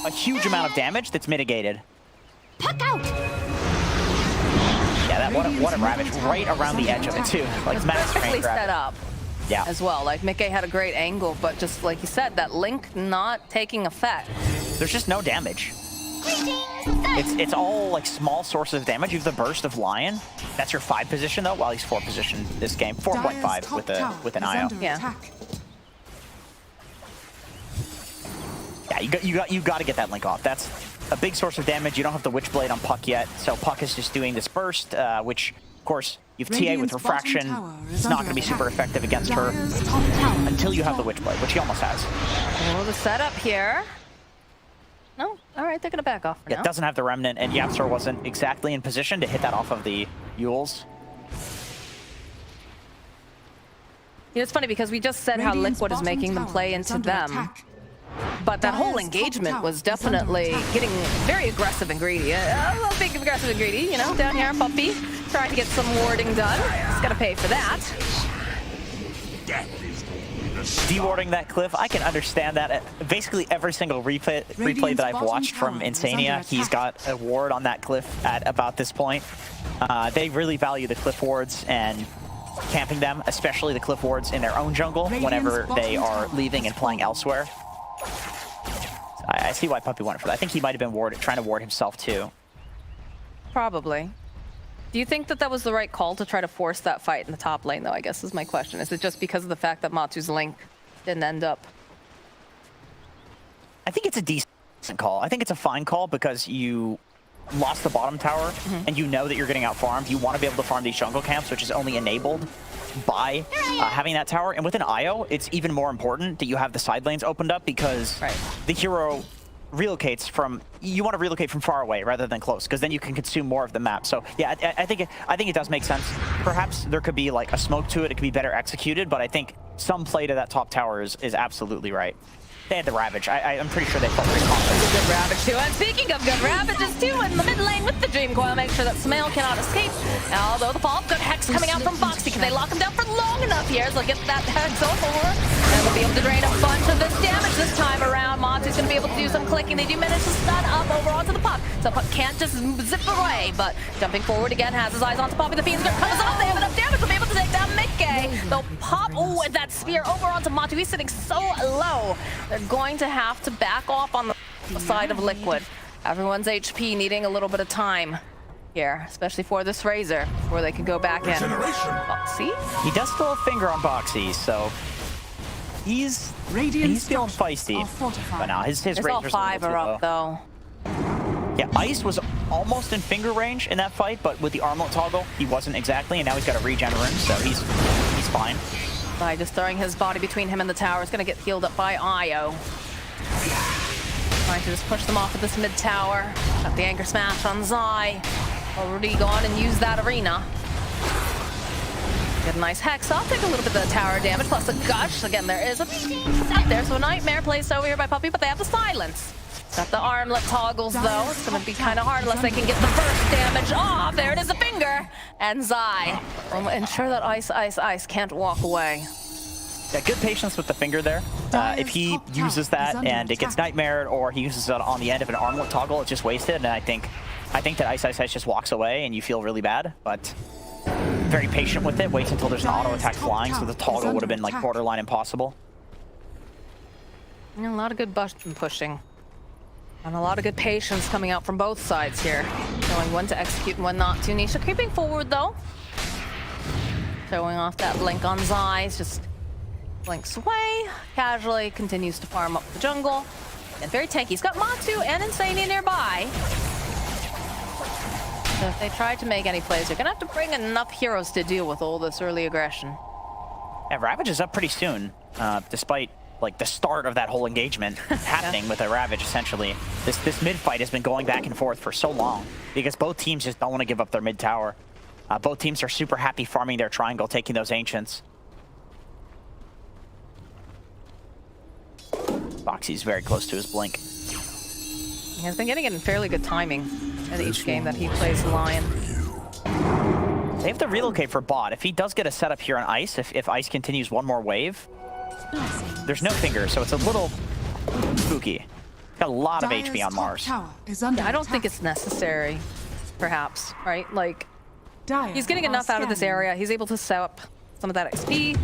a huge amount of damage that's mitigated. Puck out! Yeah, what a Ravage right around the edge of it too. Like max perfectly set up. Yeah. As well. Like Mickey had a great angle, but just like you said, that link not taking effect. There's just no damage. It's all like small sources of damage. You have the burst of Lion. That's your 5 position though. Well, he's 4 position this game. 4.5 with an IO. Yeah. Yeah, you got to get that link off. That's a big source of damage. You don't have the Witchblade on Puck yet, so Puck is just doing this burst, which, of course, you have TA with Refraction. It's not going to be super effective against her until you have the Witchblade, which he almost has. Oh, the setup here. No? All right, they're going to back off for now. It doesn't have the Remnant, and Yapster wasn't exactly in position to hit that off of the Yules. You know, it's funny because we just said how Liquid is making them play into them. But that whole engagement was definitely getting very aggressive and greedy. A little bit aggressive and greedy, you know, down here, Puppy, trying to get some warding done. He's gonna pay for that. Dewarding that cliff, I can understand that. Basically every single replay that I've watched from Insania, he's got a ward on that cliff at about this point. They really value the cliff wards and camping them, especially the cliff wards in their own jungle whenever they are leaving and playing elsewhere. I see why Puppy went for that. I think he might have been trying to ward himself too. Probably. Do you think that that was the right call to try to force that fight in the top lane, though, I guess is my question. Is it just because of the fact that Matu's link didn't end up? I think it's a decent call. I think it's a fine call because you lost the bottom tower and you know that you're getting out farmed. You want to be able to farm these jungle camps, which is only enabled by having that tower. And with an IO, it's even more important that you have the side lanes opened up because the hero relocates from, you want to relocate from far away rather than close, because then you can consume more of the map. So yeah, I think it does make sense. Perhaps there could be like a smoke to it. It could be better executed, but I think some play to that top tower is absolutely right. They had the Ravage. I'm pretty sure they felt pretty confident. It's a good Ravage too. And speaking of good Ravages too, in the mid lane with the Dream Coil, make sure that Sumail cannot escape. Although the follow-up, good Hex coming out from Boxy. Can they lock him down for long enough here? So they'll get that Hex over. And they'll be able to drain a bunch of this damage this time around. Monty's going to be able to do some clicking. They do manage to stun up over onto the Puck. So Puck can't just zip away, but jumping forward again, has his eyes onto Poppy. The Fiend's comes off. They have enough damage to be able to take down Mickey. They'll pop with that spear over onto Matu. He's sitting so low. They're going to have to back off on the side of Liquid. Everyone's HP needing a little bit of time here, especially for this Razor, before they can go back in. Boxy? He does still have a finger on Boxy, so he's feeling feisty. But now his Razor's all 5 are up though. Yeah, Ice was almost in finger range in that fight, but with the armlet toggle, he wasn't exactly, and now he's got a regen rune, so he's fine. By just throwing his body between him and the tower. Is going to get healed up by Io. Trying to just push them off at this mid tower. Got the anchor smash on Zai. Already gone and used that arena. Get a nice hex off. Take a little bit of the tower damage plus a gush. Again, there is a out there, so a nightmare placed over here by Puppey, but they have the silence. Got the armlet toggles though. It's gonna be kind of hard unless they can get the first damage off. There it is, a finger. And Zai will ensure that Ice can't walk away. Yeah, good patience with the finger there. If he uses that and it gets nightmared, or he uses it on the end of an armlet toggle, it's just wasted. And I think that Ice just walks away and you feel really bad, but very patient with it. Waits until there's an auto attack flying, so the toggle would have been like borderline impossible. And a lot of good button pushing. And a lot of good patience coming out from both sides here. Knowing when to execute and when not to. Nisha creeping forward though. Showing off that blink on Zai. Just blinks away. Casually continues to farm up the jungle. And very tanky. He's got Matsu and Insania nearby. So if they try to make any plays, they're gonna have to bring enough heroes to deal with all this early aggression. Yeah, Ravage is up pretty soon, despite like the start of that whole engagement happening with a Ravage. Essentially, this mid fight has been going back and forth for so long because both teams just don't want to give up their mid tower. Both teams are super happy farming their triangle, taking those ancients. Boxy's very close to his blink. He has been getting it in fairly good timing in each game that he plays Lion. They have to relocate for bot. If he does get a setup here on Ice, if Ice continues one more wave, there's no finger, so it's a little spooky. Got a lot of HP on Mars. Yeah, I don't think it's necessary, perhaps, right? Like, he's getting enough out of this area. He's able to set up some of that XP.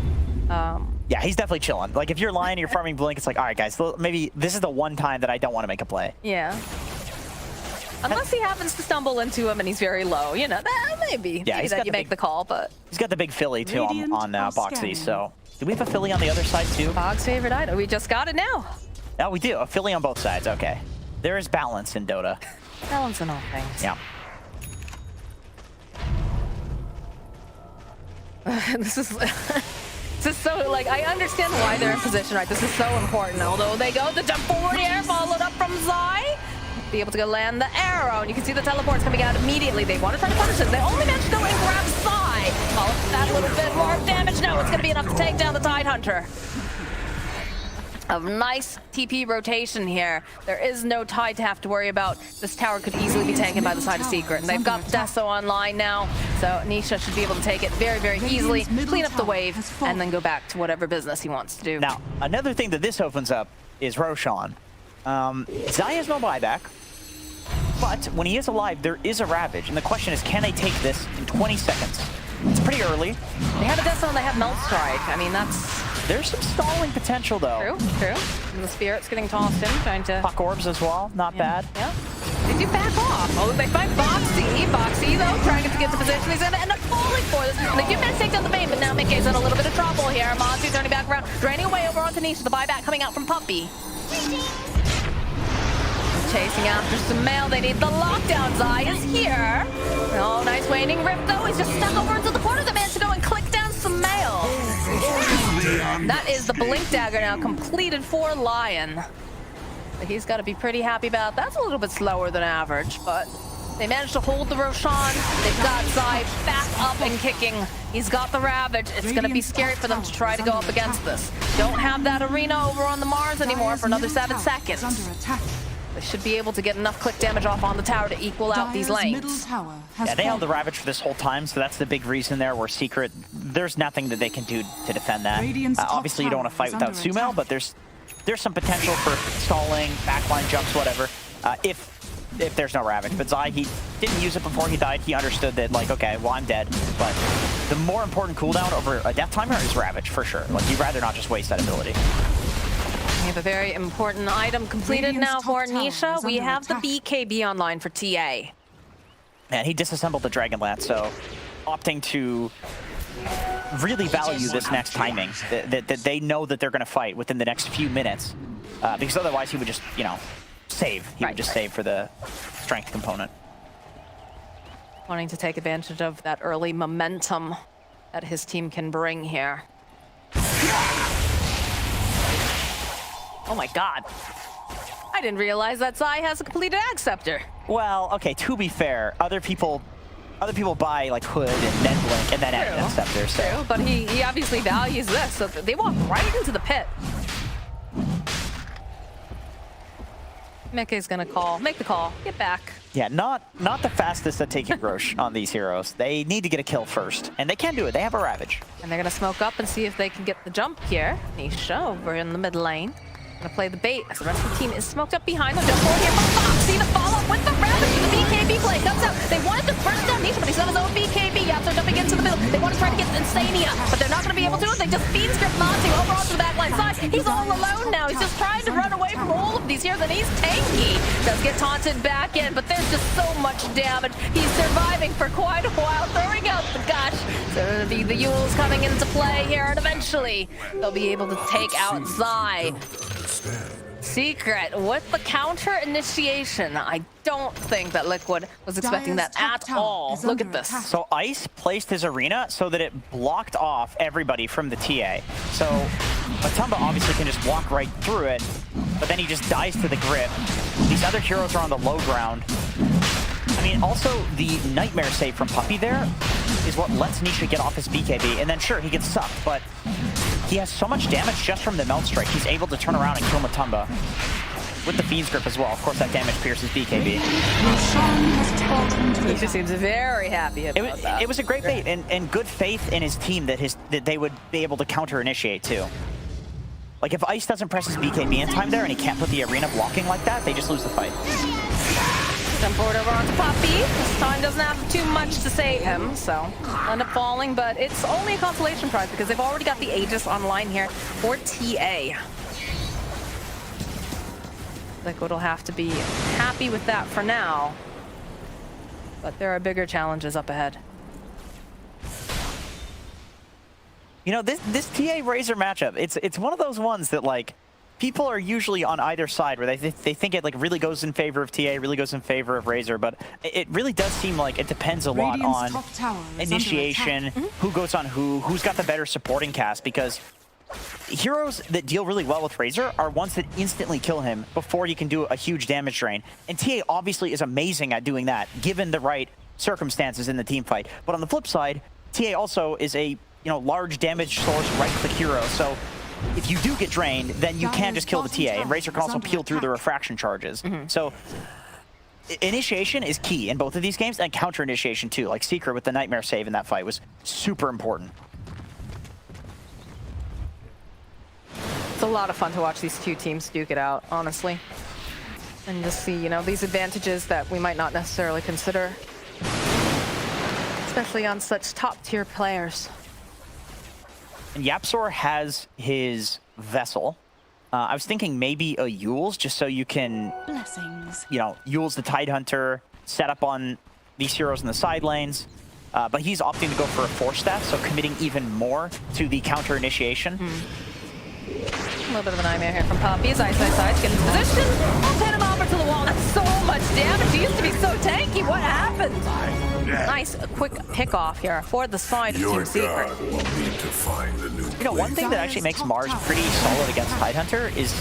Yeah, he's definitely chilling. Like, if you're Lion and you're farming Blink, it's like, all right, guys, maybe this is the one time that I don't want to make a play. Yeah. Unless he happens to stumble into him and he's very low, you know, maybe. Yeah, maybe that you make the call, but... He's got the big Philly, too, on Boxy, so... Do we have a Philly on the other side, too? Bog's favorite item. We just got it now. Oh, we do. A Philly on both sides. Okay. There is balance in Dota. Balance in all things. Yeah. This is so, like, I understand why they're in position, right? This is so important. Although they go the jump forward here, followed up from Zai. Be able to go land the arrow, and you can see the teleports coming out immediately. They want to try to punish it. They only managed to go and grab Zai. Oh, that little bit more damage. No, it's going to be enough to take down the Tidehunter. A nice TP rotation here. There is no Tide to have to worry about. This tower could easily be taken by the side of Secret. And they've got Deso online now, so Nisha should be able to take it very, very easily, clean up the wave, and then go back to whatever business he wants to do. Now, another thing that this opens up is Roshan. Zai has no buyback, but when he is alive, there is a Ravage. And the question is, can they take this in 20 seconds? It's pretty early. They have a Deso and they have Melt Strike. I mean, that's... There's some stalling potential, though. True. And the Spirit's getting tossed in, trying to... Puck Orbs as well, not bad. Yeah. They do back off. Oh, they find Boxy. Boxy, though, trying to get the position. He's going to end up falling for this. They do manage to take down the main, but now Mickey's in a little bit of trouble here. Monty turning back around, draining away over onto Nisha. The buyback coming out from Puppey. Chasing after some mail. They need the lockdown. Zai is here. Oh, nice waning rip, though. He's just stuck over into the corner. The man to go and click down some mail. That is the Blink Dagger now completed for Lion. He's got to be pretty happy about that. That's a little bit slower than average, but they managed to hold the Roshan. They've got Zai back up and kicking. He's got the Ravage. It's going to be scary for them to try to go up against this. Don't have that arena over on the Mars anymore for another 7 seconds. They should be able to get enough click damage off on the tower to equal out these lanes. Yeah, they held the Ravage for this whole time, so that's the big reason there. Where Secret, there's nothing that they can do to defend that. Obviously, you don't want to fight without Sumail, but there's some potential for stalling, backline jumps, whatever, if there's no Ravage. But Zai, he didn't use it before he died. He understood that, like, okay, well, I'm dead. But the more important cooldown over a death timer is Ravage, for sure. Like, you'd rather not just waste that ability. We have a very important item completed now for Nisha. We have the BKB online for TA. Man, he disassembled the Dragonlance, so opting to really value this next timing. That they know that they're going to fight within the next few minutes. Because otherwise he would just, you know, save. He would just save for the strength component. Wanting to take advantage of that early momentum that his team can bring here. Oh my god. I didn't realize that Zai has a completed Acceptor. Well, okay, to be fair, other people buy like Hood and then Blink and then True. Acceptor. So. True, but he obviously values this, so they walk right into the pit. Meke's gonna make the call, get back. Yeah, not the fastest at taking Grosh on these heroes. They need to get a kill first, and they can do it. They have a Ravage. And they're gonna smoke up and see if they can get the jump here. Nisha over in the mid lane. Gonna play the bait as the rest of the team is smoked up behind them. Jump forward here from Fox. See the follow-up with the Ravage. The BKB play comes out. They wanted to burn down Nisha, but he's got his own BKB. Yaps are jumping into the middle. They want to try to get Insania, but they're not gonna be able to. They just feed script Monty over onto the backline side. He's all alone now. He's just trying to run away from all of these heroes, and he's tanky. Does get taunted back in, but there's just so much damage. He's surviving for quite a while, throwing out the gush. So it'll be the Yules coming into play here, and eventually they'll be able to take out Zai. Secret with the counter initiation. I don't think that Liquid was expecting that at all. Look at this. So Ice placed his arena so that it blocked off everybody from the TA. So Matumba obviously can just walk right through it, but then he just dies to the grip. These other heroes are on the low ground. I mean, also the Nightmare save from Puppey there is what lets Nisha get off his BKB, and then sure, he gets sucked, but he has so much damage just from the Melt Strike. He's able to turn around and kill Matumba with the Fiend's Grip as well. Of course, that damage pierces BKB. Nisha seems very happy about that. It was a great bait, and good faith in his team that they would be able to counter-initiate too. Like, if Ice doesn't press his BKB in time there and he can't put the arena blocking like that, they just lose the fight. Jump forward over onto Puppey. This time doesn't have too much to save him, so end up falling, but it's only a consolation prize because they've already got the Aegis online here for TA. Liquid will have to be happy with that for now, but there are bigger challenges up ahead. You know, this TA Razor matchup, it's one of those ones that, like, people are usually on either side where they think it like really goes in favor of TA, really goes in favor of Razor, but it really does seem like it depends a lot on initiation, who goes on who's got the better supporting cast, because heroes that deal really well with Razor are ones that instantly kill him before he can do a huge damage drain. And TA obviously is amazing at doing that, given the right circumstances in the team fight. But on the flip side, TA also is a large damage source right-click hero, so if you do get drained, then you can just kill the TA, and Razor can also peel through the refraction charges. So initiation is key in both of these games, and counter initiation too. Like Secret with the Nightmare save in that fight was super important. It's a lot of fun to watch these two teams duke it out, honestly. And just see, these advantages that we might not necessarily consider, especially on such top-tier players. And Yapzor has his Vessel. I was thinking maybe a Yules, just so you can, Yules the Tidehunter, set up on these heroes in the side lanes. But he's opting to go for a Force Staff, so committing even more to the counter initiation. A little bit of a nightmare here from Puppey. Ice, get into position. I'll pin him over to the wall. That's so much damage. He used to be so tanky. What happened? Nice, quick pick off here for the side of Team Secret. One thing that actually makes Mars pretty solid against Tidehunter is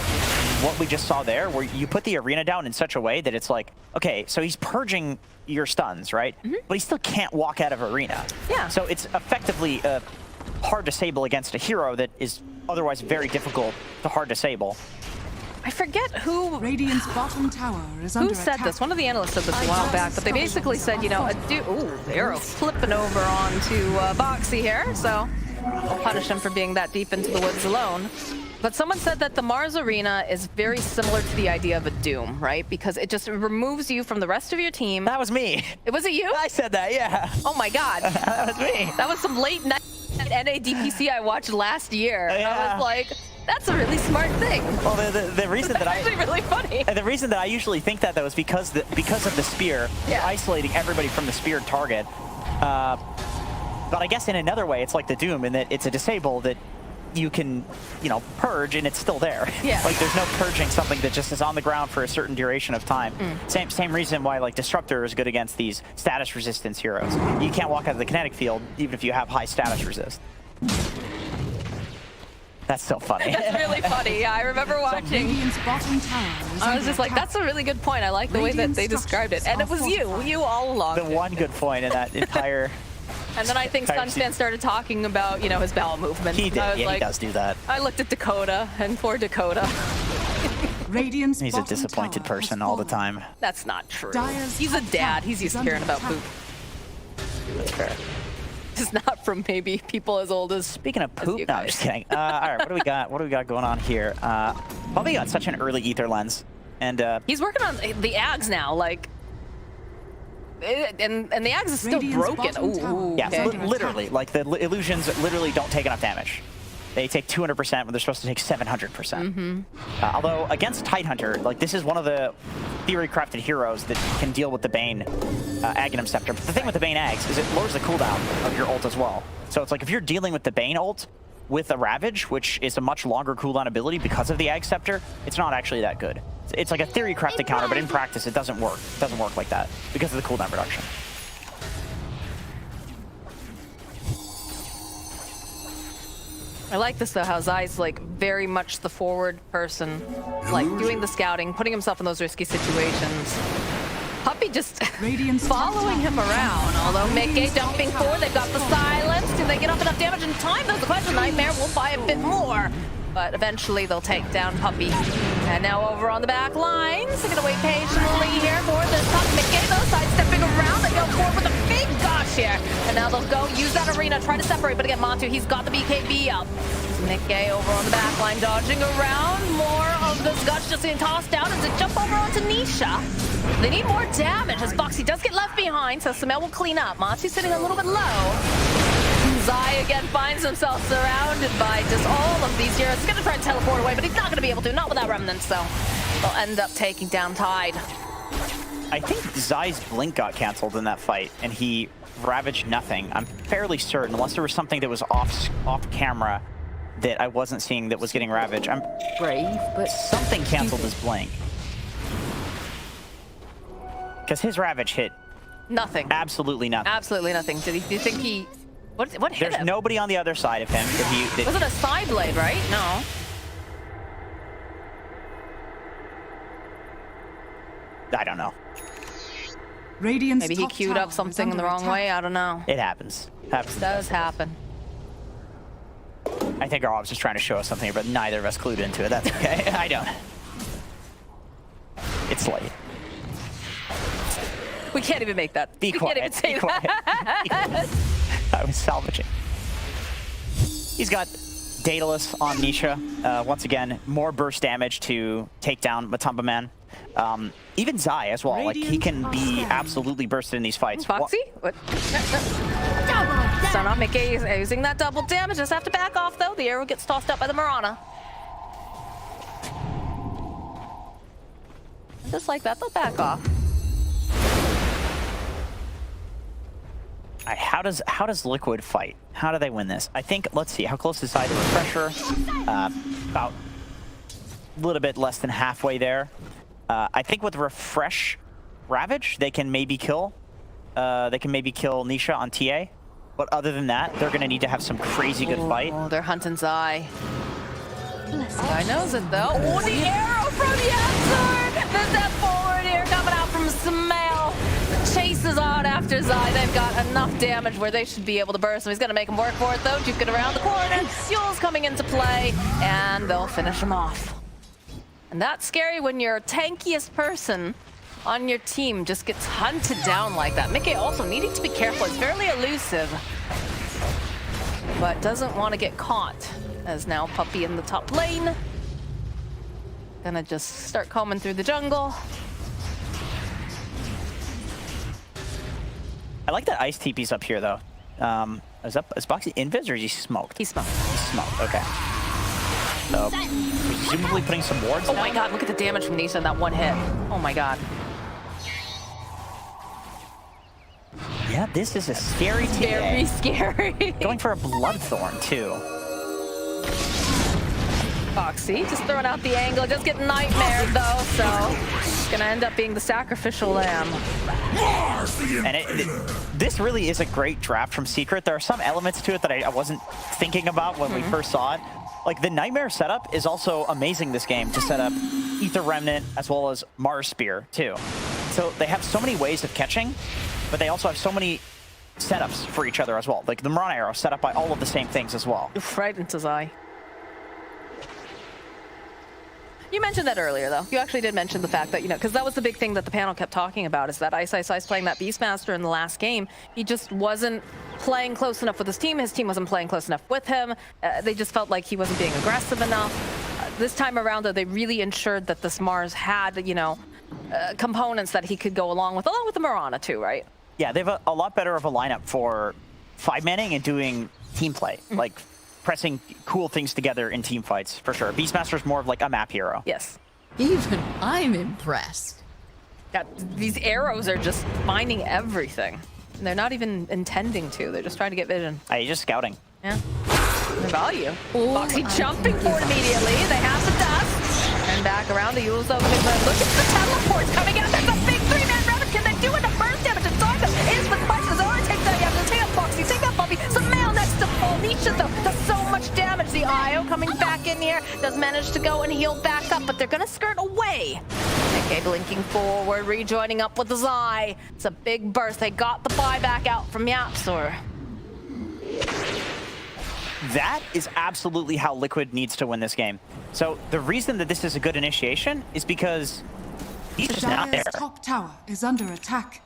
what we just saw there, where you put the arena down in such a way that it's like, okay, so he's purging your stuns, right? But he still can't walk out of arena. Yeah. So it's effectively a hard disable against a hero that is otherwise very difficult to hard disable. I forget who Radiant's bottom tower is under said attack. this. One of the analysts said this a while back, but they basically said, the arrow flipping over onto Boxy here, so we'll punish him for being that deep into the woods alone. But someone said that the Mars Arena is very similar to the idea of a Doom, right? Because it just removes you from the rest of your team. That was me. Was it you? I said that, yeah. Oh my God. That was me. That was some late night NA DPC I watched last year. Yeah. I was like, that's a really smart thing. Well, the reason that actually really funny. The reason that I usually think that though is because of the spear, isolating everybody from the speared target. But I guess in another way, it's like the Doom in that it's a disable that you can, purge and it's still there. Yeah. Like there's no purging something that just is on the ground for a certain duration of time. Same reason why like Disruptor is good against these status resistance heroes. You can't walk out of the kinetic field even if you have high status resist. That's so funny. That's really funny. Yeah, I remember watching. Radiant's bottom tower is I was under just like, attack. that's a really good point. I like the way that they described it. And it was you all along. The one good point in that entire... And then I think Sunspan started talking about, you know, his bowel movements. He did, I was yeah, like, he does do that. I looked at Dakota, and poor Dakota. Radiant's He's a bottom disappointed tower has person all the fallen. time. That's not true. Dire's He's a top dad. tower He's used is to caring under about attack. poop. That's fair. It's not from maybe people as old as. Speaking of as poop, you no, I'm guys. just kidding. All right, what do we got? What do we got going on here? Bobby got such an early ether lens, and He's working on the Ags now, like. And the Ags is still Radiant's broken. bottom tower Ooh, yeah, okay. literally, like the illusions literally don't take enough damage. They take 200% when they're supposed to take 700%. Although against Tidehunter, like this is one of the theory-crafted heroes that can deal with the Bane Aghanim Scepter. But the thing with the Bane Ags is it lowers the cooldown of your ult as well. So it's like if you're dealing with the Bane ult with a Ravage, which is a much longer cooldown ability because of the Ag Scepter, it's not actually that good. It's like a theory-crafted counter, but in practice it doesn't work. It doesn't work like that because of the cooldown reduction. I like this though, how Zai's like very much the forward person, like doing the scouting, putting himself in those risky situations. Puppy just Radiant's following him around, although Mickey jumping forward, they've got the silence. Do they get up enough damage in time? That's the question. Nightmare will buy a bit more, but eventually they'll take down Puppy. And now over on the back lines, they're gonna wait patiently here for this pup. Mickey though, sidestepping around, they go forward with a big gosh here. And now they'll go use that arena, try to separate, but again, Montu, he's got the BKB up. Mickey over on the back line, dodging around. More of this gush just getting tossed down as it jump over onto Nisha. They need more damage as Boxy does get left behind, so Samel will clean up. Montu's sitting a little bit low. Zai again finds himself surrounded by just all of these heroes. He's gonna try and teleport away, but he's not gonna be able to, not without Remnants, so they'll end up taking down Tide. I think Zai's blink got canceled in that fight, and he ravaged nothing. I'm fairly certain, unless there was something that was off camera that I wasn't seeing that was getting ravaged. I'm brave, but something canceled his blink. Because his ravage hit nothing. Absolutely nothing. Absolutely nothing. Do you think he? What hit There's him? nobody on the other side of him. That Was it a side blade, right? No. I don't know. Radiant's Maybe he top queued tower up is something in under the wrong attack. way. I don't know. It happens. Happens. It does happen. I think Rob was just trying to show us something, but neither of us clued into it. That's okay. I don't. It's late. We can't even make that. Be quiet. We can't even say Be quiet. that. I was salvaging. He's got Daedalus on Nisha. Once again, more burst damage to take down Matumba Man. Even Zai as well. Like he can be absolutely bursted in these fights. Foxy? What? Stun on Mickey using that double damage. Just have to back off though. The arrow gets tossed up by the Mirana. Just like that, they'll back off. All right, how does Liquid fight? How do they win this? I think, let's see, how close is Zai to Refresher? About a little bit less than halfway there. I think with Refresh Ravage, they can maybe kill Nisha on TA. But other than that, they're gonna need to have some crazy good fight. Oh, they're hunting Zai. Zai knows it though. Oh, the arrow from the outside! There's that forward here coming out from Samel. Chases on after Zai. They've got enough damage where they should be able to burst him. He's gonna make him work for it though. Juke it around the corner. Fuel's coming into play, and they'll finish him off. And that's scary when your tankiest person on your team just gets hunted down like that. Mickey also needing to be careful. He's fairly elusive, but doesn't want to get caught. As now Puppy in the top lane. Gonna just start combing through the jungle. I like that Ice TP's up here though. Is Boxy invis or is he smoked? He's smoked. He's smoked, okay. So, presumably putting some wards Oh now? my god, look at the damage from Nisha in that one hit. Oh my god. Yeah, this is a scary TA. Very scary. Going for a Bloodthorn too. Foxy just throwing out the angle, just getting nightmared though, so it's gonna end up being the sacrificial lamb. And this really is a great draft from Secret. There are some elements to it that I wasn't thinking about when we first saw it. Like, the Nightmare setup is also amazing this game to set up Ether Remnant as well as Mars Spear, too. So they have so many ways of catching, but they also have so many setups for each other as well. Like, the Mirana arrow set up by all of the same things as well. Right into Zai. You mentioned that earlier, though. You actually did mention the fact that, you know, because that was the big thing that the panel kept talking about, is that Ice playing that Beastmaster in the last game. He just wasn't playing close enough with his team. His team wasn't playing close enough with him. They just felt like he wasn't being aggressive enough. This time around, though, they really ensured that this Mars had, you know, components that he could go along with the Mirana, too, right? Yeah, they have a lot better of a lineup for 5-manning and doing team play. Like, pressing cool things together in team fights, for sure. Beastmaster's more of like a map hero. Yes. Even I'm impressed. Yeah, these arrows are just finding everything. And they're not even intending to. They're just trying to get vision. Hey, just scouting. Yeah. The value. Foxy jumping for it immediately. They have the dust. And back around the Yule's opening. Look at the teleports coming out. There's a big 3-man rabbit. Can they do enough burst damage inside them? Is the question. Zora takes that. You have to take out Foxy. Take out Bobby. Some mail next to Paul. Nisha, though, does so much damage. The IO coming back in here. Does manage to go and heal back up, but they're going to skirt away. Okay, blinking forward, rejoining up with the Zai. It's a big burst. They got the buyback out from Yapsor. That is absolutely how Liquid needs to win this game. So the reason that this is a good initiation is because he's just not there. Top tower is under attack.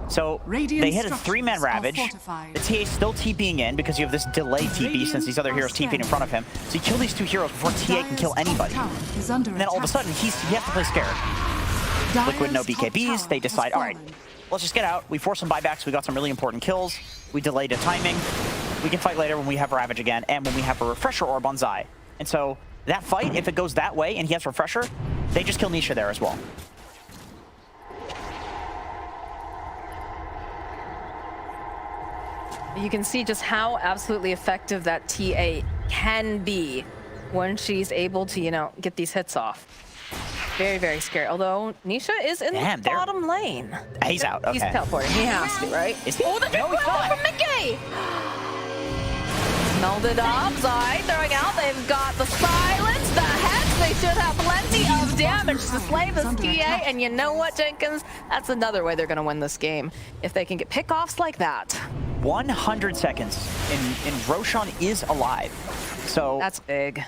So they hit a 3-man Ravage. The TA's still TPing in because you have this delay TP since these other heroes TPing in front of him. So you kill these 2 heroes before TA can kill anybody. And then all of a sudden, he has to play scared. Liquid, no BKBs. They decide, all right, let's just get out. We force some buybacks. We got some really important kills. We delayed a timing. We can fight later when we have Ravage again and when we have a Refresher Orb on Zai. And so that fight, if it goes that way and he has Refresher, they just kill Nisha there as well. You can see just how absolutely effective that TA can be when she's able to, you know, get these hits off. Very, very scary. Although Nisha is in the bottom lane. He's out. Okay. He's teleporting. He has to, right? Is he? Oh, the big grab from Mickey! Melded up. Zai throwing out. They've got the silence, the hex. They should have plenty of damage to slay this TA. And you know what, Jenkins? That's another way they're going to win this game. If they can get pickoffs like that. 100 seconds, and Roshan is alive. So that's big.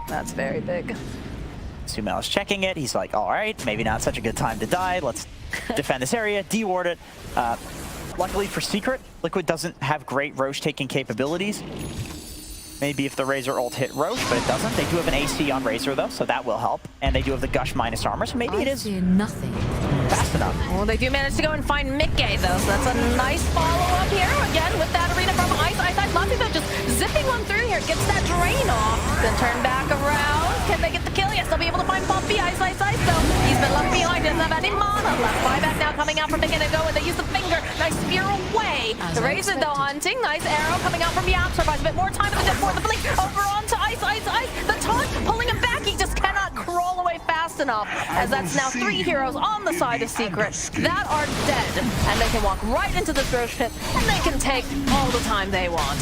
That's very big. Sumail is checking it. He's like, all right, maybe not such a good time to die. Let's defend this area, de-ward it. Luckily for Secret, Liquid doesn't have great Roche taking capabilities. Maybe if the Razor ult hit Roche, but it doesn't. They do have an AC on Razor though, so that will help. And they do have the Gush minus armor, so maybe it is nothing fast enough. Well, they do manage to go and find Mickey though, so that's a nice follow-up here. Again, with that arena from Ice. Lucky though, just zipping one through here, gets that drain off, then turn back around. Can they get the kill? Yes, they'll be able to find Poppy. Ice though. He's been left behind, doesn't have any mana left. Buyback now coming out from Mickey to go, and they use the finger. Nice spear away. The Razor though hunting. Nice arrow coming out from Yap. Survives a bit more time with the for the blink. Over onto Ice. The taunt pulling him back. He just cannot crawl away fast enough, as that's now 3 heroes on the side of Secret that are dead, and they can walk right into this Roche pit, and they can take all the time they want.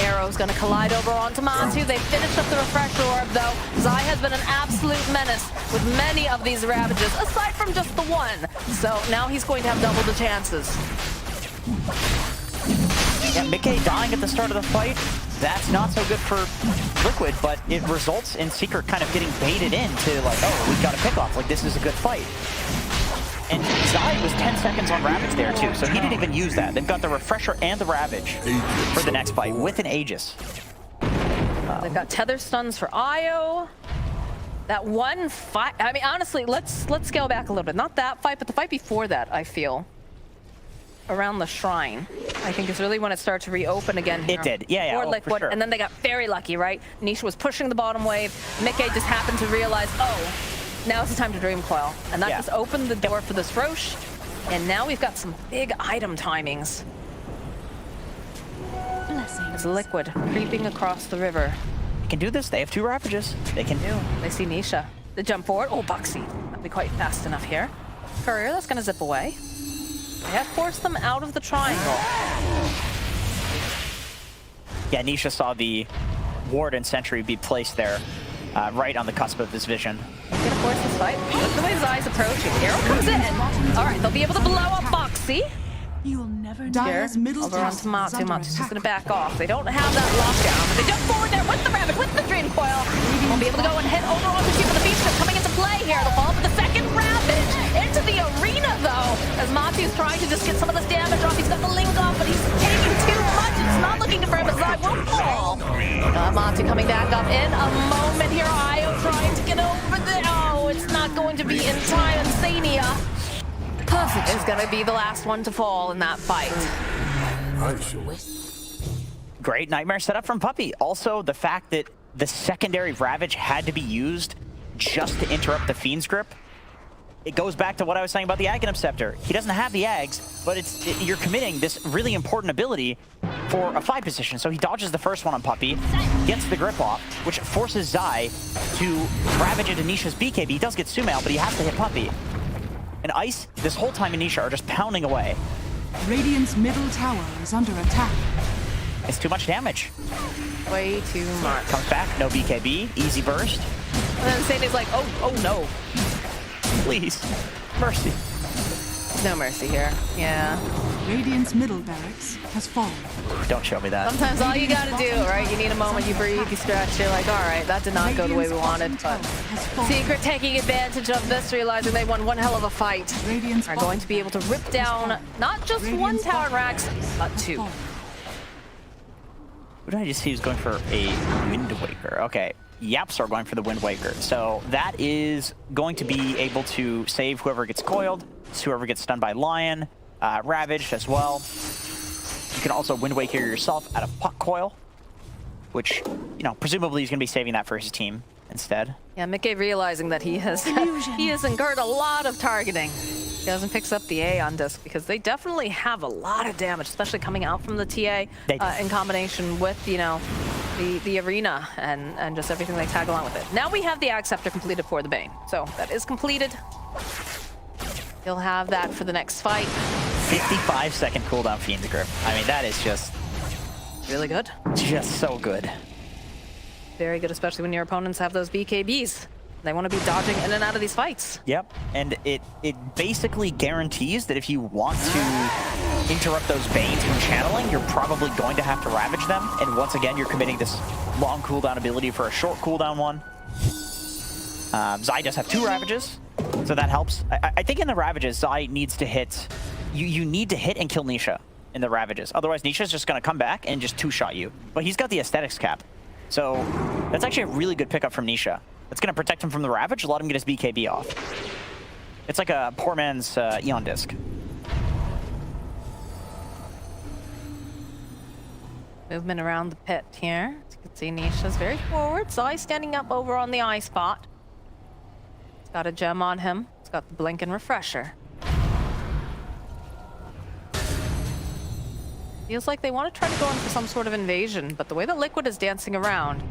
Arrow's gonna collide over onto Mantu. They finished up the Refresher Orb though. Zai has been an absolute menace with many of these Ravages, aside from just the one. So now he's going to have double the chances. Yeah, Mickey dying at the start of the fight. That's not so good for Liquid, but it results in Secret kind of getting baited into like, oh, we've got a pick off. Like, this is a good fight. And Zai was 10 seconds on Ravage there too, so he didn't even use that. They've got the Refresher and the Ravage for the next fight with an Aegis. They've got tether stuns for Io. That one fight, I mean, honestly, let's scale back a little bit. Not that fight, but the fight before that, I feel. Around the shrine, I think is really when it started to reopen again here. It did, yeah, Or Liquid, for sure. And then they got very lucky, right? Nisha was pushing the bottom wave. Mickey just happened to realize, oh, now's the time to Dream Coil. And that just opened the door for this Roche. And now we've got some big item timings. It's Liquid creeping across the river. They can do this. They have 2 Ravages. They can do. They see Nisha. They jump forward. Oh, Buxy. That'll be quite fast enough here. Courier, that's gonna zip away. They have forced them out of the triangle. Yeah, Nisha saw the ward and sentry be placed there, right on the cusp of this vision. Gonna force this fight. Look the way Zai's approaching. Arrow comes in. All right, they'll be able to blow up Boxy. You'll never Here, Dire's middle over onto tower is Matu. under Matu's just attack. gonna back off. They don't have that lockdown, but they jump forward there with the Ravage, with the Dream Coil. Won't be able to go and hit over onto Chief of the Beast coming into play here. They'll follow up with the second Ravage into the arena though, as Matu's trying to just get some of this damage off. He's got the link off, but he's taking too much. It's not looking to for him as Zai will fall. Matu coming back up in a moment here. Io trying to get over there. Oh, it's not going to be in time. And Sania is going to be the last one to fall in that fight. Great Nightmare setup from Puppey. Also, the fact that the secondary Ravage had to be used just to interrupt the Fiend's grip. It goes back to what I was saying about the Aghanim Scepter. He doesn't have the Ags, but you're committing this really important ability for a 5 position. So he dodges the first one on Puppey, gets the grip off, which forces Zai to ravage into Nisha's BKB. He does get Sumail, but he has to hit Puppey. And Ice, this whole time, and Nisha are just pounding away. Radiant's middle tower is under attack. It's too much damage. Way too much. Comes back, no BKB, easy burst. And then Sania's like, oh no. Please, mercy. No mercy here. Yeah. Radiant's middle barracks has fallen. Don't show me that. Sometimes all you gotta do, right? You need a moment, you breathe, you stretch. You're like, all right, that did not go the way we wanted. But Secret taking advantage of this, realizing they won one hell of a fight, are going to be able to rip down not just one tower in racks, but 2. Who did I just see who's going for a Wind Waker? Okay, Yaps are going for the Wind Waker. So that is going to be able to save whoever gets coiled, whoever gets stunned by Lion, Ravaged as well. You can also Wind Waker yourself out of Puck Coil, which, you know, presumably he's going to be saving that for his team instead. Yeah, Mickey realizing that he has incurred a lot of targeting. He goes and picks up the A on disc because they definitely have a lot of damage, especially coming out from the TA in combination with, you know, the arena and just everything they tag along with it. Now we have the Ag Scepter completed for the Bane. So that is completed. He'll have that for the next fight. 55-second cooldown Fiend's Grip. I mean, that is just really good. Just so good. Very good, especially when your opponents have those BKBs. They want to be dodging in and out of these fights. Yep, and it basically guarantees that if you want to interrupt those Banes from channeling, you're probably going to have to Ravage them. And once again, you're committing this long cooldown ability for a short cooldown one. Zai does have 2 Ravages, so that helps. I think in the Ravages, Zai needs to hit... You need to hit and kill Nisha in the Ravages. Otherwise, Nisha's just going to come back and just 2-shot you. But he's got the Aesthetics cap. So that's actually a really good pickup from Nisha. It's going to protect him from the Ravage, let him get his BKB off. It's like a poor man's Eon Disc. Movement around the pit here. As you can see, Nisha's very forward. Zai standing up over on the eye spot. He's got a gem on him. He's got the blink and refresher. Feels like they want to try to go in for some sort of invasion, but the way that Liquid is dancing around,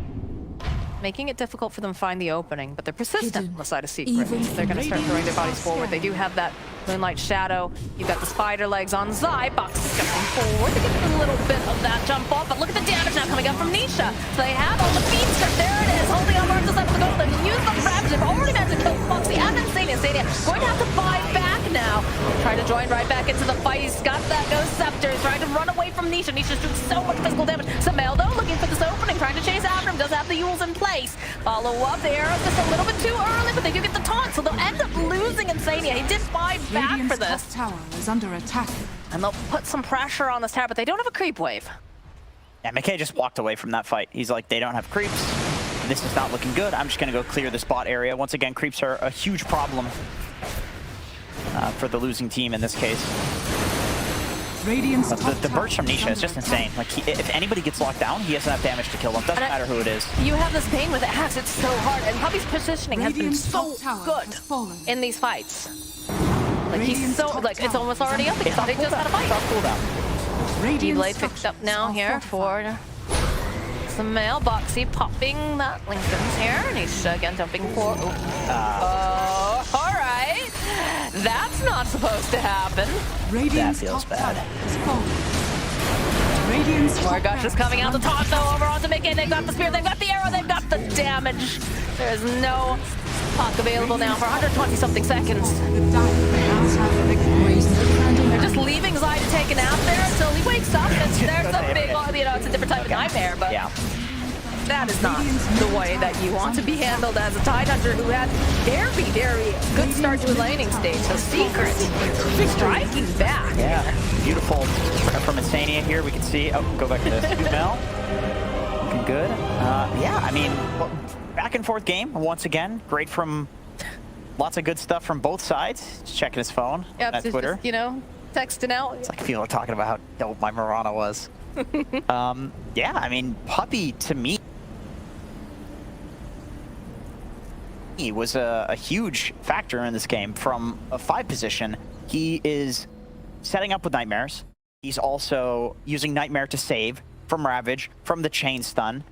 making it difficult for them to find the opening, but they're persistent on the side of Secret. They're going to start throwing their bodies forward. They do have that Moonlight Shadow. You've got the spider legs on Zai. Box is jumping forward to get a little bit of that jump off, but look at the damage now coming up from Nisha. So they have all the feed stuff. There it is, holding on Martha's side of the goal. They've used the Ravage. They've already got to kill Foxy and then Sania. Sania going to have to buy back now. Trying to join right back into the fight. He's got that Ghost Scepter. He's trying to run away from Nisha. Nisha's doing so much physical damage. Sumail, though, looking for this opening, trying to chase after him. Does have the Yules in place. Follow up. The arrow's just a little bit too early, but they do get the taunt, so they'll end up losing Insania. He did buy back for this. Tower is under attack. And they'll put some pressure on this tower, but they don't have a creep wave. Yeah, McKay just walked away from that fight. He's like, they don't have creeps. This is not looking good. I'm just going to go clear this bot area. Once again, creeps are a huge problem for the losing team in this case. But the burst from Nisha is just insane. Like, if anybody gets locked down, he has enough damage to kill them. Doesn't matter who it is. You have this Bane with Axe. It's so hard. And Puppey's positioning has been so good in these fights. Like, he's so, like, it's almost already up again. They just had a fight. D-Blade picked up now here for some mailboxy popping that Lincoln's here. And he's again jumping for... Oh, all right. That's not supposed to happen. That feels bad. Radiant's More top Gush is barracks coming out are the top though, over onto Mickey. They've got the spear, they've got the arrow, they've got the damage. There's no puck available now for 120 something seconds. The Dire Bears have the victory. They're just leaving Zai to take a nap there until he wakes up, and there's a big, you know, it's a different type of nightmare, but Yeah. that is not the way that you want to be handled as a Tidehunter who had very good start to a laning stage. So Secret striking back. Yeah. Beautiful from Insania here. We can see. Oh, go back to this. Mel. Looking good. Yeah, I mean, back and forth game once again. Great from lots of good stuff from both sides. Just checking his phone Yep, at so Twitter. just, you know, texting out. It's like people are talking about how dope my Mirana was. Yeah, I mean, Puppy to me was a huge factor in this game. From a 5 position, he is setting up with Nightmares. He's also using Nightmare to save from Ravage, from the chain stun.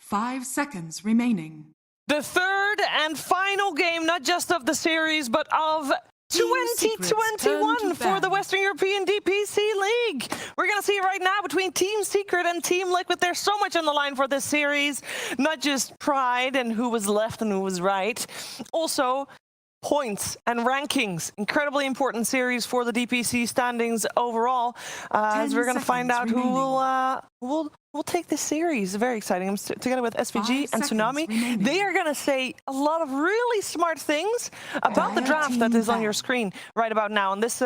5 seconds remaining. The third and final game, not just of the series, but of Team Secret's turn 2021 to for the ban. Western European DPC League. We're going to see it right now between Team Secret and Team Liquid. There's so much on the line for this series. Not just pride and who was left and who was right. Also, points and rankings. Incredibly important series for the DPC standings overall. As we're going to find out who will take this series. Very exciting. I'm together with SVG and Tsunami. They are going to say a lot of really smart things about the draft that is on your screen right about now. And this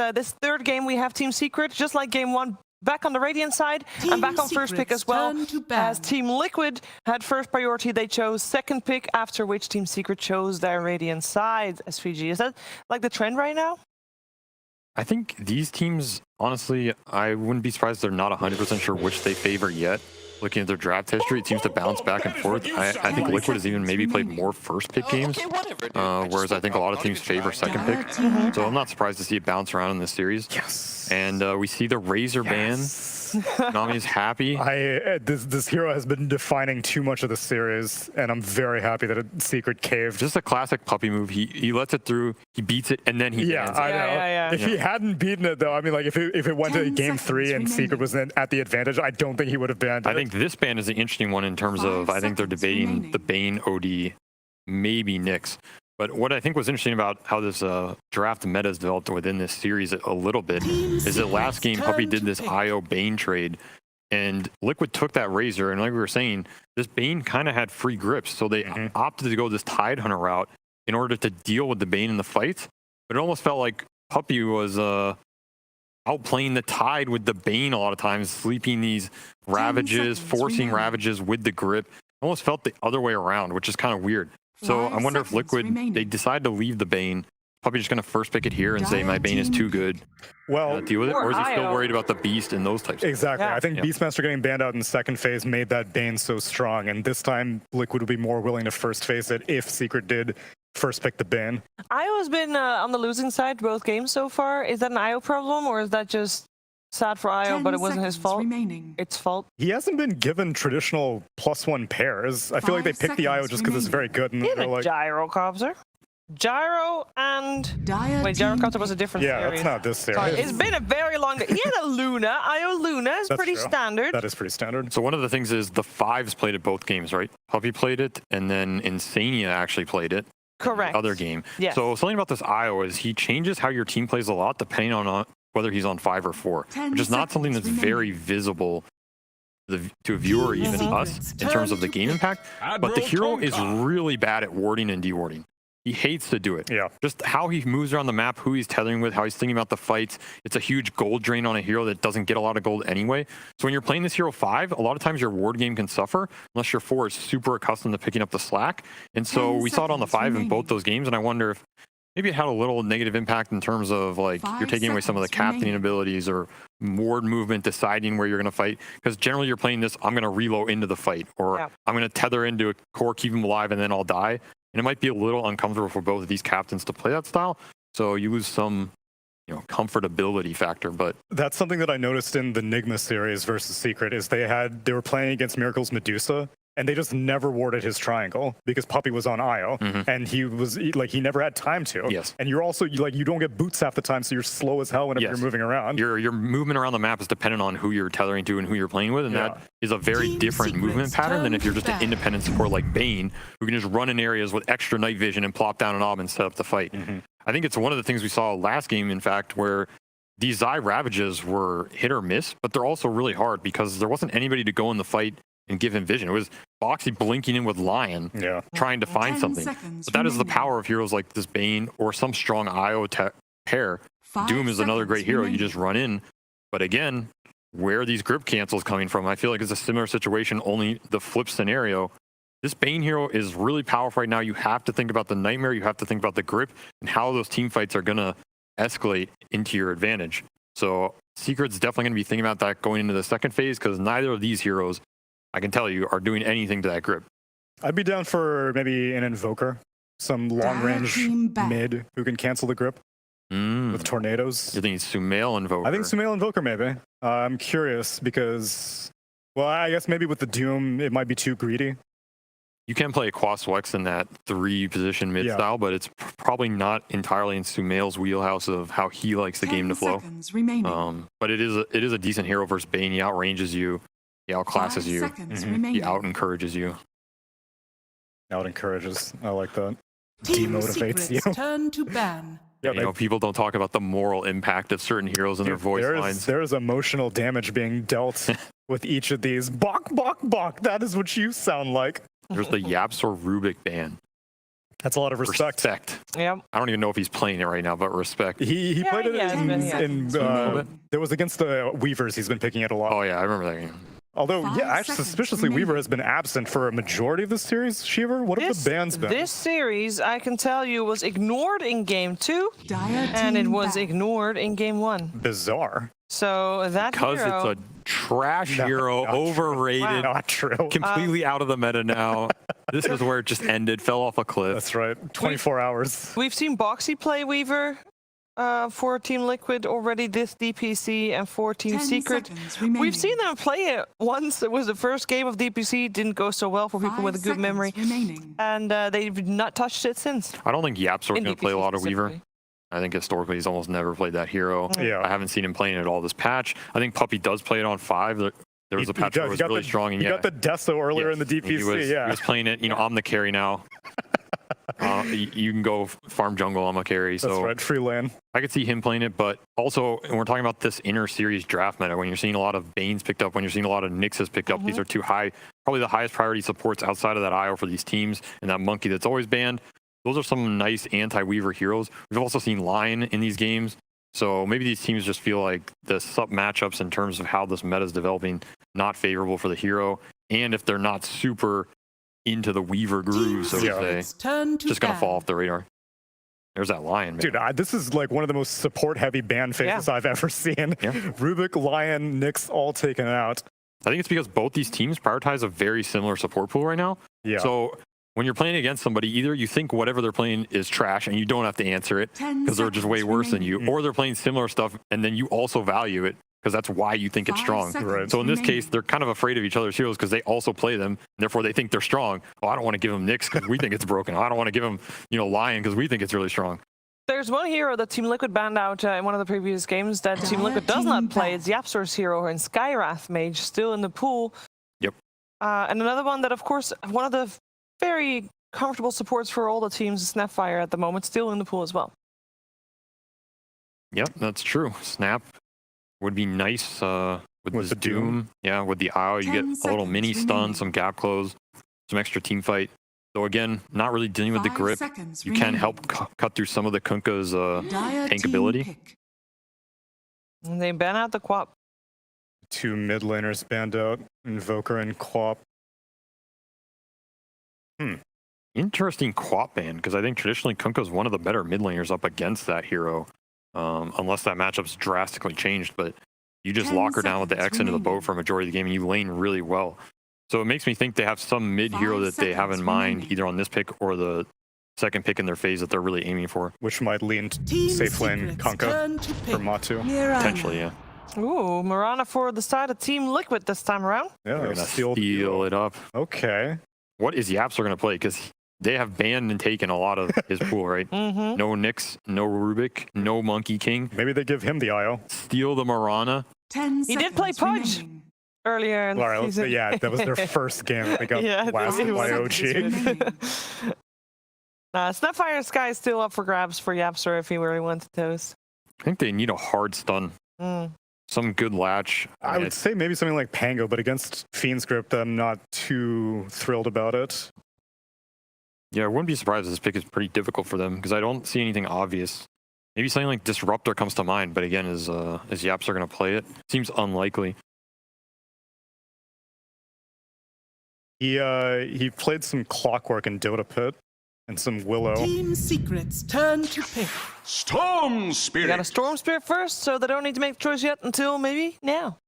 third game, we have Team Secret, just like game 1, back on the Radiant side and back on first pick as well. As Team Liquid had first priority, they chose second pick, after which Team Secret chose their Radiant side. SVG, is that like the trend right now? I think these teams, honestly, I wouldn't be surprised they're not 100% sure which they favor yet. Looking at their draft history, it seems to bounce back and forth. I think Liquid has even maybe played more first pick games, whereas I think a lot of teams favor second pick. So I'm not surprised to see it bounce around in this series. Yes. And we see the Razor ban. Nami's happy. This hero has been defining too much of the series, and I'm very happy that Secret caved. Just a classic puppy move. He lets it through, he beats it, and then he bans it. I know. If he hadn't beaten it, though, I mean, like if it went to game 3 and Secret was at the advantage, I don't think he would have banned it. I think this ban is an interesting one in terms of, I think they're debating the Bane OD, maybe Nyx. But what I think was interesting about how this draft meta has developed within this series a little bit is that last game Puppy did this IO Bane trade, and Liquid took that Razor, and like we were saying, this Bane kind of had free grips, so they opted to go this Tidehunter route in order to deal with the Bane in the fight. But it almost felt like Puppy was outplaying the Tide with the Bane a lot of times, sleeping these Ravages, forcing Ravages with the grip. Almost felt the other way around, which is kind of weird. So I wonder if Liquid, they decide to leave the Bane, probably just going to first pick it here and say my Bane is too good. Well, Deal with it, or is he still worried about the Beast and those types? Exactly. I think Beastmaster getting banned out in the second phase made that Bane so strong, and this time Liquid would be more willing to first phase it if Secret did first pick the Bane. IO's been on the losing side both games so far. Is that an IO problem, or is that just sad for IO, but it wasn't his fault? It's fault. He hasn't been given traditional +1 pairs. I feel like they picked the IO just because it's very good. And they're like, Gyrocopter. Gyro and... Wait, Gyrocopter was a different series. Yeah, that's not this series. Sorry, it's been a very long... He had a Luna. IO Luna is pretty standard. That is pretty standard. So one of the things is the Fives played it both games, right? Puppy played it, and then Insania actually played it. Correct. The other game. Yes. So something about this IO is he changes how your team plays a lot depending on whether he's on 5 or 4, which is not something that's very visible to a viewer, even us, in terms of the game impact. But the hero is really bad at warding and dewarding. He hates to do it. Yeah. Just how he moves around the map, who he's tethering with, how he's thinking about the fights. It's a huge gold drain on a hero that doesn't get a lot of gold anyway. So when you're playing this hero 5, a lot of times your ward game can suffer unless your 4 is super accustomed to picking up the slack. And so we saw it on the 5 in both those games, and I wonder if maybe it had a little negative impact in terms of like you're taking away some of the captaining abilities or ward movement, deciding where you're going to fight. Because generally you're playing this, I'm going to reload into the fight, or I'm going to tether into a core, keep him alive, and then I'll die. And it might be a little uncomfortable for both of these captains to play that style. So you lose some, comfortability factor. But that's something that I noticed in the Nigma series versus Secret is they were playing against Miracle's Medusa, and they just never warded his triangle because Puppy was on IO, and he never had time to. Yes. And you're also you don't get boots half the time, so you're slow as hell whenever you're moving around. Your movement around the map is dependent on who you're tethering to and who you're playing with, and that is a very different movement pattern than if you're just an independent support like Bane, who can just run in areas with extra night vision and plop down an ob and set up the fight. I think it's one of the things we saw last game, in fact, where these Zai Ravages were hit or miss, but they're also really hard because there wasn't anybody to go in the fight and give him vision. It was Boxy blinking in with Lion, trying to find something. But that is the power of heroes like this Bane or some strong IO pair. Doom is another great hero. You just run in. But again, where are these grip cancels coming from? I feel like it's a similar situation, only the flip scenario. This Bane hero is really powerful right now. You have to think about the Nightmare. You have to think about the grip and how those team fights are going to escalate into your advantage. So Secret's definitely going to be thinking about that going into the second phase, because neither of these heroes, I can tell you, are doing anything to that grip. I'd be down for maybe an Invoker, some long-range mid who can cancel the grip with tornadoes. You're thinking Sumail Invoker? I think Sumail Invoker, maybe. I'm curious because, well, I guess maybe with the Doom, it might be too greedy. you can play a Quaswex in that 3-position mid style, but it's probably not entirely in Sumail's wheelhouse of how he likes the game to flow. But it is a decent hero versus Bane. He outranges you, he outclasses you, he out-encourages you. Out-encourages, I like that. Team Demotivates Secrets you. turn to ban. Yeah, you know, people don't talk about the moral impact of certain heroes and their voice lines. There's emotional damage being dealt with each of these. Bok, bok, bok. That is what you sound like. There's the Yapsor Rubik ban. That's a lot of respect. Yep. I don't even know if he's playing it right now, but respect. He played it there was against the Weavers. He's been picking it a lot. Oh yeah, I remember that game. Although, actually, suspiciously, Weaver has been absent for a majority of the series. Shiver, what have the bans been? This series, I can tell you, was ignored in Game 2, and it was ignored in Game 1. Bizarre. So that because hero, it's a trash hero, overrated, Wow. Not true. completely out of the meta now. This is where it just ended, fell off a cliff. That's right. 24 hours. we've seen Boxy play Weaver for Team Liquid already this DPC and for Team Secret. We've seen them play it once. It was the first game of DPC. Didn't go so well for people with a good memory. And they've not touched it since. I don't think Yapsor's going to play a lot of Weaver. specifically. I think historically he's almost never played that hero. Yeah. I haven't seen him playing it at all this patch. I think Puppy does play it on 5. There was a patch where it was really strong. And he got the Deso earlier in the DPC, he was playing it. You know, I'm the carry now. You can go farm jungle, I'm a carry. So that's right, free lane. I could see him playing it, but also, and we're talking about this inter-series draft meta, when you're seeing a lot of Banes picked up, when you're seeing a lot of Nyxes picked up, these are two probably the highest priority supports outside of that IO for these teams, and that Monkey that's always banned. Those are some nice anti-Weaver heroes. We've also seen Lion in these games, so maybe these teams just feel like the sub matchups in terms of how this meta is developing, not favorable for the hero, and if they're not super into the Weaver groove, so to say, just gonna fall off the radar. There's that Lion, man. Dude, this is like one of the most support-heavy ban phases I've ever seen. Rubik, Lion, Nyx all taken out. I think it's because both these teams prioritize a very similar support pool right now. So when you're playing against somebody, either you think whatever they're playing is trash and you don't have to answer it because they're just way worse than you, or they're playing similar stuff and then you also value it because that's why you think it's strong. So in this case, they're kind of afraid of each other's heroes because they also play them. Therefore, they think they're strong. Oh, I don't want to give them Nyx because we think it's broken. I don't want to give them, Lion because we think it's really strong. There's one hero that Team Liquid banned out in one of the previous games that Team Liquid does not play. It's Yapsor's hero and Skywrath Mage still in the pool. Yep. And another one that, of course, one of the very comfortable supports for all the teams is Snapfire at the moment, still in the pool as well. Yep, that's true. Snap would be nice with this Doom. Yeah, with the IO, you get a little mini stun, some gap close, some extra team fight. So again, not really dealing with the grip. You can help cut through some of the Kunkka's tank ability. And they ban out the Quap. 2 mid laners banned out, Invoker and Quap. Interesting Quap ban, because I think traditionally Kunkka's one of the better mid laners up against that hero, unless that matchup's drastically changed. But you just lock her down with the X into the boat for a majority of the game, and you lane really well. So it makes me think they have some mid hero that they have in mind, either on this pick or the second pick in their phase that they're really aiming for. Which might lean safe lane Kunkka for Matu. Potentially, yeah. Ooh, Mirana for the side of Team Liquid this time around. Yeah, They're gonna steal it up. Okay. What is Yapsor going to play? Because they have banned and taken a lot of his pool, right? No Nyx, no Rubik, no Monkey King. Maybe they give him the IO. Steal the Mirana. He did play Pudge earlier in the season. Yeah, that was their first game. They got blasted by OG. Snapfire Sky is still up for grabs for Yapsor if he really wanted those. I think they need a hard stun. Some good latch. I would say maybe something like Pango, but against Fiend Script, I'm not too thrilled about it. Yeah, I wouldn't be surprised if this pick is pretty difficult for them because I don't see anything obvious. Maybe something like Disruptor comes to mind, but again, is Yapsor going to play it? Seems unlikely. He played some Clockwork in Dota Pit and some Willow. Team Secrets turn to pick. Storm Spirit. They got a Storm Spirit first, so they don't need to make the choice yet until maybe now.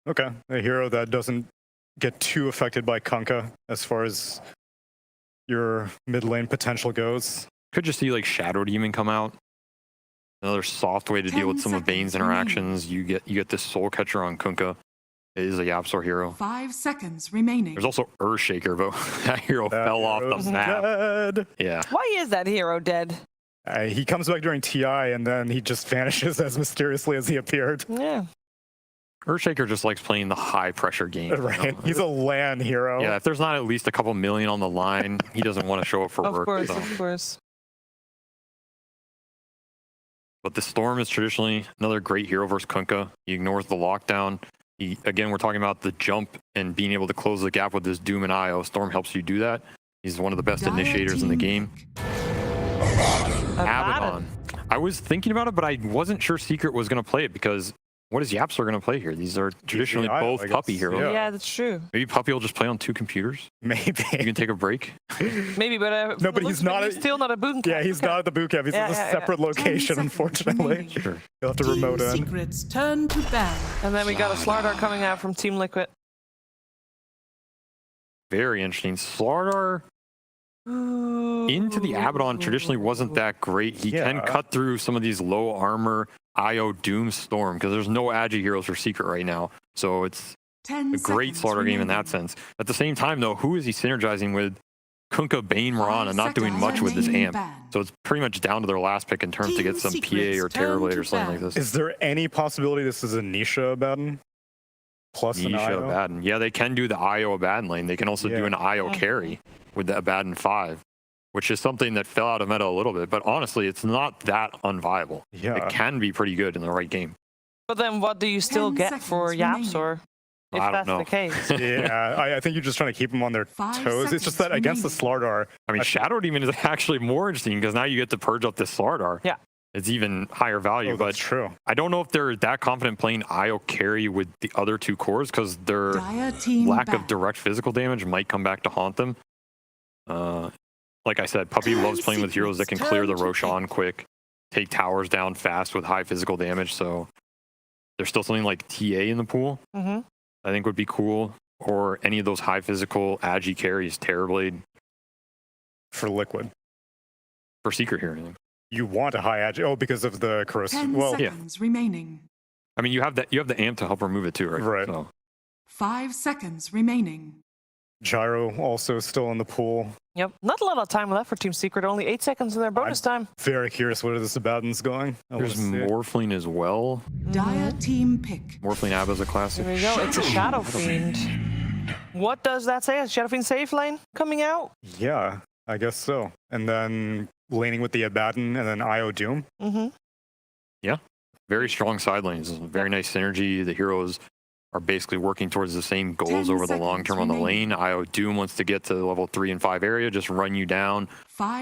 Okay, a hero that doesn't get too affected by Kunkka as far as your mid lane potential goes. Could just see like Shadow Demon come out. Another soft way to deal with some of Bane's interactions. You get this Soul Catcher on Kunkka. It is a Yapsor hero. 5 seconds remaining. There's also Earthshaker, but that hero fell off the map. Dead. Yeah. Why is that hero dead? He comes back during TI and then he just vanishes as mysteriously as he appeared. Yeah. Earthshaker just likes playing the high pressure game. Right. You know? He's a LAN hero. Yeah, if there's not at least a couple million on the line, he doesn't want to show up for work. Of course. But the Storm is traditionally another great hero versus Kunkka. He ignores the lockdown. Again, we're talking about the jump and being able to close the gap with this Doom and IO. Storm helps you do that. He's one of the best initiators in the game. Abaddon. I was thinking about it, but I wasn't sure Secret was going to play it because what is Yapsor going to play here? These are traditionally both Puppy heroes. Yeah, that's true. Maybe Puppy will just play on 2 computers. Maybe. You can take a break. Maybe, but no, but he's not. He's still not a boot camp. Yeah, he's not at the boot camp. He's in a separate location, unfortunately. Sure. You'll have to remote in. Secrets turn to ban. And then we got a Slardar coming out from Team Liquid. Very interesting. Slardar into the Abaddon traditionally wasn't that great. He can cut through some of these low armor IO Doom Storm because there's no Agi heroes for Secret right now. So it's a great Slardar game in that sense. At the same time, though, who is he synergizing with? Kunkka, Bane, Mirana, not doing much with this amp. So it's pretty much down to their last pick in terms to get some PA or Terrorblade or something like this. Is there any possibility this is a Nisha Abaddon? Plus an Nisha IO? Abaddon. Yeah, they can do the IO Abaddon lane. They can also do an IO carry with the Abaddon 5, which is something that fell out of meta a little bit. But honestly, it's not that unviable. Yeah. It can be pretty good in the right game. But then what do you still get for Yapsor if I don't that's know. the case? Yeah, I think you're just trying to keep them on their 5 toes. It's just that against the Slardar, I mean, Shadow Demon is actually more interesting because now you get to purge up this Slardar. Yeah. It's even higher value, but that's true. I don't know if they're that confident playing IO carry with the other 2 cores because their lack of direct physical damage might come back to haunt them. Like I said, Puppy loves playing with heroes that can clear the Roshan quick, take towers down fast with high physical damage, so there's still something like TA in the pool. I think would be cool, or any of those high physical Agi carries, Terrorblade. For Liquid. For Secret here, anything. You want a high Agi. Oh, because of the corrosive. 10 seconds remaining. I mean, you have the amp to help remove it too, right? Right. So. 5 seconds remaining. Gyro also still in the pool. Yep. Not a lot of time left for Team Secret. Only 8 seconds in their bonus time. Very curious where this Abaddon's going. There's Morphling as well. Dire team pick. Morphling Ab is a classic. There we go. It's a Shadow Fiend. What does that say? Is Shadow Fiend safe lane coming out? Yeah, I guess so. And then laning with the Abaddon and then IO Doom. Yeah. Very strong side lanes. Very nice synergy. The heroes are basically working towards the same goals over the long term on the lane. IO Doom wants to get to the level 3 and 5 area, just run you down.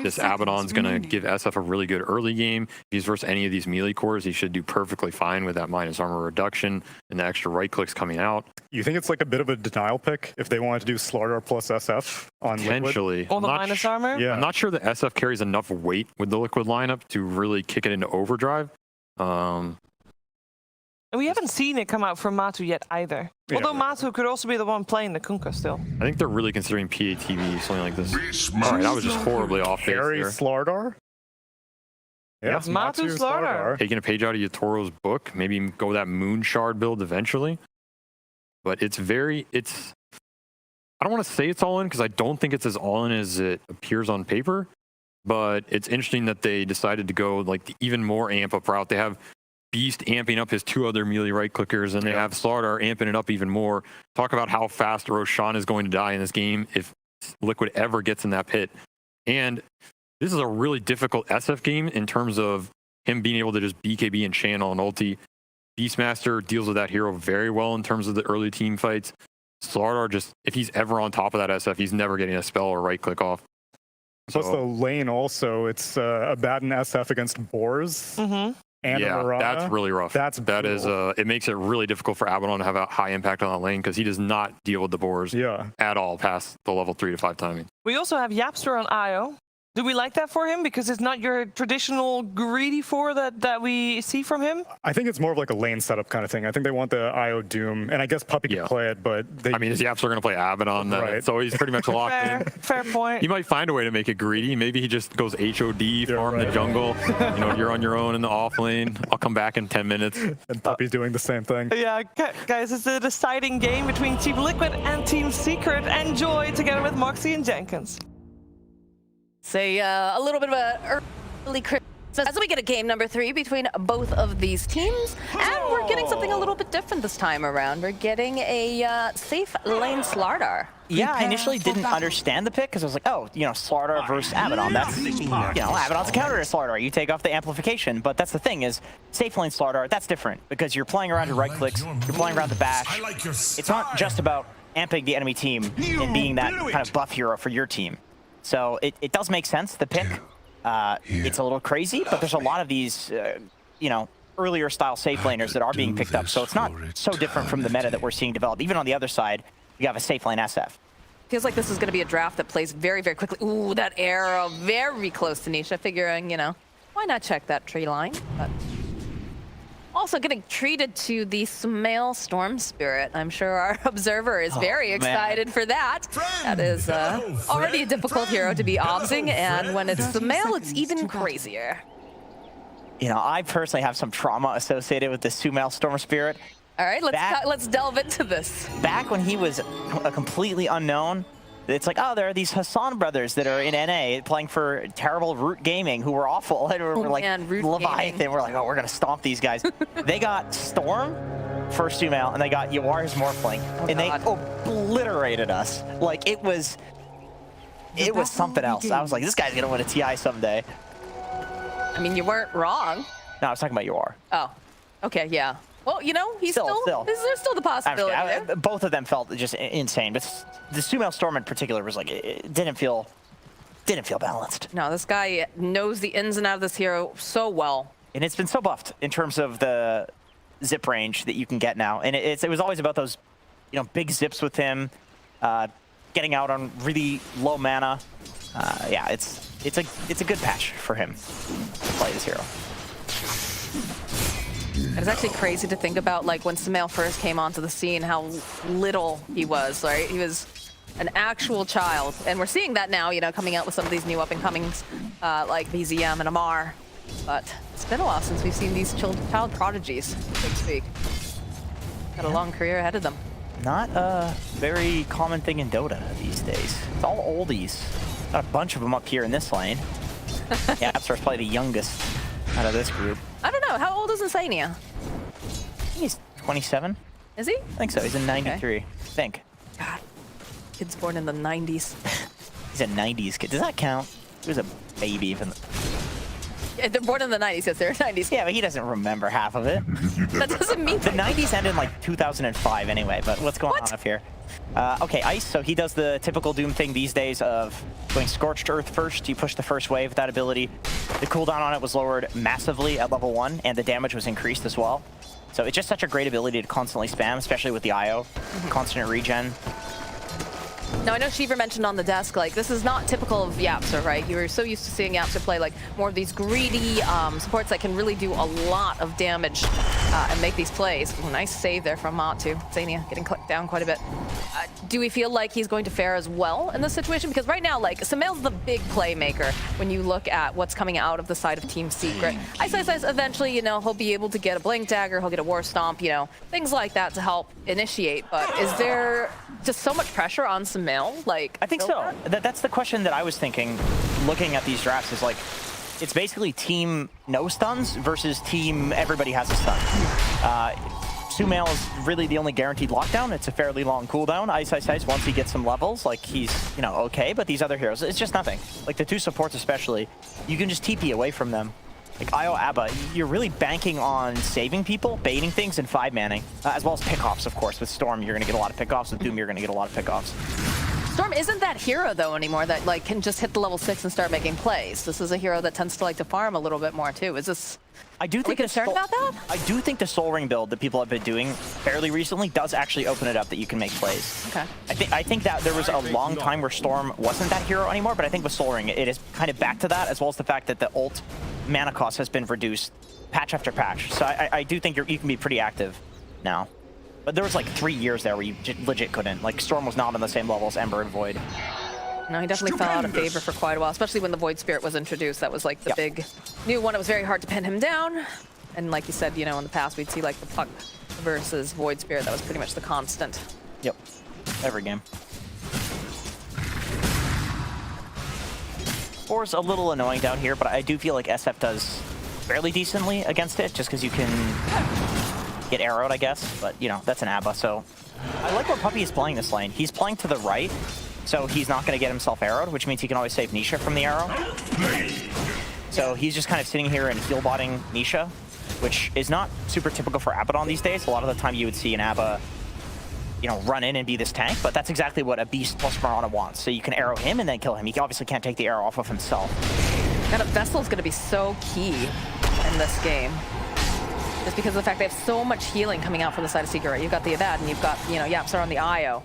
This Abaddon's going to give SF a really good early game. If he's versus any of these melee cores, he should do perfectly fine with that minus armor reduction and the extra right clicks coming out. You think it's like a bit of a denial pick if they wanted to do Slardar plus SF on Potentially. Liquid? On the minus armor? Yeah. I'm not sure the SF carries enough weight with the Liquid lineup to really kick it into overdrive. And we haven't seen it come out from Matu yet either. Yeah. Although Matu could also be the one playing the Kunkka still. I think they're really considering PATV, something like this. All right, I was just horribly off base Carry there. Slardar? Yeah, It's Matu Slardar. Taking a page out of Yatoro's book, maybe go that Moon Shard build eventually. But I don't want to say it's all in because I don't think it's as all in as it appears on paper. But it's interesting that they decided to go like the even more amp up route. They have Beast amping up his 2 other melee right clickers, and they have Slardar amping it up even more. Talk about how fast Roshan is going to die in this game if Liquid ever gets in that pit. And this is a really difficult SF game in terms of him being able to just BKB and channel and ulti. Beastmaster deals with that hero very well in terms of the early team fights. Slardar just, if he's ever on top of that SF, he's never getting a spell or right click off. Plus the lane also, it's Abaddon SF against Boars. And yeah, Mirana. That's really rough. That is it makes it really difficult for Abaddon to have a high impact on that lane because he does not deal with the boars at all past the level 3 to 5 timing. We also have Yapster on IO. Do we like that for him? Because it's not your traditional greedy four that we see from him? I think it's more of like a lane setup kind of thing. I think they want the IO Doom, and I guess Puppey can play it, but they... I mean, his Yaps are going to play Abaddon, Right. so he's pretty much locked in. Fair point. He might find a way to make it greedy. Maybe he just goes HOD, farm the jungle. You know, you're on your own in the off lane. I'll come back in 10 minutes. And Puppey's doing the same thing. Yeah, guys, it's a deciding game between Team Liquid and Team Secret. Enjoy together with Moxie and Jenkins. Say a little bit of a early Christmas as we get a game number 3 between both of these teams, and we're getting something a little bit different this time around. We're getting a safe lane Slardar. Yeah, I initially didn't understand the pick because I was like, oh, you know, Slardar versus Abaddon. That's, you know, Abaddon's a counter to Slardar. You take off the amplification, but that's the thing is, safe lane Slardar, that's different because you're playing around your right clicks, you're playing around the bash. It's not just about amping the enemy team and being that kind of buff hero for your team. So it does make sense, the pick. It's a little crazy, but there's a lot of these, you know, earlier style safe laners that are being picked up. So it's not so different from the meta that we're seeing develop. Even on the other side, we have a safe lane SF. Feels like this is going to be a draft that plays very, very quickly. Ooh, that arrow very close to Nisha, figuring, you know, why not check that tree line? But also getting treated to the Sumail Storm Spirit. I'm sure our observer is very excited for that. That is already a difficult hero to be obsing, and when it's Sumail, it's even crazier. You know, I personally have some trauma associated with the Sumail Storm Spirit. All right, let's delve into this. Back when he was a completely unknown, it's like, oh, there are these Hassan brothers that are in NA playing for terrible Root Gaming who were awful. And we're like, Leviathan, we're like, oh, we're going to stomp these guys. They got Storm for Sumail, and they got Yawar's Morphling, and they obliterated us. Like, it was something else. I was like, this guy's going to win a TI someday. I mean, you weren't wrong. No, I was talking about Yawar. Oh, okay, yeah. Well, you know, there's still the possibility there. Both of them felt just insane, but the Sumail Storm in particular was like, it didn't feel balanced. No, this guy knows the ins and outs of this hero so well. And it's been so buffed in terms of the zip range that you can get now. And it was always about those, you know, big zips with him, getting out on really low mana. Yeah, it's a good patch for him to play this hero. It's actually crazy to think about, like, when Sumail first came onto the scene, how little he was, right? He was an actual child. And we're seeing that now, you know, coming out with some of these new up-and-comings, like BZM and Amar. But it's been a while since we've seen these child prodigies, so to speak. Got a long career ahead of them. Not a very common thing in Dota these days. It's all oldies. Got a bunch of them up here in this lane. Yeah, Absar's probably the youngest out of this group. I don't know. How old is Insania? I think he's 27. Is he? I think so. He's in 93. Okay. I think. God. Kid's born in the 90s. He's a 90s kid. Does that count? He was a baby even. Yeah, they're born in the 90s. Yes, they're 90s. Yeah, but he doesn't remember half of it. That doesn't mean the 90s ended in like 2005 anyway, but what's going on up here? Okay, Ice, so he does the typical Doom thing these days of going Scorched Earth first. You push the first wave with that ability. The cooldown on it was lowered massively at level 1, and the damage was increased as well. So it's just such a great ability to constantly spam, especially with the IO. Constant regen. Now, I know Shiver mentioned on the desk, like, this is not typical of Yapser, right? You were so used to seeing Yapser play, like, more of these greedy supports that can really do a lot of damage and make these plays. Ooh, nice save there from Matu. Zania getting clicked down quite a bit. Do we feel like he's going to fare as well in this situation? Because right now, like, Sumail's the big playmaker when you look at what's coming out of the side of Team Secret. Ice eventually, you know, he'll be able to get a Blink Dagger, he'll get a War Stomp, you know, things like that to help initiate. But is there just so much pressure on Sumail? Like, I think so. That's the question that I was thinking, looking at these drafts, is like, it's basically team no stuns versus team everybody has a stun. Sumail is really the only guaranteed lockdown. It's a fairly long cooldown. Ice, once he gets some levels, like, he's, you know, okay, but these other heroes, it's just nothing. Like, the two supports especially, you can just TP away from them. Like, IO Abba, you're really banking on saving people, baiting things, and 5-manning, as well as pickoffs, of course. With Storm, you're going to get a lot of pickoffs. With Doom, you're going to get a lot of pickoffs. Storm isn't that hero though anymore that like can just hit the level 6 and start making plays. This is a hero that tends to like to farm a little bit more too. Is this? I do think concerned about that? I do think the Soul Ring build that people have been doing fairly recently does actually open it up that you can make plays. Okay. I think that there was a long time where Storm wasn't that hero anymore, but I think with Soul Ring it is kind of back to that, as well as the fact that the ult mana cost has been reduced patch after patch. So I do think you can be pretty active now. But there was like 3 years there where you legit couldn't. Like Storm was not on the same level as Ember and Void. No, he definitely fell out of favor for quite a while, especially when the Void Spirit was introduced. That was like the big new one. It was very hard to pin him down. And like you said, you know, in the past we'd see like the Puck versus Void Spirit. That was pretty much the constant. Yep, every game. Four's a little annoying down here, but I do feel like SF does fairly decently against it, just because you can get arrowed, I guess. But, you know, that's an ABBA, so... I like what Puppy is playing this lane. He's playing to the right, so he's not going to get himself arrowed, which means he can always save Nisha from the arrow. So he's just kind of sitting here and heal-botting Nisha, which is not super typical for Abaddon these days. A lot of the time you would see an ABBA, you know, run in and be this tank, but that's exactly what a Beast plus Mirana wants. So you can arrow him and then kill him. He obviously can't take the arrow off of himself. And a Vessel's going to be so key in this game. Just because of the fact they have so much healing coming out from the side of Secret. Right? You've got the Abad and you've got, you know, Yapsar on the IO.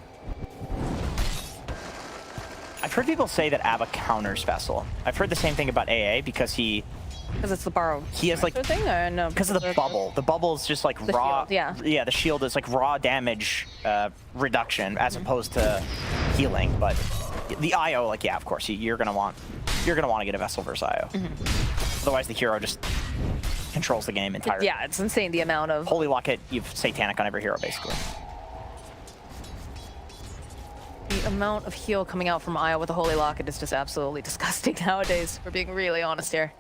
I've heard people say that ABBA counters Vessel. I've heard the same thing about AA because because it's the borrow. He has like thing, or no? Because of the bubble. The bubble is just like the raw. Shield, yeah, the shield is like raw damage reduction as opposed to healing. But the IO, like of course, you're gonna want to get a Vessel versus IO. Otherwise, the hero just controls the game entirely. Yeah, it's insane the amount of Holy Locket. You've Satanic on every hero basically. The amount of heal coming out from IO with the Holy Locket is just absolutely disgusting nowadays. We're being really honest here.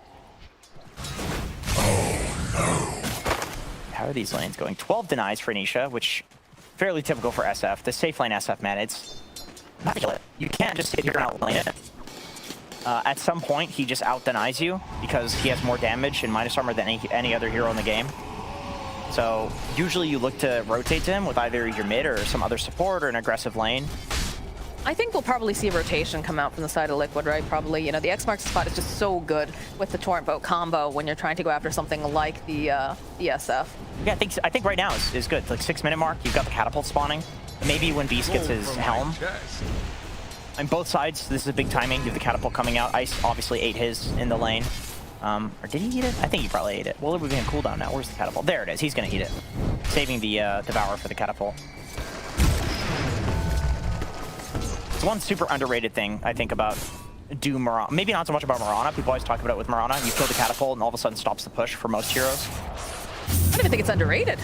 How are these lanes going? 12 denies for Nisha, which fairly typical for SF. The safe lane SF, man, it's not to kill it. You can't just sit here and outlane it. At some point, he just out-denies you because he has more damage and minus armor than any other hero in the game. So usually you look to rotate to him with either your mid or some other support or an aggressive lane. I think we'll probably see a rotation come out from the side of Liquid, right? Probably, you know, the X marks the spot is just so good with the Torrent Boat combo when you're trying to go after something like the SF. Yeah, I think right now is good. Like 6-minute mark, you've got the catapult spawning. Maybe when Beast gets his helm. On both sides, this is a big timing. You have the catapult coming out. Ice obviously ate his in the lane. Or did he eat it? I think he probably ate it. Well, we're going cooldown now. Where's the catapult? There it is. He's going to eat it. Saving the Devourer for the catapult. It's one super underrated thing, I think, about Doom Mirana. Maybe not so much about Mirana. People always talk about it with Mirana. You kill the catapult and all of a sudden stops the push for most heroes. I don't even think it's underrated.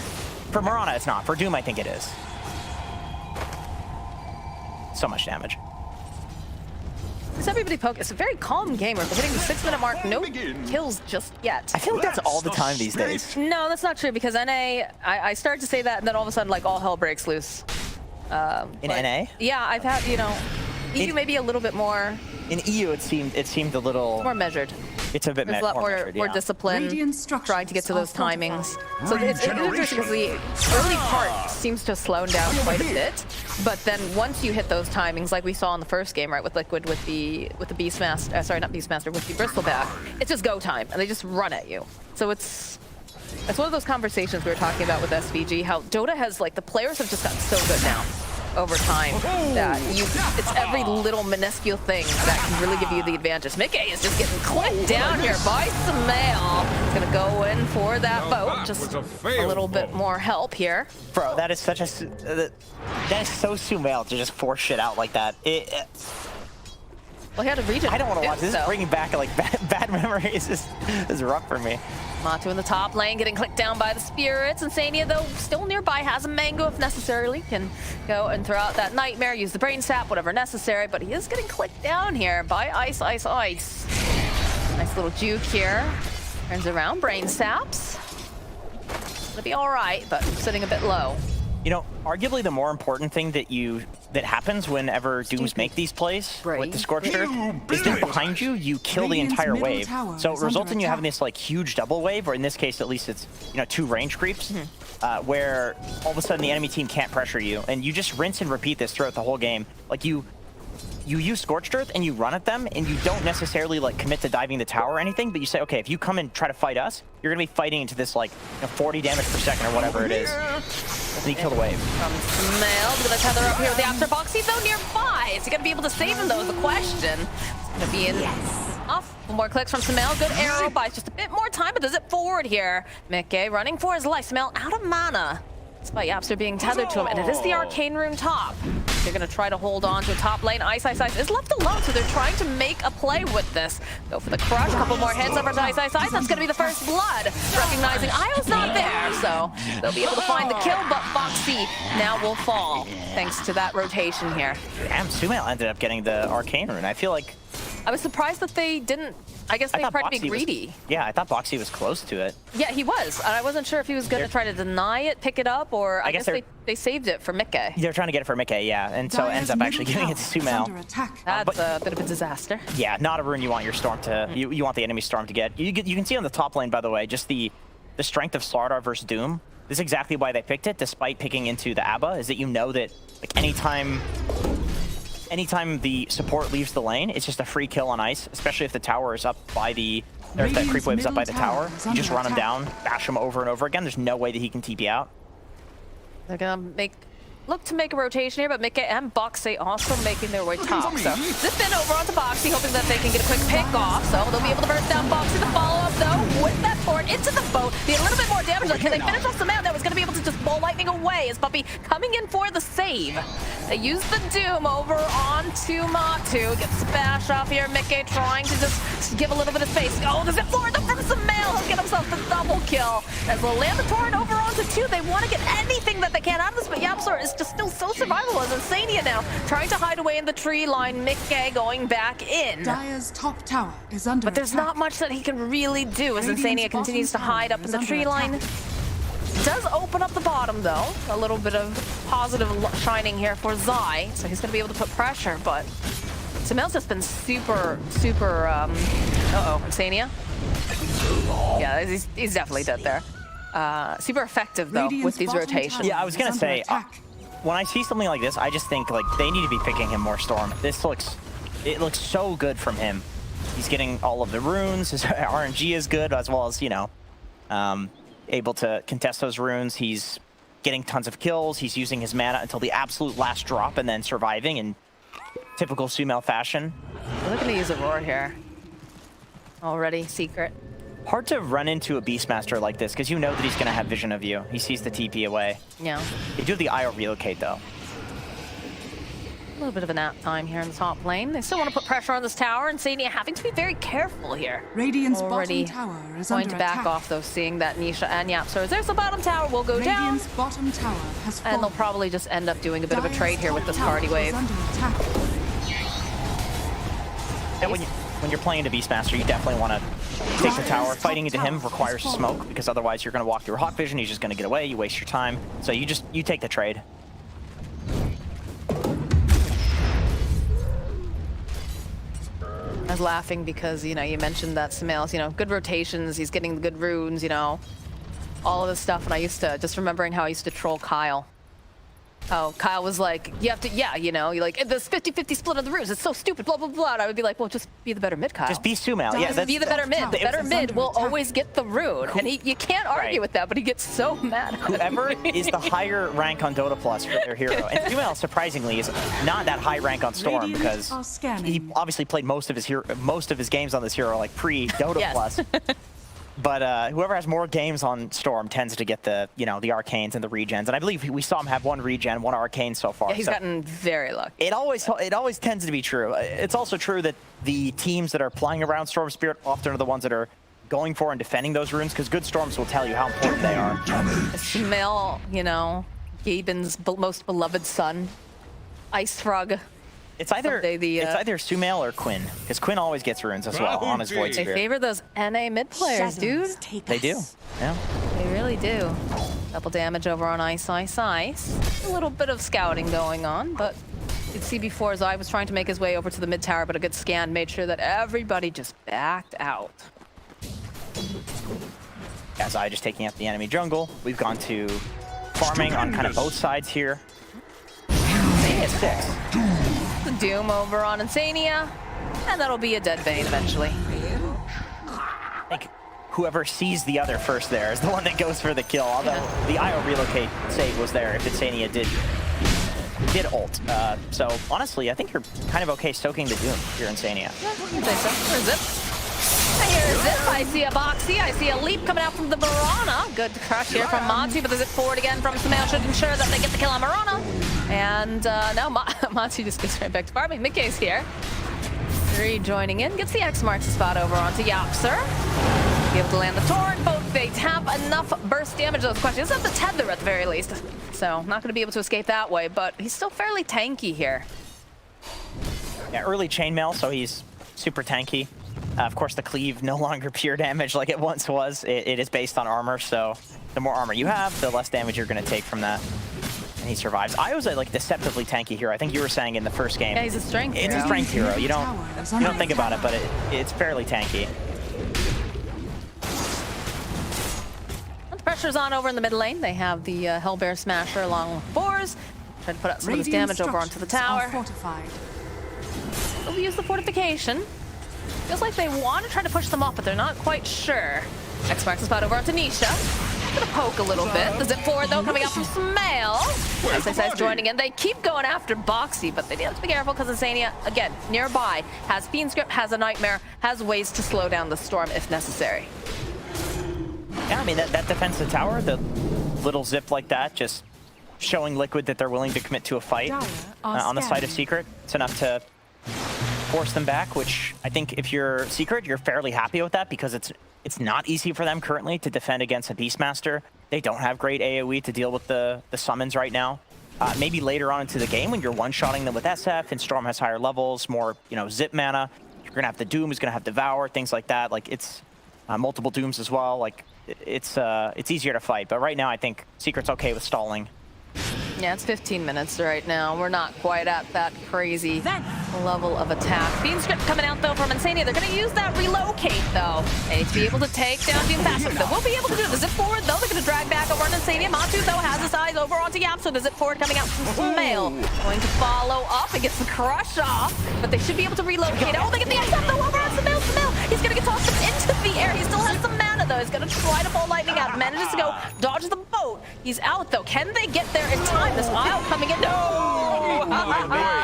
For Mirana, it's not. For Doom, I think it is. So much damage. Does everybody poke? It's a very calm game. We're hitting the 6-minute mark. No kills just yet. I feel like that's all the time these days. No, that's not true because NA, I started to say that and then all of a sudden, like, all hell breaks loose. In NA? Yeah, I've had, you know, EU maybe a little bit more. In EU, it seemed a little more measured. It's a bit There's a lot more discipline, trying to get to those timings. So it's interesting because the early part seems to have slowed down quite a bit, but then once you hit those timings, like we saw in the first game, right, with Liquid, with the Beastmaster, sorry, not Beastmaster, with the Bristleback, it's just go time, and they just run at you. So it's one of those conversations we were talking about with SVG, how Dota has, like, the players have just gotten so good now over time that it's every little minuscule thing that can really give you the advantage. Mickey is just getting clipped down here by Sumail. He's gonna go in for that boat. Just a little bit more help here. Bro, that is such a that is so Sumail to just force shit out like that. Well, he had a region. I don't want to watch this. This is bringing back like bad memories. This is rough for me. Matu in the top lane getting clicked down by the spirits. Insania, though, still nearby, has a mango if necessarily. Can go and throw out that nightmare, use the brain sap, whatever necessary. But he is getting clicked down here by Ice. Nice little juke here. Turns around, brain saps. It'll be all right, but sitting a bit low. You know, arguably the more important thing that happens whenever Dooms make these plays with the Scorched Earth is that behind you, you kill the entire wave. So it results in you having this like huge double wave, or in this case, at least it's, you know, 2 range creeps, where all of a sudden the enemy team can't pressure you, and you just rinse and repeat this throughout the whole game. Like you you use Scorched Earth and you run at them, and you don't necessarily like commit to diving the tower or anything, but you say, okay, if you come and try to fight us, you're gonna be fighting into this like 40 damage per second or whatever it is. And you kill the wave. From Smail, gonna tether up here with the After Boxy though nearby. Is he gonna be able to save him though is the question. It's gonna be in off. One more clicks from Smail. Good arrow, buys just a bit more time, but does it forward here. Mickey running for his life. Smail out of mana. Despite Yapster being tethered to him, and it is the Arcane Rune top. They're gonna try to hold on to top lane. Ice is left alone, so they're trying to make a play with this. Go for the crush, a couple more hits over to Ice. That's gonna be the first blood. Recognizing Io's not there, so they'll be able to find the kill, but Foxy now will fall, thanks to that rotation here. Damn, Sumail ended up getting the Arcane Rune. I feel like... I was surprised that they didn't. I guess they tried to be greedy. Yeah, I thought Boxy was close to it. Yeah, he was. And I wasn't sure if he was going to try to deny it, pick it up, or I guess they saved it for Mickey. They're trying to get it for Mickey, yeah. And so it ends up actually giving it to Sumail. That's a bit of a disaster. Yeah, not a rune you want your Storm to... You want the enemy Storm to get. You can see on the top lane, by the way, just the strength of Slardar versus Doom. This is exactly why they picked it, despite picking into the ABBA, is that you know that like anytime the support leaves the lane, it's just a free kill on Ice, especially if the tower is up by the... Or if that creep wave is up by the tower. You just run him down, bash him over and over again. There's no way that he can TP out. They're gonna look to make a rotation here, but Mickey and Boxy also making their way top. So zip in over onto Boxy, hoping that they can get a quick pick off. So they'll be able to burst down Boxy. The follow-up though, with that fort into the boat. Be a little bit more damage. Like, can they finish off the man that was gonna be able to just ball lightning away? Is Puppy coming in for the save? They use the Doom over onto Matu. Gets the bash off here. Mickey trying to just give a little bit of space. Oh, the zip forward from Smail. He'll get himself the double kill. As they'll land the torrent over onto 2. They want to get anything that they can out of this, but Yapsor is just still so survivable as Insania now trying to hide away in the tree line. Mickey going back in. Dire's top tower is under But there's not much that he can really do as Insania continues to hide up in the tree line. Does open up the bottom though. A little bit of positive shining here for Zai, so he's going to be able to put pressure, but Smail's just been super, Insania? Yeah, he's definitely dead there. Super effective though with these rotations. Yeah, I was gonna say, when I see something like this, I just think like they need to be picking him more Storm. It looks so good from him. He's getting all of the runes. His RNG is good, as well as, you know, able to contest those runes. He's getting tons of kills. He's using his mana until the absolute last drop and then surviving in typical Sumail fashion. We're looking to use Aurora here. Already secret. Hard to run into a Beastmaster like this because you know that he's going to have vision of you. He sees the TP away. Yeah. They do the IO relocate though. A little bit of a nap time here in the top lane. They still want to put pressure on this tower, and Insania having to be very careful here. Radiant's already bottom tower is going under to back attack. off though, seeing that Nisha and Yapster. There's the bottom tower will go down. Radiant's bottom tower has fallen. And they'll probably just end up doing a bit of a trade here with this party wave. And when you're playing the Beastmaster, you definitely want to take the tower. Fighting into him requires smoke, because otherwise you're going to walk through Hawk Vision, he's just going to get away, you waste your time. So you take the trade. I was laughing because, you know, you mentioned that Smail's, you know, good rotations, he's getting the good runes, you know, all of this stuff, and I used to, just remembering how I used to troll Kyle. Oh, Kyle was like, you have to, yeah, you know, you're like, this 50-50 split of the runes, it's so stupid, blah, blah, blah. And I would be like, well, just be the better mid, Kyle. Just be Sumail, yeah. Be the better mid. The better mid will always get the rune. And you can't argue with that, but he gets so mad. Whoever is the higher rank on Dota Plus for their hero. And Sumail, surprisingly, is not that high rank on Storm because he obviously played most of his games on this hero like pre-Dota Plus. But whoever has more games on Storm tends to get the, you know, the arcanes and the regens. And I believe we saw him have one regen, one arcane so far. Yeah, he's gotten very lucky. It always tends to be true. It's also true that the teams that are playing around Storm Spirit often are the ones that are going for and defending those runes, because good Storms will tell you how important they are. Smail, you know, Gaben's most beloved son, Ice Frog. It's either Sumail or Quinn, because Quinn always gets runes as well on his Void Spirit. They favor those NA mid players, dude. They do, yeah. They really do. Double damage over on Ice. A little bit of scouting going on, but you could see before Zai was trying to make his way over to the mid tower, but a good scan made sure that everybody just backed out. Yeah, Zai just taking out the enemy jungle. We've gone to farming on kind of both sides here. At 6. The Doom over on Insania, and that'll be a dead Vayne eventually. I think whoever sees the other first there is the one that goes for the kill, although the IO relocate save was there if Insania did ult. So honestly, I think you're kind of okay soaking the Doom if you're Insania. Yeah, I think so. Where's Zip? I hear a Zip, I see a Boxy, I see a leap coming out from the Mirana. Good crush here from Monty, but the Zip forward again from Sumail should ensure that they get the kill on Mirana. And now Monty just gets right back to farming. Mickey's here. 3 joining in, gets the X marks the spot over onto Yapser. Be able to land the Torrent. Both they have enough burst damage. Those questions. This is the tether at the very least. So not going to be able to escape that way, but he's still fairly tanky here. Yeah, early chainmail, so he's super tanky. Of course, the cleave no longer pure damage like it once was. It is based on armor, so the more armor you have, the less damage you're going to take from that. And he survives. Io's a like deceptively tanky hero. I think you were saying in the first game. Yeah, he's a strength hero. It's a strength hero. You don't think about it, but it's fairly tanky. The pressure's on over in the mid lane. They have the Hellbear Smasher along with Boars. Trying to put out some of this damage over onto the tower. They'll use the fortification. Feels like they want to try to push them off, but they're not quite sure. X marks the spot over onto Nisha. Gonna poke a little bit. The Zip forward though coming out from Sumail. SSS joining in. They keep going after Boxy, but they do have to be careful because Insania, again, nearby, has Fiend's Grip, has a Nightmare, has ways to slow down the storm if necessary. Yeah, I mean, that defensive tower, the little Zip like that, just showing Liquid that they're willing to commit to a fight on the side of Secret. It's enough to force them back, which I think if you're Secret, you're fairly happy with that because it's not easy for them currently to defend against a Beastmaster. They don't have great AoE to deal with the summons right now. Maybe later on into the game when you're one-shotting them with SF and Storm has higher levels, more Zip mana, you're gonna have the Doom who's gonna have Devour, things like that. Like it's multiple Dooms as well. Like it's easier to fight. But right now I think Secret's okay with stalling. Yeah, it's 15 minutes right now. We're not quite at that crazy level of attack. Fiend's Grip coming out, though, from Insania. They're going to use that relocate, though. They need to be able to take down Doom faster. They will be able to do the Zip forward, though. They're going to drag back over on Insania. Matu, though, has his eyes over onto Yap, so the Zip forward coming out from Sumail. Going to follow up and gets the crush off, but they should be able to relocate. Oh, they get the X up, though, over on Sumail. He's going to get tossed up into the air. He still has some mana, though. He's going to try to pull lightning out. Manages to go dodge the boat. He's out, though. Can they get there in time? This Isle coming in. No!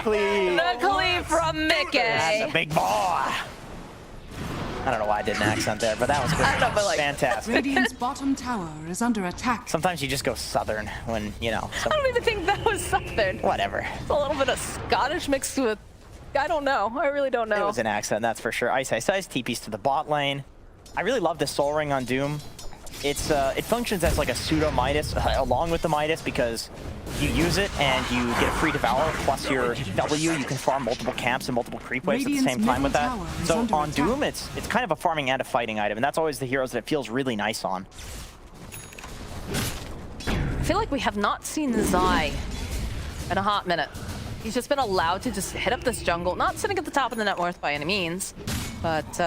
The cleave from Mickey. That's a big boy. I don't know why I did an accent there, but that was great. I don't know, but like, fantastic. Radiant's bottom tower is under attack. Sometimes you just go Southern when, I don't even think that was Southern. Whatever. It's a little bit of Scottish mixed with, I don't know. I really don't know. It was an accent, that's for sure. Ice TPs to the bot lane. I really love the Soul Ring on Doom. It functions as like a pseudo Midas along with the Midas because you use it and you get a free Devour plus your W. You can farm multiple camps and multiple creep waves at the same time with that. So on Doom, it's kind of a farming and a fighting item, and that's always the heroes that it feels really nice on. I feel like we have not seen Zai in a hot minute. He's just been allowed to just hit up this jungle, not sitting at the top of the net worth by any means, but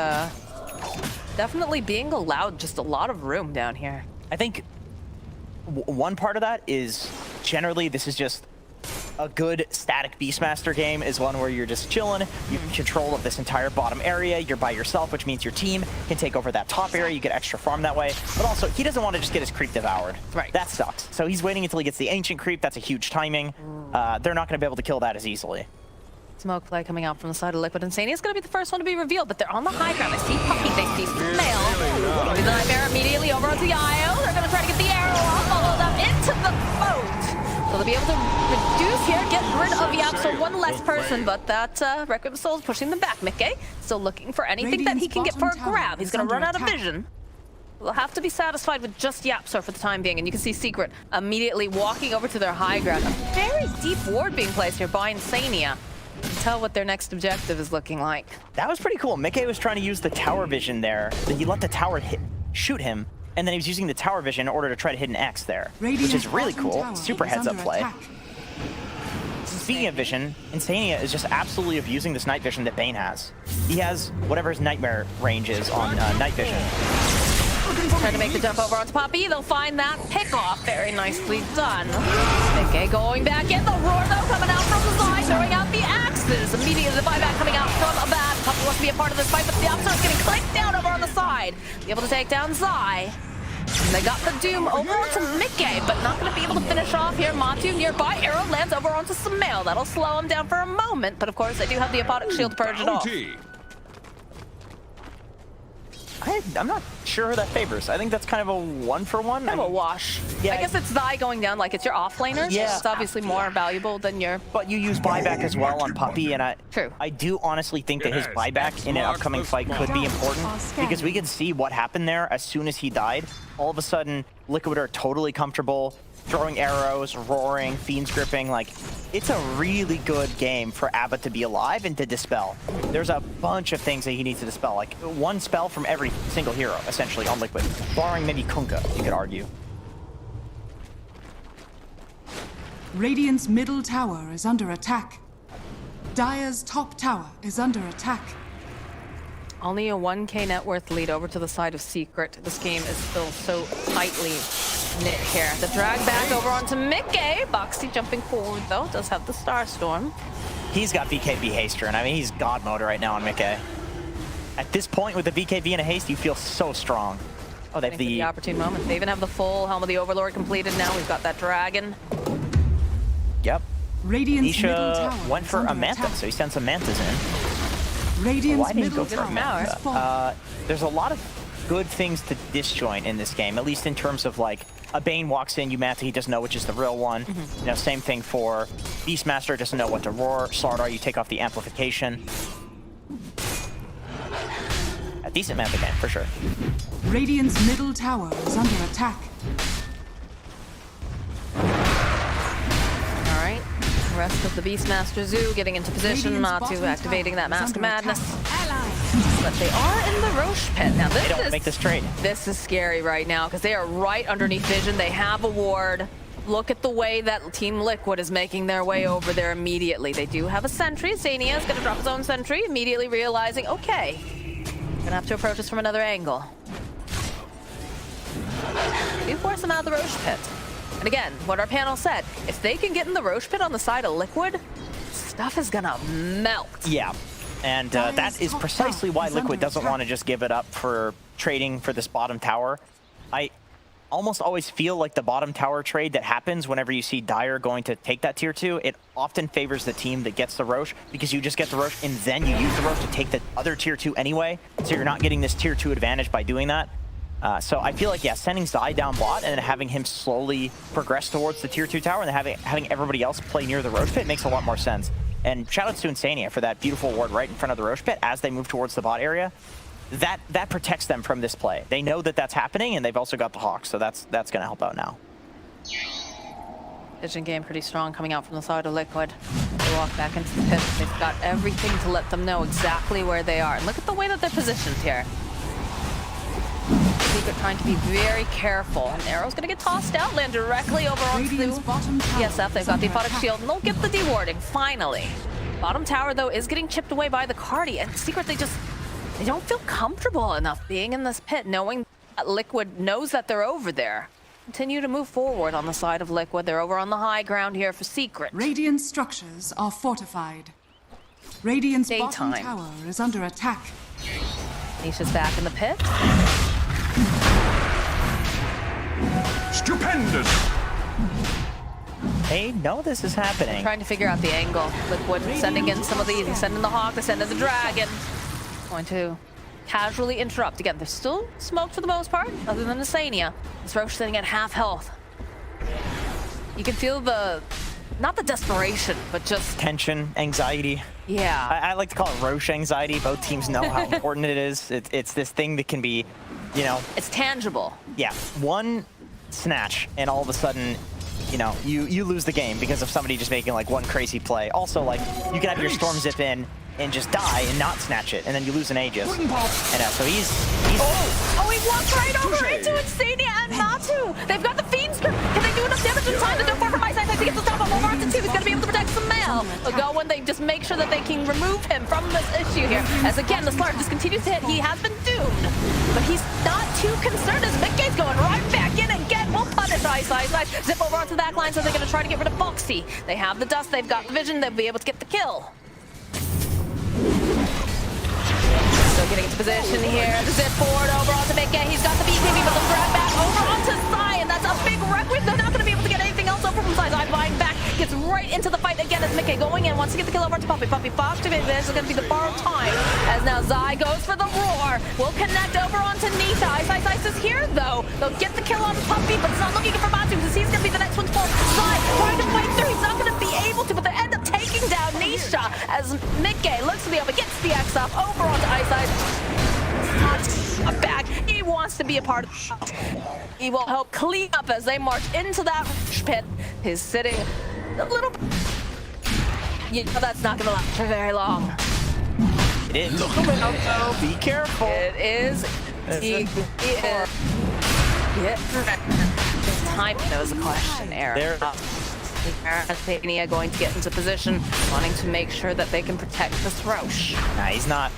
definitely being allowed just a lot of room down here. I think one part of that is generally this is just a good static Beastmaster game is one where you're just chilling, you have control of this entire bottom area, you're by yourself, which means your team can take over that top area, you get extra farm that way, but also he doesn't want to just get his creep devoured. Right. That sucks. So he's waiting until he gets the ancient creep, that's a huge timing. They're not going to be able to kill that as easily. Smoke play coming out from the side of Liquid. Insania is going to be the first one to be revealed, but they're on the high ground. I see Puppy, they see Sumail. The Nightmare immediately over onto the IO. They're going to try to get the arrow off, follow them into the boat. So they'll be able to reduce here, get rid of Yap, so one less person, but that Requiem of Soul is pushing them back. Mickey still looking for anything that he can get for a grab. He's going to run out of vision. They'll have to be satisfied with just Yapsor for the time being, and you can see Secret immediately walking over to their high ground. A very deep ward being placed here by Insania. Tell what their next objective is looking like. That was pretty cool. Mickey was trying to use the tower vision there. He let the tower shoot him, and then he was using the tower vision in order to try to hit an X there, which is really cool. Super heads-up play. Speaking of vision, Insania is just absolutely abusing this night vision that Bane has. He has whatever his nightmare range is on night vision. Trying to make the jump over onto Poppy. They'll find that pick off. Very nicely done. Mickey going back in. The roar, though, coming out from the side, throwing out the axe. boxes. Immediately the buyback coming out from that. Puppy wants to be a part of this fight, but the Absol's getting clicked down over on the side. Be able to take down Zai. And they got the Doom over onto Mickey, but not going to be able to finish off here. Matu nearby. Arrow lands over onto Sumail. That'll slow him down for a moment, but of course they do have the Apodic Shield to purge it off. I'm not sure who that favors. I think that's kind of a 1-for-1. Kind of a wash. Yeah, I guess it's Zai going down, like it's your off-laner. Yeah. It's obviously more valuable than your... But you use buyback as well on Puppy, and True. I do honestly think that his buyback in an upcoming fight could be important, because we can see what happened there as soon as he died. All of a sudden, Liquid are totally comfortable, throwing arrows, roaring, fiends gripping. Like, it's a really good game for Abba to be alive and to dispel. There's a bunch of things that he needs to dispel, like one spell from every single hero, essentially, on Liquid, barring maybe Kunkka, you could argue. Radiant's middle tower is under attack. Dire's top tower is under attack. Only a 1k net worth lead over to the side of Secret. This game is still so tightly knit here. The drag back over onto Mickey. Boxy jumping forward though, does have the Starstorm. He's got BKB haster, and I mean, he's god mode right now on Mickey. At this point with the BKB and a haste, you feel so strong. Oh, they have the opportune moment. They even have the full Helm of the Overlord completed now. We've got that dragon. Yep. Radiant's middle Nisha tower went is for under a Manta, attack. so he sent some Mantas in. Radiant's Why did he middle go for a tower Manta? has fallen. There's a lot of good things to disjoint in this game, at least in terms of like a Bane walks in, you Manta, he doesn't know which is the real one. You know, same thing for Beastmaster, doesn't know what to roar. Slardar, you take off the amplification. A decent Manta game, for sure. Radiant's middle tower is under attack. All right. The rest of the Beastmaster Zoo getting into position, Radiant's not bottom to activating tower that is Mask of under Madness. attack. But they are in the Roche pit. Now They don't make this trade. This is scary right now because they are right underneath vision. They have a ward. Look at the way that Team Liquid is making their way over there immediately. They do have a sentry. Zania is going to drop his own sentry, immediately realizing, okay, gonna have to approach us from another angle. Do force them out of the Roche pit. And again, what our panel said, if they can get in the Roche pit on the side of Liquid, stuff is gonna melt. Yeah. And that is precisely why Liquid doesn't want to just give it up for trading for this bottom tower. I almost always feel like the bottom tower trade that happens whenever you see Dire going to take that tier 2, it often favors the team that gets the Roche, because you just get the Roche and then you use the Roche to take the other tier 2 anyway, so you're not getting this tier 2 advantage by doing that. So I feel like, yeah, sending Zai down bot and then having him slowly progress towards the tier 2 tower and then having everybody else play near the Roche pit makes a lot more sense. And shout out to Insania for that beautiful ward right in front of the Roche pit as they move towards the bot area. That protects them from this play. They know that that's happening, and they've also got the Hawks, so that's going to help out now. Vision game pretty strong coming out from the side of Liquid. They walk back into the pit. They've got everything to let them know exactly where they are. And look at the way that they're positioned here. Secret trying to be very careful. And Arrow's going to get tossed out, land directly over onto ESF. They've got the Apodic Shield, and they'll get the dewarding, finally. Bottom tower, though, is getting chipped away by the Cardi. And Secret, they don't feel comfortable enough being in this pit, knowing that Liquid knows that they're over there. Continue to move forward on the side of Liquid. They're over on the high ground here for Secret. Radiant structures are fortified. Radiant's bottom Daytime. tower is under attack. Nisha's back in the pit. Stupendous! They know this is happening. Trying to figure out the angle. Liquid sending in some of these. He's sending the Hawk, they're sending the Dragon. Going to casually interrupt. Again, there's still smoke for the most part, other than the Sania. This Roche sitting at half health. You can feel not the desperation, but just Tension, anxiety. yeah. I like to call it Roche anxiety. Both teams know how important it is. It's this thing that can be, you know... It's tangible. Yeah, one snatch, and all of a sudden, you know, you lose the game because of somebody just making like one crazy play. Also, like, you can have your Storm zip in and just die and not snatch it, and then you lose an Aegis. And so he's Oh, he walked right over into Insania and Natu. They've got the Fiends. Can they do enough damage in time to go for my side to get the top of over onto 2? He's going to be able to protect Sumail. They'll go when they just make sure that they can remove him from this issue here. As again, the Slark just continues to hit. He has been doomed, but he's not too concerned as Mickey's going right back in again. We'll punish Ice. Zip over onto that line, so they're going to try to get rid of Foxy. They have the dust. They've got the vision. They'll be able to get the kill. getting into position here. The zip forward over onto Mickey. He's got the BKB, but the grab back over onto Sai, and that's a big wreck. They're not going to be able to get anything else over from Sai. Sai flying back, gets right into the fight again as Mickey going in, wants to get the kill over to Puppy. Puppy Fox to it. This is going to be the borrowed time, as now Zai goes for the roar. Will connect over onto Nita. Ice is here, though. They'll get the kill on Puppy, but it's not looking for Matu, because he's going to be the next one to fall. Zai trying to fight through. He's not going to be able to, but they end up taking down Nisha as Mickey looks to the open, gets the X off over onto Ice. Not back. He wants to be a part of it. He will help clean up as they march into that pit. He's sitting a little. You know that's not going to last for very long. It is. Be careful. It is. Time knows the question, Aaron. Arthania going to get into position, wanting to make sure that they can protect this Roche. Nah, he's not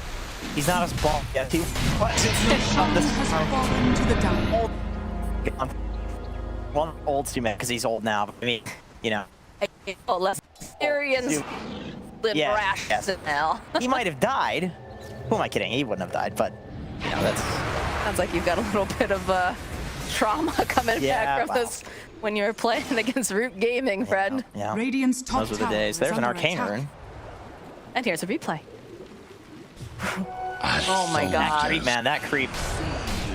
as bald yet. The sun has fallen to the down. One old Sumet because he's old now. But I mean, you know. Less experienced. Yes. Now. He might have died. Who am I kidding? He wouldn't have died, but you know that's. Sounds like you've got a little bit of trauma coming back from this when you're playing against Root Gaming, friend. Yeah. Radiant's top Those were the days. There's an arcane rune. And here's a replay. Oh my god. That creep, man, that creep.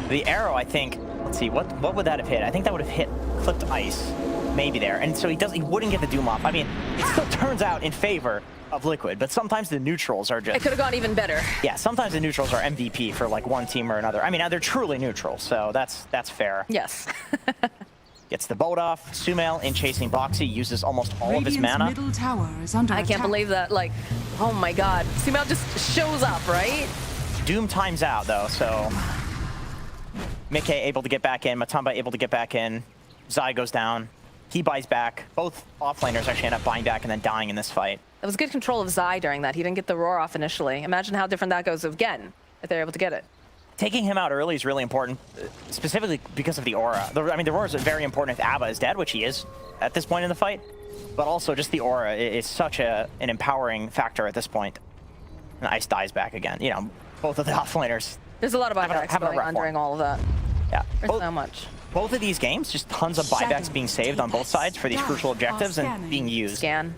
The arrow, I think, let's see, what would that have hit? I think that would have hit clipped ice, maybe there. And so he wouldn't get the Doom off. I mean, it still turns out in favor of Liquid, but sometimes the neutrals are just... It could have gone even better. Yeah, sometimes the neutrals are MVP for like one team or another. I mean, they're truly neutral, so that's fair. Yes. Gets the boat off. Sumail in chasing Boxy uses almost all of his mana. Middle tower is under I can't believe that, like, oh my god. Sumail just shows up, right? Doom times out though, so Mickey able to get back in, Matamba able to get back in, Zai goes down, he buys back. Both offlaners actually end up buying back and then dying in this fight. It was good control of Zai during that. He didn't get the roar off initially. Imagine how different that goes again if they're able to get it. Taking him out early is really important, specifically because of the aura. I mean, the aura is very important if Ava is dead, which he is at this point in the fight, but also just the aura is such an empowering factor at this point. And Ice dies back again. You know, both of the offlaners. There's a lot of buybacks going on during all of that. Yeah. There's so much. Both of these games, just tons of buybacks being saved on both sides for these crucial objectives and being used. Scan.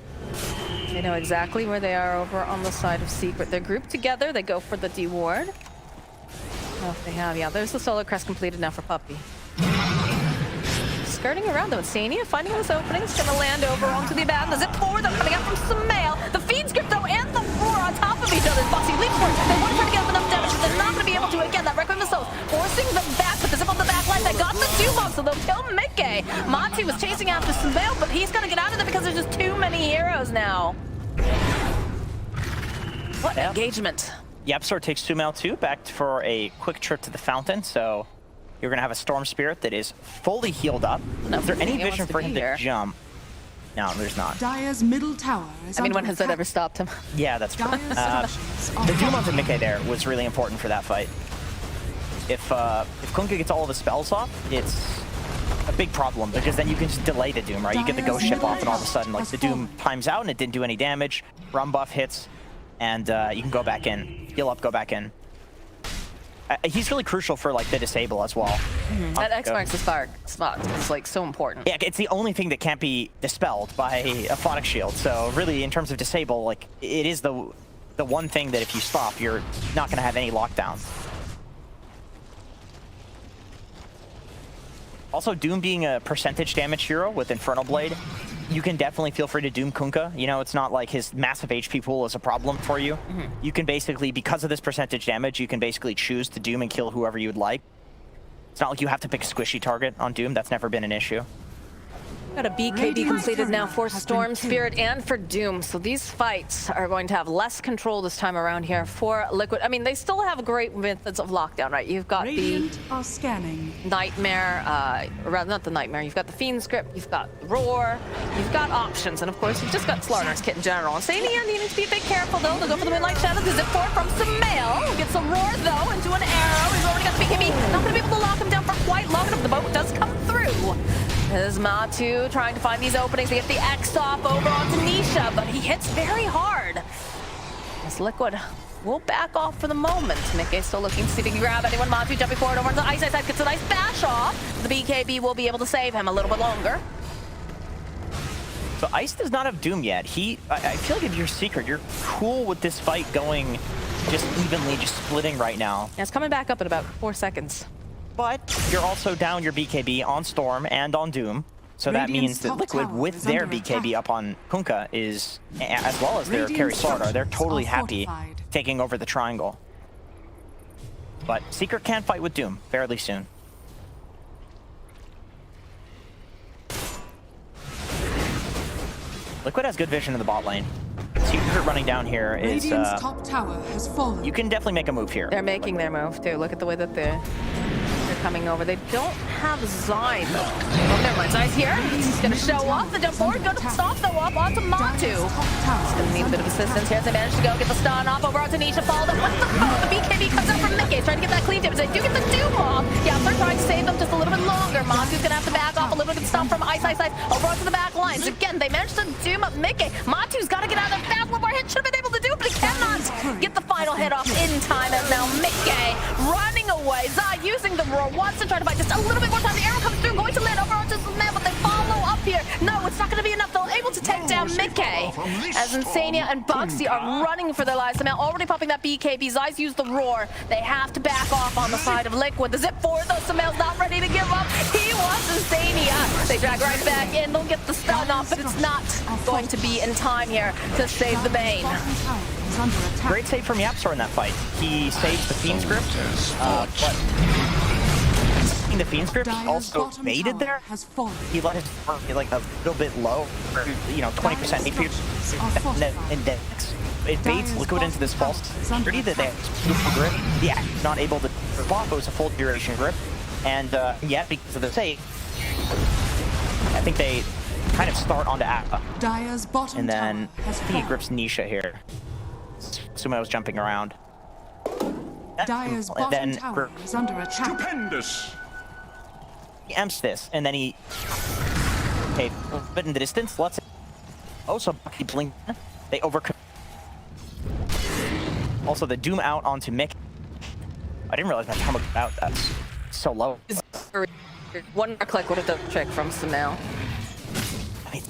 They know exactly where they are over on the side of Secret. They're grouped together. They go for the D-ward. Oh, if they have, yeah. There's the Solar Crest completed now for Puppy. Skirting around though, Sania finding this opening. It's gonna land over onto the Abaddon. The zip forward though, coming out from Sumail. The feed script though, and the roar on top of each other. Bossy leaps for it. They want to try to get up enough damage, but they're not gonna be able to. Again, that Requiem Assault forcing them back, but the zip on the back line, they got the 2-bomb, so they'll kill Mickey. Monty was chasing after Sumail, but he's gonna get out of there because there's just too many heroes now. What engagement. Yapsor takes Sumail too, back for a quick trip to the fountain, so you're going to have a Storm Spirit that is fully healed up. No, is there any vision for him to jump? No, there's not. Dire's middle tower is when under has that attack. ever stopped him? Yeah, that's true. The Doom onto Mickey there was really important for that fight. If Kunkka gets all of his spells off, it's a big problem, because then you can just delay the Doom, right? You get the Ghost Ship off, and all of a sudden, like, the Doom times out, and it didn't do any damage. Rum buff hits, and you can go back in. Heal up, go back in. He's really crucial for like the disable as well. That X marks the fire spot is like so important. Yeah, it's the only thing that can't be dispelled by a Phonic Shield. So really, in terms of disable, like it is the one thing that if you stop, you're not going to have any lockdown. Also, Doom being a percentage damage hero with Infernal Blade, you can definitely feel free to Doom Kunkka. You know, it's not like his massive HP pool is a problem for you. You can basically, because of this percentage damage, you can basically choose to Doom and kill whoever you would like. It's not like you have to pick a squishy target on Doom. That's never been an issue. Got a BKB completed now for Storm Spirit and for Doom, so these fights are going to have less control this time around here for Liquid. I mean, they still have great methods of lockdown, right? You've got Radiant are scanning. Nightmare, or rather not the Nightmare, you've got the Fiend script, you've got Roar, you've got options, and of course you've just got Slarner's kit in general. Sania needing to be a bit careful though. They'll go for the Moonlight Shadow, the zip forward from Sumail. Get some Roar though into an arrow. He's already got the BKB. Not going to be able to lock him down for quite long enough. The boat does come through. There's Matu trying to find these openings to get the X off over onto Nisha, but he hits very hard. This Liquid will back off for the moment. Mickey still looking to see if he can grab anyone. Matu jumping forward over to the ice side, gets a nice bash off. The BKB will be able to save him a little bit longer. So Ice does not have Doom yet. I feel like if you're Secret, you're cool with this fight going just evenly, just splitting right now. Yeah, it's coming back up in about 4 seconds. But you're also down your BKB on Storm and on Doom. So that means that Liquid with their BKB up on Kunkka is, as well as their carry Slardar, they're totally happy taking over the triangle. But Secret can fight with Doom fairly soon. Liquid has good vision in the bot lane. Secret running down here is, top tower has fallen. you can definitely make a move here. They're making their move too. Look at the way that they're coming over. They don't have Zai though. Oh, never mind. Zai's here. He's gonna show off the jump forward. Gonna stop though up onto Matu. He's gonna need a bit of assistance here as they manage to go get the stun off over onto Nisha. Followed up with the phone. The BKB comes out from Mickey. Trying to get that clean damage. They do get the Doom off. Yeah, they're trying to save them just a little bit longer. Matu's gonna have to back off a little bit of stuff from ice over onto the back lines. Again, they managed to doom up Mickey. Matu's gotta get out of there fast. One more hit should have been able to do it, but he cannot get the final hit off in time as now Mickey running away. Zai using the roar, wants to try to buy just a little bit more time. The arrow comes through, going to land over onto the man, but they follow up here. No, it's not going to be enough. They're able to take down Mickey as Insania and Buxy are running for their lives. The man already popping that BKB. Zai's used the roar. They have to back off on the side of Liquid. The zip forward, though, Samel's not ready to give up. He wants Insania. They drag right back in. They'll get the stun off, but it's not going to be in time here to save the Bane. Great save from YapzOr in that fight. He saves the Fiend's Grip, but the Fiend's Grip also baited there. He let his arm be like a little bit low, you know, 20% HP index. It baits Liquid into this false security that they have grip. Yeah, not able to block, but it was a full duration grip. And yeah, because of the save, I think they kind of start onto Appa. And then he grips Nisha here. Sumo's jumping around. Dire's bottom tower is under attack. Stupendous. He amps this, and then he okay, a bit in the distance, lets it also Bucky blink. They overcome. Also the Doom out onto Mick. I didn't realize my time was out. That's so low. One more click would have done the trick from Samel. I mean,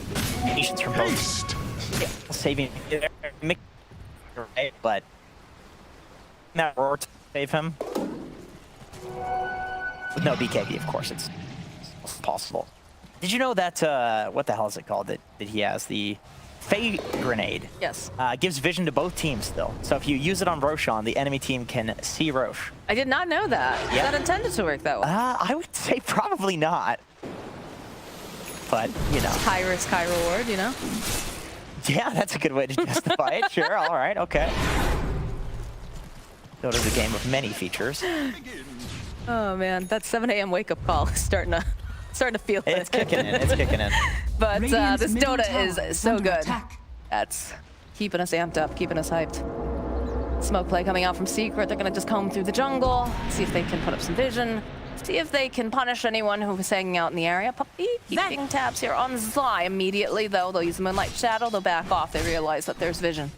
patience from both. Yeah, saving Mick, right? But that roar to save him. With no BKB, of course, it's possible. Did you know that, what the hell is it called, that he has? The Fae Grenade. Yes. Gives vision to both teams still. So if you use it on Roshan, the enemy team can see Rosh. I did not know that. Yeah. Is that intended to work that way? I would say probably not. But, you know. High risk, high reward, you know? Yeah, that's a good way to justify it. Sure, all right, okay. Dota is a game of many features. Oh man, that 7 a.m. wake-up call is starting to feel it. It's kicking in, it's kicking in. But this Dota is so good. That's keeping us amped up, keeping us hyped. Smoke play coming out from Secret. They're gonna just comb through the jungle, see if they can put up some vision, see if they can punish anyone who was hanging out in the area. Puppy keeping tabs here on Zai immediately, though. They'll use the Moonlight Shadow, they'll back off. They realize that there's vision.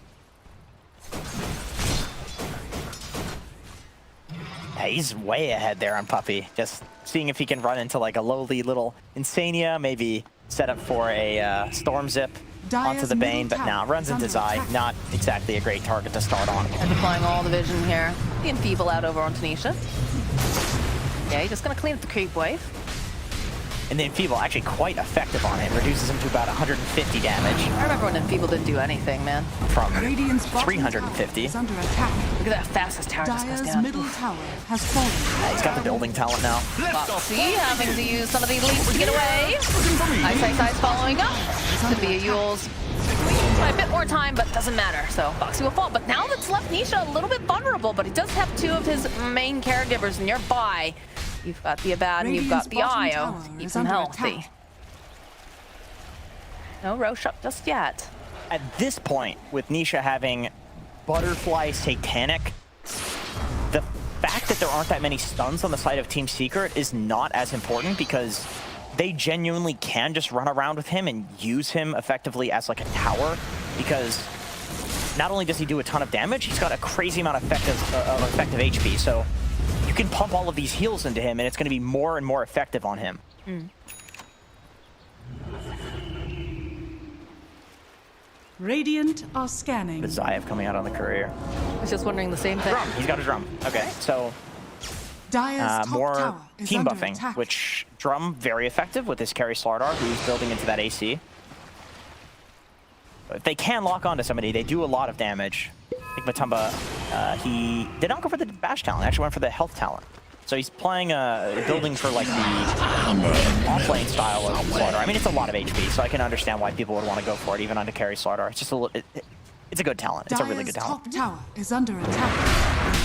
Yeah, he's way ahead there on Puppy. Just seeing if he can run into like a lowly little Insania, maybe set up for a Storm Zip onto the Bane, but now runs into Zai. Not exactly a great target to start on. And deploying all the vision here. The Enfeeble out over on Tanisha. Yeah, he's just gonna clean up the creep wave. And the Enfeeble actually quite effective on him. Reduces him to about 150 damage. I remember when Enfeeble didn't do anything, man. From 350. Is under attack. Look at that fast his tower just goes Dire's down. middle tower has fallen. Yeah, he's got the building talent now. Foxy having to use some of these leaps to get away. Ice following up. Could be a Yule's by a bit more time, but doesn't matter. So Foxy will fall. But now that's left Nisha a little bit vulnerable, but he does have two of his main caregivers nearby. You've got the Abad and you've got the Io. Keep him healthy. No Rosh up just yet. At this point, with Nisha having Butterfly Satanic, the fact that there aren't that many stuns on the side of Team Secret is not as important because they genuinely can just run around with him and use him effectively as like a tower because not only does he do a ton of damage, he's got a crazy amount of effective HP. So you can pump all of these heals into him, and it's going to be more and more effective on him. Radiant are scanning. The Zayav coming out on the courier. I was just wondering the same thing. Drum. He's got a drum. Okay, so Dire's top more tower is team under buffing, attack. which Drum very effective with his carry Slardar, who's building into that AC. If they can lock onto somebody, they do a lot of damage. I think Matumba, he did not go for the bash talent, actually went for the health talent. So he's playing, building for like the off-lane style of Slardar. I mean, it's a lot of HP, so I can understand why people would want to go for it, even under carry Slardar. It's just a little, it's a good talent. It's a really good talent. Top tower is under attack.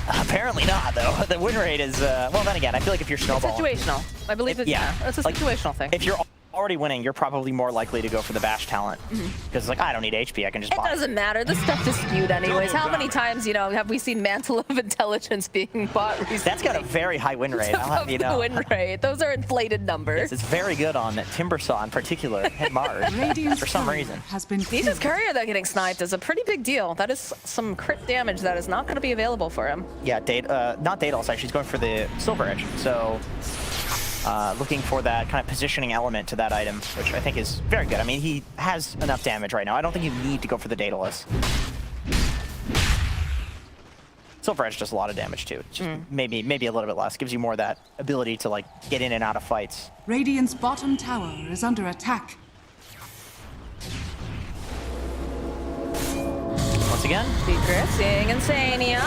Apparently not, though. The win rate is, well, then again, I feel like if you're snowballing... It's situational. I believe it's, it's a situational thing. If you're already winning, you're probably more likely to go for the bash talent. Because it's like, I don't need HP, I can just buy it. Doesn't matter. This stuff is skewed anyways. How many times, you know, have we seen Mantle of Intelligence being bought recently? That's got a very high win rate, I'll have you know. The win rate. Those are inflated numbers. Yes, it's very good on Timbersaw in particular, and Mars, for some reason. Nisha's courier, though, getting sniped is a pretty big deal. That is some crit damage that is not going to be available for him. Yeah, not Daedalus, actually. He's going for the Silver Edge. So, looking for that kind of positioning element to that item, which I think is very good. I mean, he has enough damage right now. I don't think you need to go for the Daedalus. Silver Edge does a lot of damage too. Just maybe a little bit less. Gives you more of that ability to like get in and out of fights. Radiant's bottom tower is under attack. Once again, Secret seeing Insania.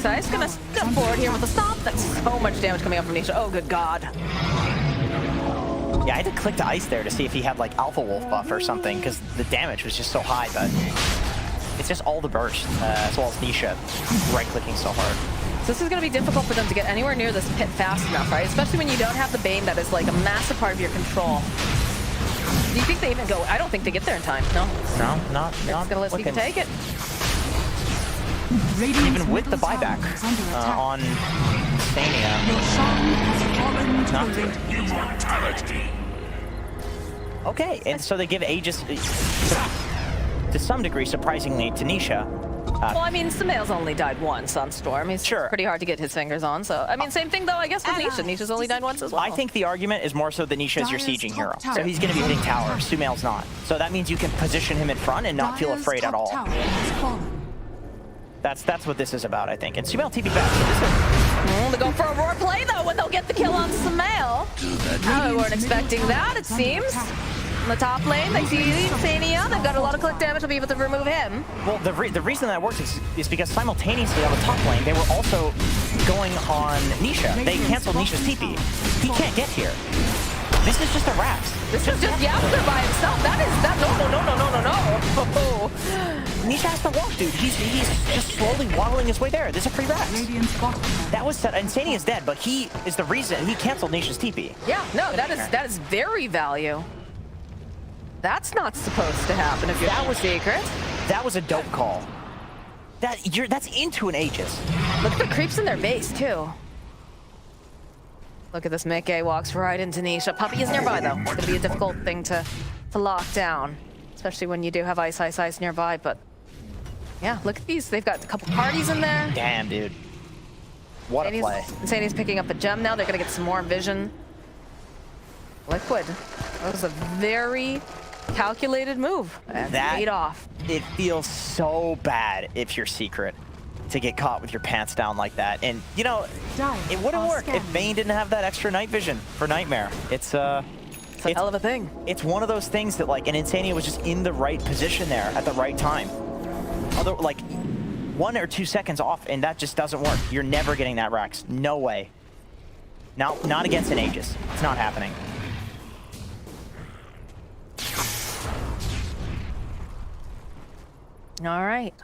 Ice gonna step forward here with a stop. That's so much damage coming up from Nisha. Oh, good God. Yeah, I had to click to Ice there to see if he had like Alpha Wolf buff or something, because the damage was just so high, but it's just all the burst, as well as Nisha right-clicking so hard. So this is going to be difficult for them to get anywhere near this pit fast enough, right? Especially when you don't have the Bane that is like a massive part of your control. Do you think they even go? I don't think they get there in time. No. No, not gonna let you take it. Even with the buyback on Stania. Not good. Okay, and so they give Aegis to some degree, surprisingly, to Nisha. Well, I mean, Samael's only died once on Storm. He's pretty hard to get his fingers on. So, I mean, same thing, though, I guess, with Nisha. Nisha's only died once as well. I think the argument is more so that Nisha is your sieging hero. So he's going to be hitting tower. Sumail's not. So that means you can position him in front and not feel afraid at all. That's what this is about, I think. And Sumail TP back. So they go for a roar play, though, when they'll get the kill on Samael. We weren't expecting that, it seems. In the top lane, they see Insania. They've got a lot of click damage to be able to remove him. Well, the reason that works is because simultaneously on the top lane, they were also going on Nisha. They canceled Nisha's TP. He can't get here. This is just a Raps. This is just Yapster by himself. No. Nisha has to walk, dude. He's just slowly waddling his way there. There's a free Raps. That was set. Insania is dead, but he is the reason he canceled Nisha's TP. Yeah, no, that is very value. That's not supposed to happen if you're Secret. That was a dope call. That's into an Aegis. Look at the creeps in their base, too. Look at this. Mickey walks right into Nisha. Puppy is nearby, though. It's going to be a difficult thing to lock down, especially when you do have Ice nearby. But, yeah, look at these. They've got a couple parties in there. Damn, dude. What a play. Insania's picking up a gem now. They're going to get some more vision. Liquid. That was a very calculated move. And that paid off. It feels so bad if you're Secret to get caught with your pants down like that. And, you know, it wouldn't work if Bane didn't have that extra night vision for Nightmare. It's a hell of a thing. It's one of those things that, like, and Insania was just in the right position there at the right time. Although, like, 1 or 2 seconds off, and that just doesn't work. You're never getting that Rax. No way. Not against an Aegis. It's not happening. All right.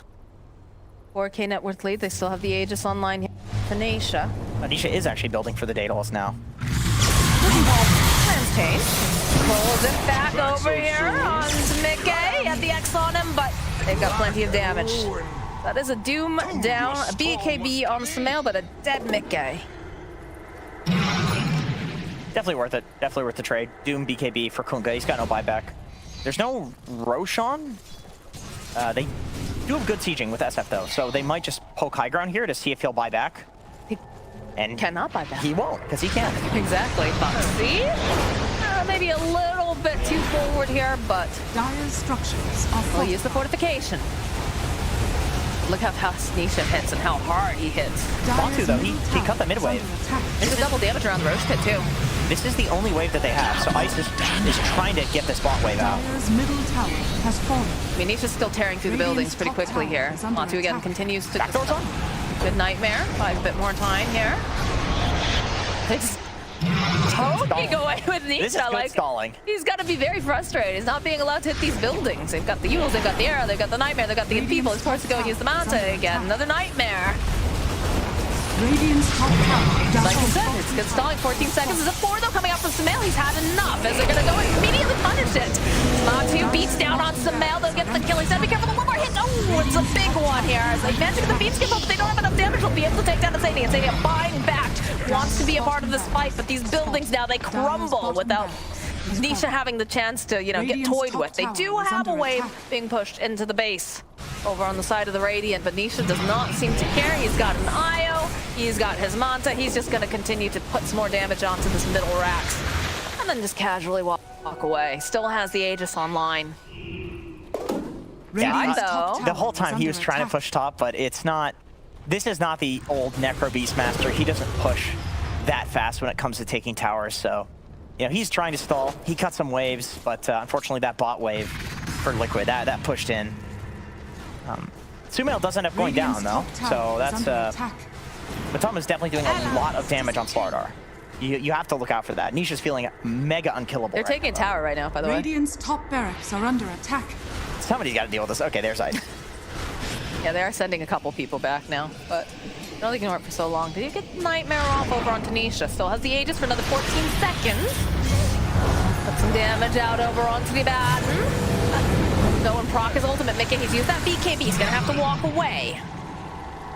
4K net worth lead. They still have the Aegis online here. Nisha. Nisha is actually building for the Daedalus now. Plans change. Pulls it back over here on Mickey. Had the X on him, but they've got plenty of damage. That is a Doom down, a BKB on Samael, but a dead Mickey. Definitely worth it. Definitely worth the trade. Doom BKB for Kunga. He's got no buyback. There's no Roshan. They do have good sieging with SF though, so they might just poke high ground here to see if he'll buy back. And cannot buy back. He won't, because he can't. Exactly. Foxy. Maybe a little bit too forward here, but Dire's structures are we'll use the fortification. Look how fast Nisha hits and how hard he hits. Batu though, he cut the mid wave. There's a double damage around the Roach Pit too. This is the only wave that they have, so Ice is trying to get this bot wave out. Dire's middle tower has fallen. I mean, Nisha's still tearing through the buildings pretty quickly here. Batu again continues to... Backdoor's on. Good Nightmare. Buy a bit more time here. They just poking away with Nisha. This is good stalling. He's got to be very frustrated. He's not being allowed to hit these buildings. They've got the Yules, they've got the Arrow, they've got the Nightmare, they've got the people. He's forced to go and use the Manta again. Another Nightmare. Radiant's top tower. Like I said, it's good stalling. 14 seconds. There's a 4 though coming up from Sumail. He's had enough as they're going to go and immediately punish it. Matu beats down on Sumail. They'll get the kill. He said, be careful, one more hit. Oh, it's a big one here. As they manage to get the beat skip up, but they don't have enough damage. They'll be able to take down Asania. Asania buying back. Wants to be a part of this fight, but these buildings now, they crumble without Nisha having the chance to, get toyed with. They do have a wave being pushed into the base over on the side of the Radiant, but Nisha does not seem to care. He's got an IO, he's got his Manta, he's just going to continue to put some more damage onto this middle racks, and then just casually walk away. Still has the Aegis online. Yeah, though. The whole time he was trying to push top, but it's not... This is not the old Necro Beastmaster. He doesn't push that fast when it comes to taking towers, so... he's trying to stall. He cut some waves, but unfortunately that bot wave for Liquid, that pushed in. Sumail does end up going down though, so that's Batum is definitely doing a lot of damage on Slardar. You have to look out for that. Nisha's feeling mega unkillable. They're taking a tower right now, by the way. Radiant's top barracks are under attack. Somebody's got to deal with this. Okay, there's Ice. Yeah, they are sending a couple people back now, but I don't think it can work for so long. Did you get Nightmare off over on Tanisha? Still has the Aegis for another 14 seconds. Put some damage out over onto the Baton. Go and proc his ultimate. Mickey, he's used that BKB. He's gonna have to walk away.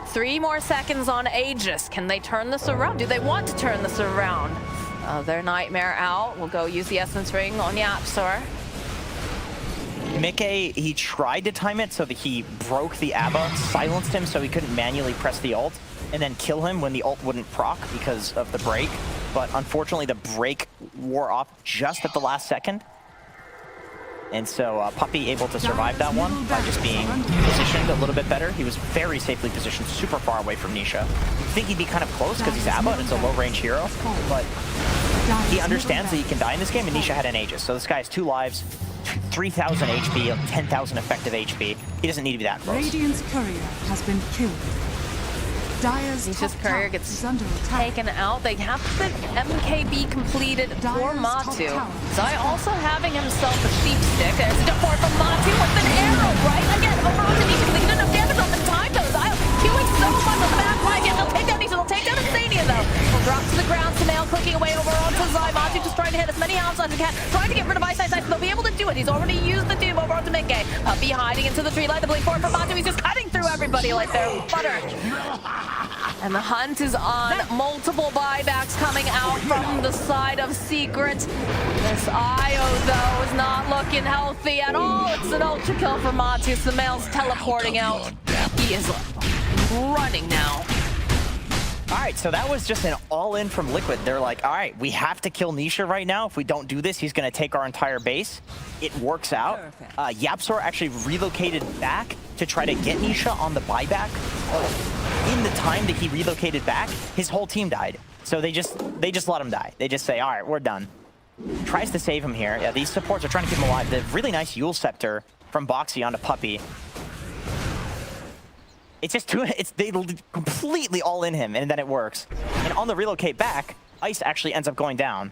3 more seconds on Aegis. Can they turn this around? Do they want to turn this around? Their Nightmare out. We'll go use the Essence Ring on Yapsor. Mickey, he tried to time it so that he broke the ABBA, silenced him so he couldn't manually press the ult, and then kill him when the ult wouldn't proc because of the break. But unfortunately, the break wore off just at the last second. And so Puppy able to survive that one by just being positioned a little bit better. He was very safely positioned, super far away from Nisha. I think he'd be kind of close because he's ABBA and it's a low-range hero, but he understands that he can die in this game, and Nisha had an Aegis. So this guy has 2 lives, 3,000 HP, 10,000 effective HP. He doesn't need to be that close. Radiant's courier has been killed. Dire's top courier tower gets is under attack. taken out. They have the MKB completed for Matu. Zai also having himself a sheep stick. There's a jump forward from Matu with an arrow, right? Again, over on Tanisha. They did enough damage on the time, though. Zai queuing so much on the back line. Again, they'll take down Nisha. They'll take down Asania, though. Will drop to the ground. Sumail clicking away over onto Zai. Matu just trying to hit as many hounds as he can. Trying to get rid of Ice. They'll be able to do it. He's already used the Doom over onto Mickey. Puppy hiding into the tree line. The blink forward from Matu. He's just cutting through everybody like they're butter. And the hunt is on. Multiple buybacks coming out from the side of Secret. This IO, though, is not looking healthy at all. It's an ultra kill for Matu. Sumail's teleporting out. He is running now. All right, so that was just an all-in from Liquid. They're like, all right, we have to kill Nisha right now. If we don't do this, he's going to take our entire base. It works out. Yapsor actually relocated back to try to get Nisha on the buyback. In the time that he relocated back, his whole team died. So they just let him die. They just say, all right, we're done. Tries to save him here. Yeah, these supports are trying to keep him alive. The really nice Yule Scepter from Boxy onto Puppy. It's just they completely all in him, and then it works. And on the relocate back, Ice actually ends up going down.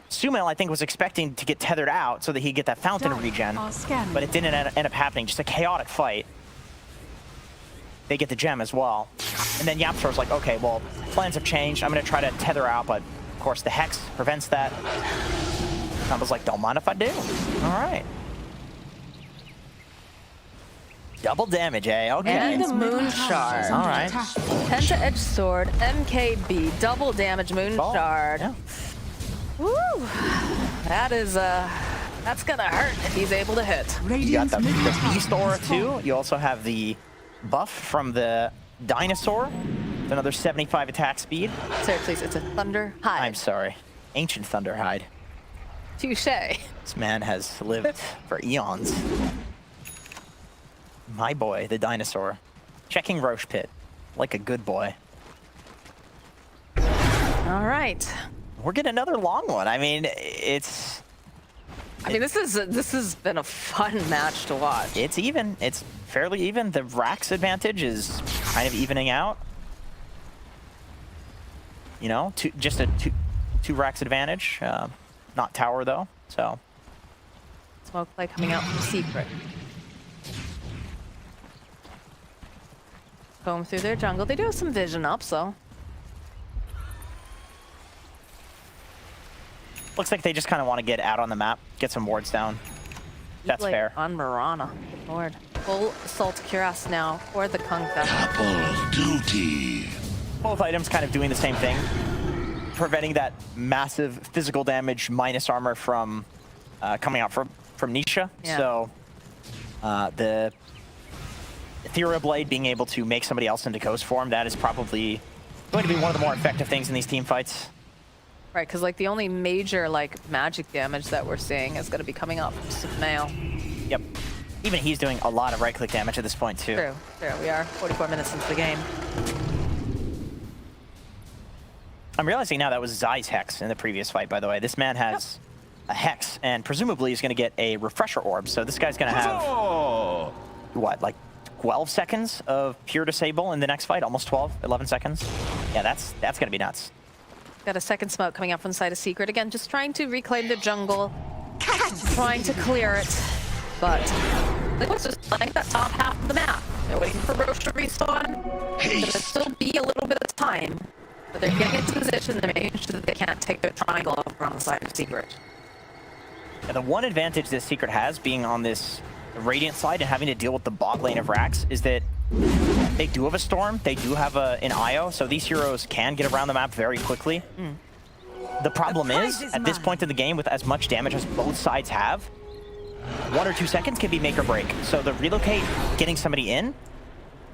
Sumail, I think, was expecting to get tethered out so that he'd get that fountain regen, but it didn't end up happening. Just a chaotic fight. They get the gem as well. And then Yapsor's like, okay, well, plans have changed. I'm going to try to tether out, but of course the Hex prevents that. I was like, don't mind if I do. All right. Double damage, eh? Okay. And the Moon Shard. All right. Penta Edge Sword, MKB, double damage Moon Shard. Yeah. Woo! That is That's gonna hurt if he's able to hit. You got Radiant's the middle tower Beast Aura has too. fallen. You also have the buff from the Dinosaur. With another 75 attack speed. Sir, please, it's a Thunder Hide. I'm sorry. Ancient Thunderhide. Touche. This man has lived for eons. My boy, the Dinosaur. Checking Roche Pit. Like a good boy. All right. We're getting another long one. I mean, it's... I mean, this has been a fun match to watch. It's even. It's fairly even. The Rax advantage is kind of evening out. You know, just a two Rax advantage. Not tower though. So Smoke play coming out from Secret. Going through their jungle. They do have some vision up, so. looks like they just kind of want to get out on the map, get some wards down. That's like fair. On Mirana. Good lord. Full Assault Cuirass now for the Kung Fu. Double duty. Both items kind of doing the same thing, preventing that massive physical damage minus armor from coming out from Nisha. Yeah. So the Ethereal Blade being able to make somebody else into Ghost form, that is probably going to be one of the more effective things in these team fights. Right, because like the only major like magic damage that we're seeing is going to be coming up from Sumail. Yep. Even he's doing a lot of right-click damage at this point too. True. There we are. 44 minutes into the game. I'm realizing now that was Zai's Hex in the previous fight, by the way. This man has a Hex, and presumably he's going to get a Refresher Orb. So this guy's going to have, what, like 12 seconds of pure disable in the next fight? Almost 12, 11 seconds? Yeah, that's going to be nuts. Got a second smoke coming out from the side of Secret. Again, just trying to reclaim the jungle. Trying to clear it. But it's just like that top half of the map. They're waiting for Roche to respawn. There's gonna still be a little bit of time. But they're getting into position. They're making sure that they can't take their triangle off around the side of Secret. Yeah, the one advantage that Secret has, being on this Radiant side and having to deal with the bot lane of Rax, is that they do have a Storm, they do have an IO, so these heroes can get around the map very quickly. The problem is, at this point in the game, with as much damage as both sides have, 1 or 2 seconds can be make or break. So the relocate, getting somebody in,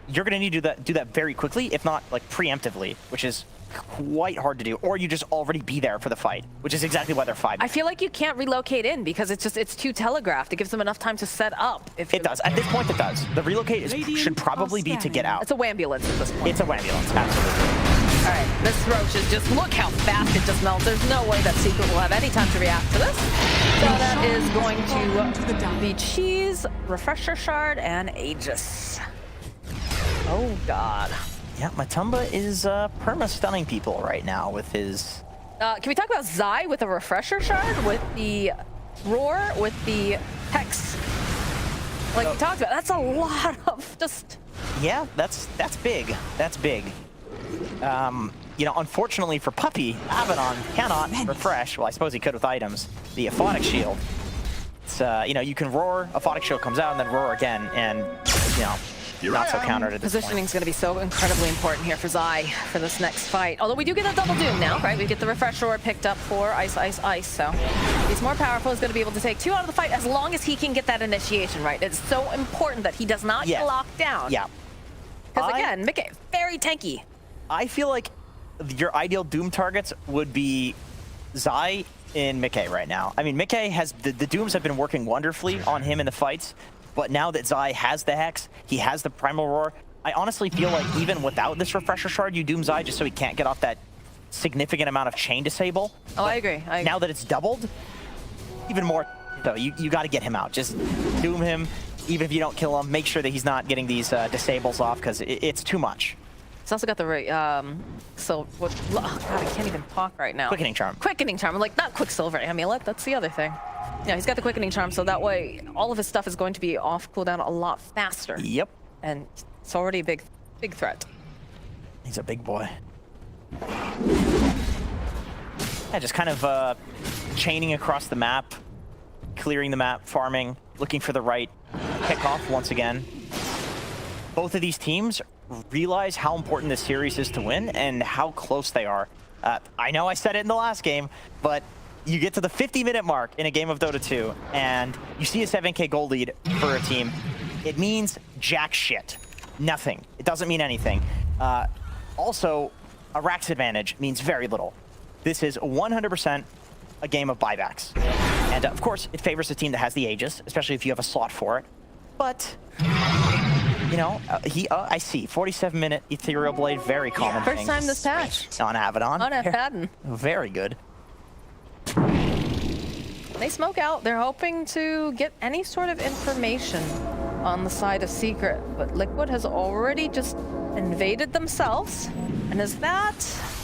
you're going to need to do that very quickly, if not like preemptively, which is quite hard to do. Or you just already be there for the fight, which is exactly why they're 5. I feel like you can't relocate in because it's too telegraphed. It gives them enough time to set up. It does. At this point, it does. The relocate should probably be to get out. It's a wambulance at this point. It's a wambulance, absolutely. All right, this Roche is just, look how fast it just melts. There's no way that Secret will have any time to react to this. So that is going to be Cheese, Refresher Shard, and Aegis. Oh, God. Yeah, Matumba is perma-stunning people right now with his... Can we talk about Zai with a Refresher Shard, with the Roar, with the Hex? Like we talked about, that's a lot of just... Yeah, that's big. That's big. You know, unfortunately for Puppy, Abaddon cannot refresh, well, I suppose he could with items, the Aphotic Shield. It's, you know, you can roar, Aphotic Shield comes out, and then roar again, and, you know, not so countered at this Positioning point. is going to be so incredibly important here for Zai for this next fight. Although we do get a double doom now, right? We get the Refresher Orb picked up for Ice, Ice, Ice. So he's more powerful. He's going to be able to take 2 out of the fight as long as he can get that initiation, right? It's so important that he does not get locked down. Yeah. Because again, Mickey, very tanky. I feel like your ideal Doom targets would be Zai and Mickey right now. I mean, Mickey has, the Dooms have been working wonderfully on him in the fights, but now that Zai has the Hex, he has the Primal Roar, I honestly feel like even without this Refresher Shard, you Doom Zai just so he can't get off that significant amount of chain disable. Oh, I agree. Now that it's doubled, even more, though, you got to get him out. Just Doom him, even if you don't kill him, make sure that he's not getting these disables off, because it's too much. He's also got the God, I can't even talk right now. Quickening Charm. Quickening Charm. Like, not Quicksilver Amulet. That's the other thing. Yeah, he's got the Quickening Charm, so that way all of his stuff is going to be off cooldown a lot faster. Yep. And it's already a big threat. He's a big boy. Yeah, just kind of chaining across the map, clearing the map, farming, looking for the right pickoff once again. Both of these teams realize how important this series is to win and how close they are. I know I said it in the last game, but you get to the 50-minute mark in a game of Dota 2, and you see a 7K gold lead for a team. It means jack shit. Nothing. It doesn't mean anything. Also, a Rax advantage means very little. This is 100% a game of buybacks. And of course, it favors the team that has the Aegis, especially if you have a slot for it. But, you know, I see. 47-minute Ethereal Blade, very common thing. First time this patch. On Abaddon. On Abaddon. Very good. They smoke out. They're hoping to get any sort of information on the side of Secret, but Liquid has already just invaded themselves. And is that...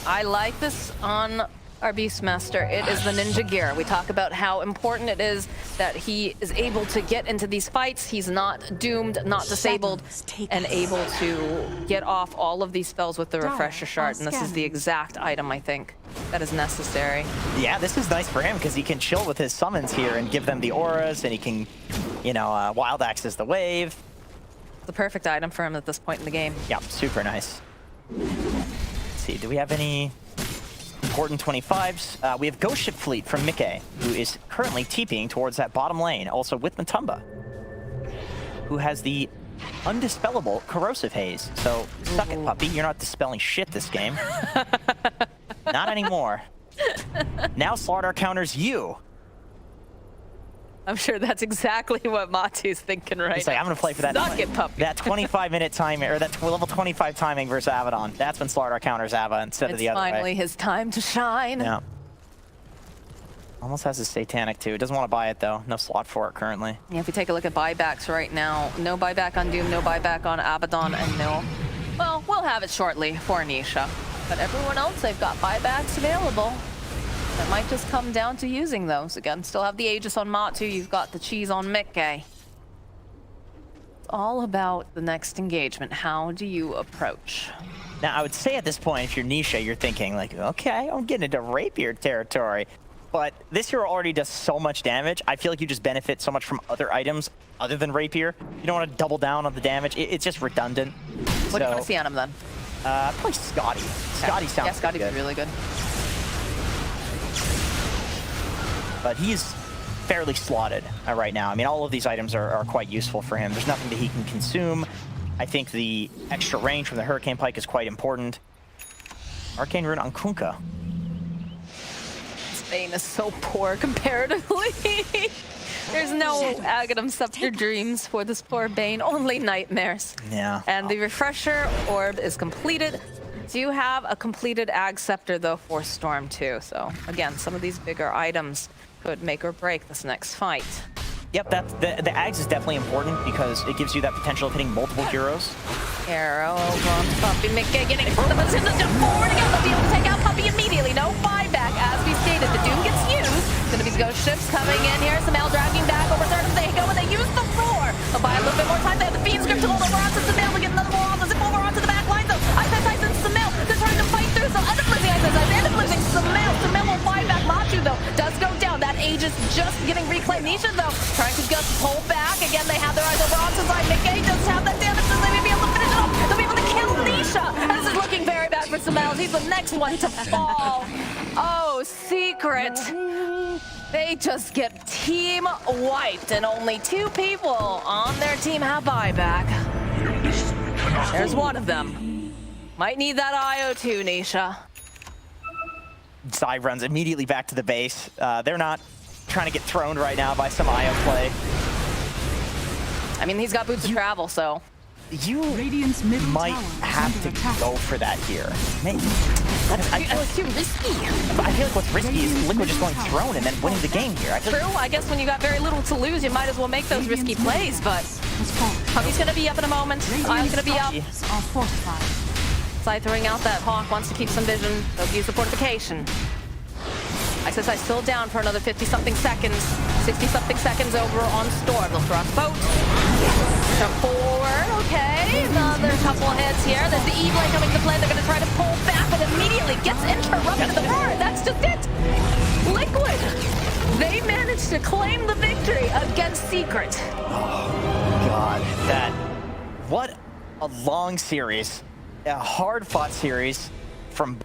I like this on our Beastmaster. It is the ninja gear. We talk about how important it is that he is able to get into these fights. He's not doomed, not disabled, and able to get off all of these spells with the refresher shard. And this is the exact item, I think, that is necessary. Yeah, this is nice for him because he can chill with his summons here and give them the auras, and he can, you know, wild access the wave. It's the perfect item for him at this point in the game. Yeah, super nice. Let's see, do we have any important 25s? We have Ghost Ship Fleet from Mickey, who is currently TPing towards that bottom lane. Also with Matumba, who has the undispellable Corrosive Haze. So, suck it, puppy. You're not dispelling shit this game. Not anymore. Now Slardar counters you. I'm sure that's exactly what Matu's thinking right He's like, I'm going to play for that. Suck it, puppy. That 25-minute timing, or that level 25 timing versus Abaddon. That's when Slardar counters Ava instead of the other way. It's finally his time to shine. Yeah. Almost has his Satanic too. Doesn't want to buy it though. No slot for it currently. Yeah, if we take a look at buybacks right now, no buyback on Doom, no buyback on Abaddon, and no... Well, we'll have it shortly for Nisha. But everyone else, they've got buybacks available. It might just come down to using those. Again, still have the Aegis on Matu, you've got the cheese on Mickey. It's all about the next engagement. How do you approach? Now, I would say at this point, if you're Nisha, you're thinking like, okay, I'm getting into rapier territory. But this hero already does so much damage. I feel like you just benefit so much from other items other than rapier. You don't want to double down on the damage. It's just redundant. What do you want to see on him then? Probably Scotty. Scotty sounds Yeah, Scotty's good. really good. But he's fairly slotted right now. I mean, all of these items are quite useful for him. There's nothing that he can consume. I think the extra range from the Hurricane Pike is quite important. Arcane Rune on Kunkka. Bane is so poor comparatively. There's no Aghanim Scepter dreams for this poor Bane, only nightmares. Yeah. And the Refresher Orb is completed. Do you have a completed Ag Scepter though for Storm 2? So again, some of these bigger items could make or break this next fight. Yep, that's the Ags is definitely important because it gives you that potential of hitting multiple heroes. Arrow on Puppy Mickey getting just forward again. They'll be able to take out Puppy immediately. No buyback, as we stated. The Doom gets used. Gonna be Ghost Ships coming in here. Samel dragging back over third. They go and they use the roar. They'll buy a little bit more time. They have the Fiend Script to hold over onto Samel. We get another more on the zip over onto the back line though. Ice and Samel. They're trying to fight through. So end up losing Ice. End up losing Samel. Samel will buy back. Matu though does go down. That Aegis just getting reclaimed. Nisha though trying to just pull back. Again, they have their eyes over onto side. Mickey does have that damage, so they may be able to finish it off. They'll be able to kill Nisha. This is looking very bad for Samel. He's the next one to fall. Oh, Secret. They just get team wiped, and only 2 people on their team have buyback. There's one of them. Might need that IO too, Nisha. Zai runs immediately back to the base. They're not trying to get thrown right now by some IO play. I mean, he's got boots to travel, so. You might have to go for that here. Maybe. I feel like too risky. I feel like what's risky is Liquid just going throne and then winning the game here. True, I guess when you got very little to lose, you might as well make those risky plays, but Puppy's gonna be up in a moment. Ion's gonna be up. Side throwing out that Hawk, wants to keep some vision. They'll use the fortification. XSI still down for another 50-something seconds. 60-something seconds over on Storm. They'll throw out the boat. Jump forward, okay. Another couple hits here. There's the E-Blade coming to play. They're going to try to pull back, but immediately gets interrupted at the roar. That's just it. Liquid. They managed to claim the victory against Secret. Oh, God. What a long series. A hard-fought series from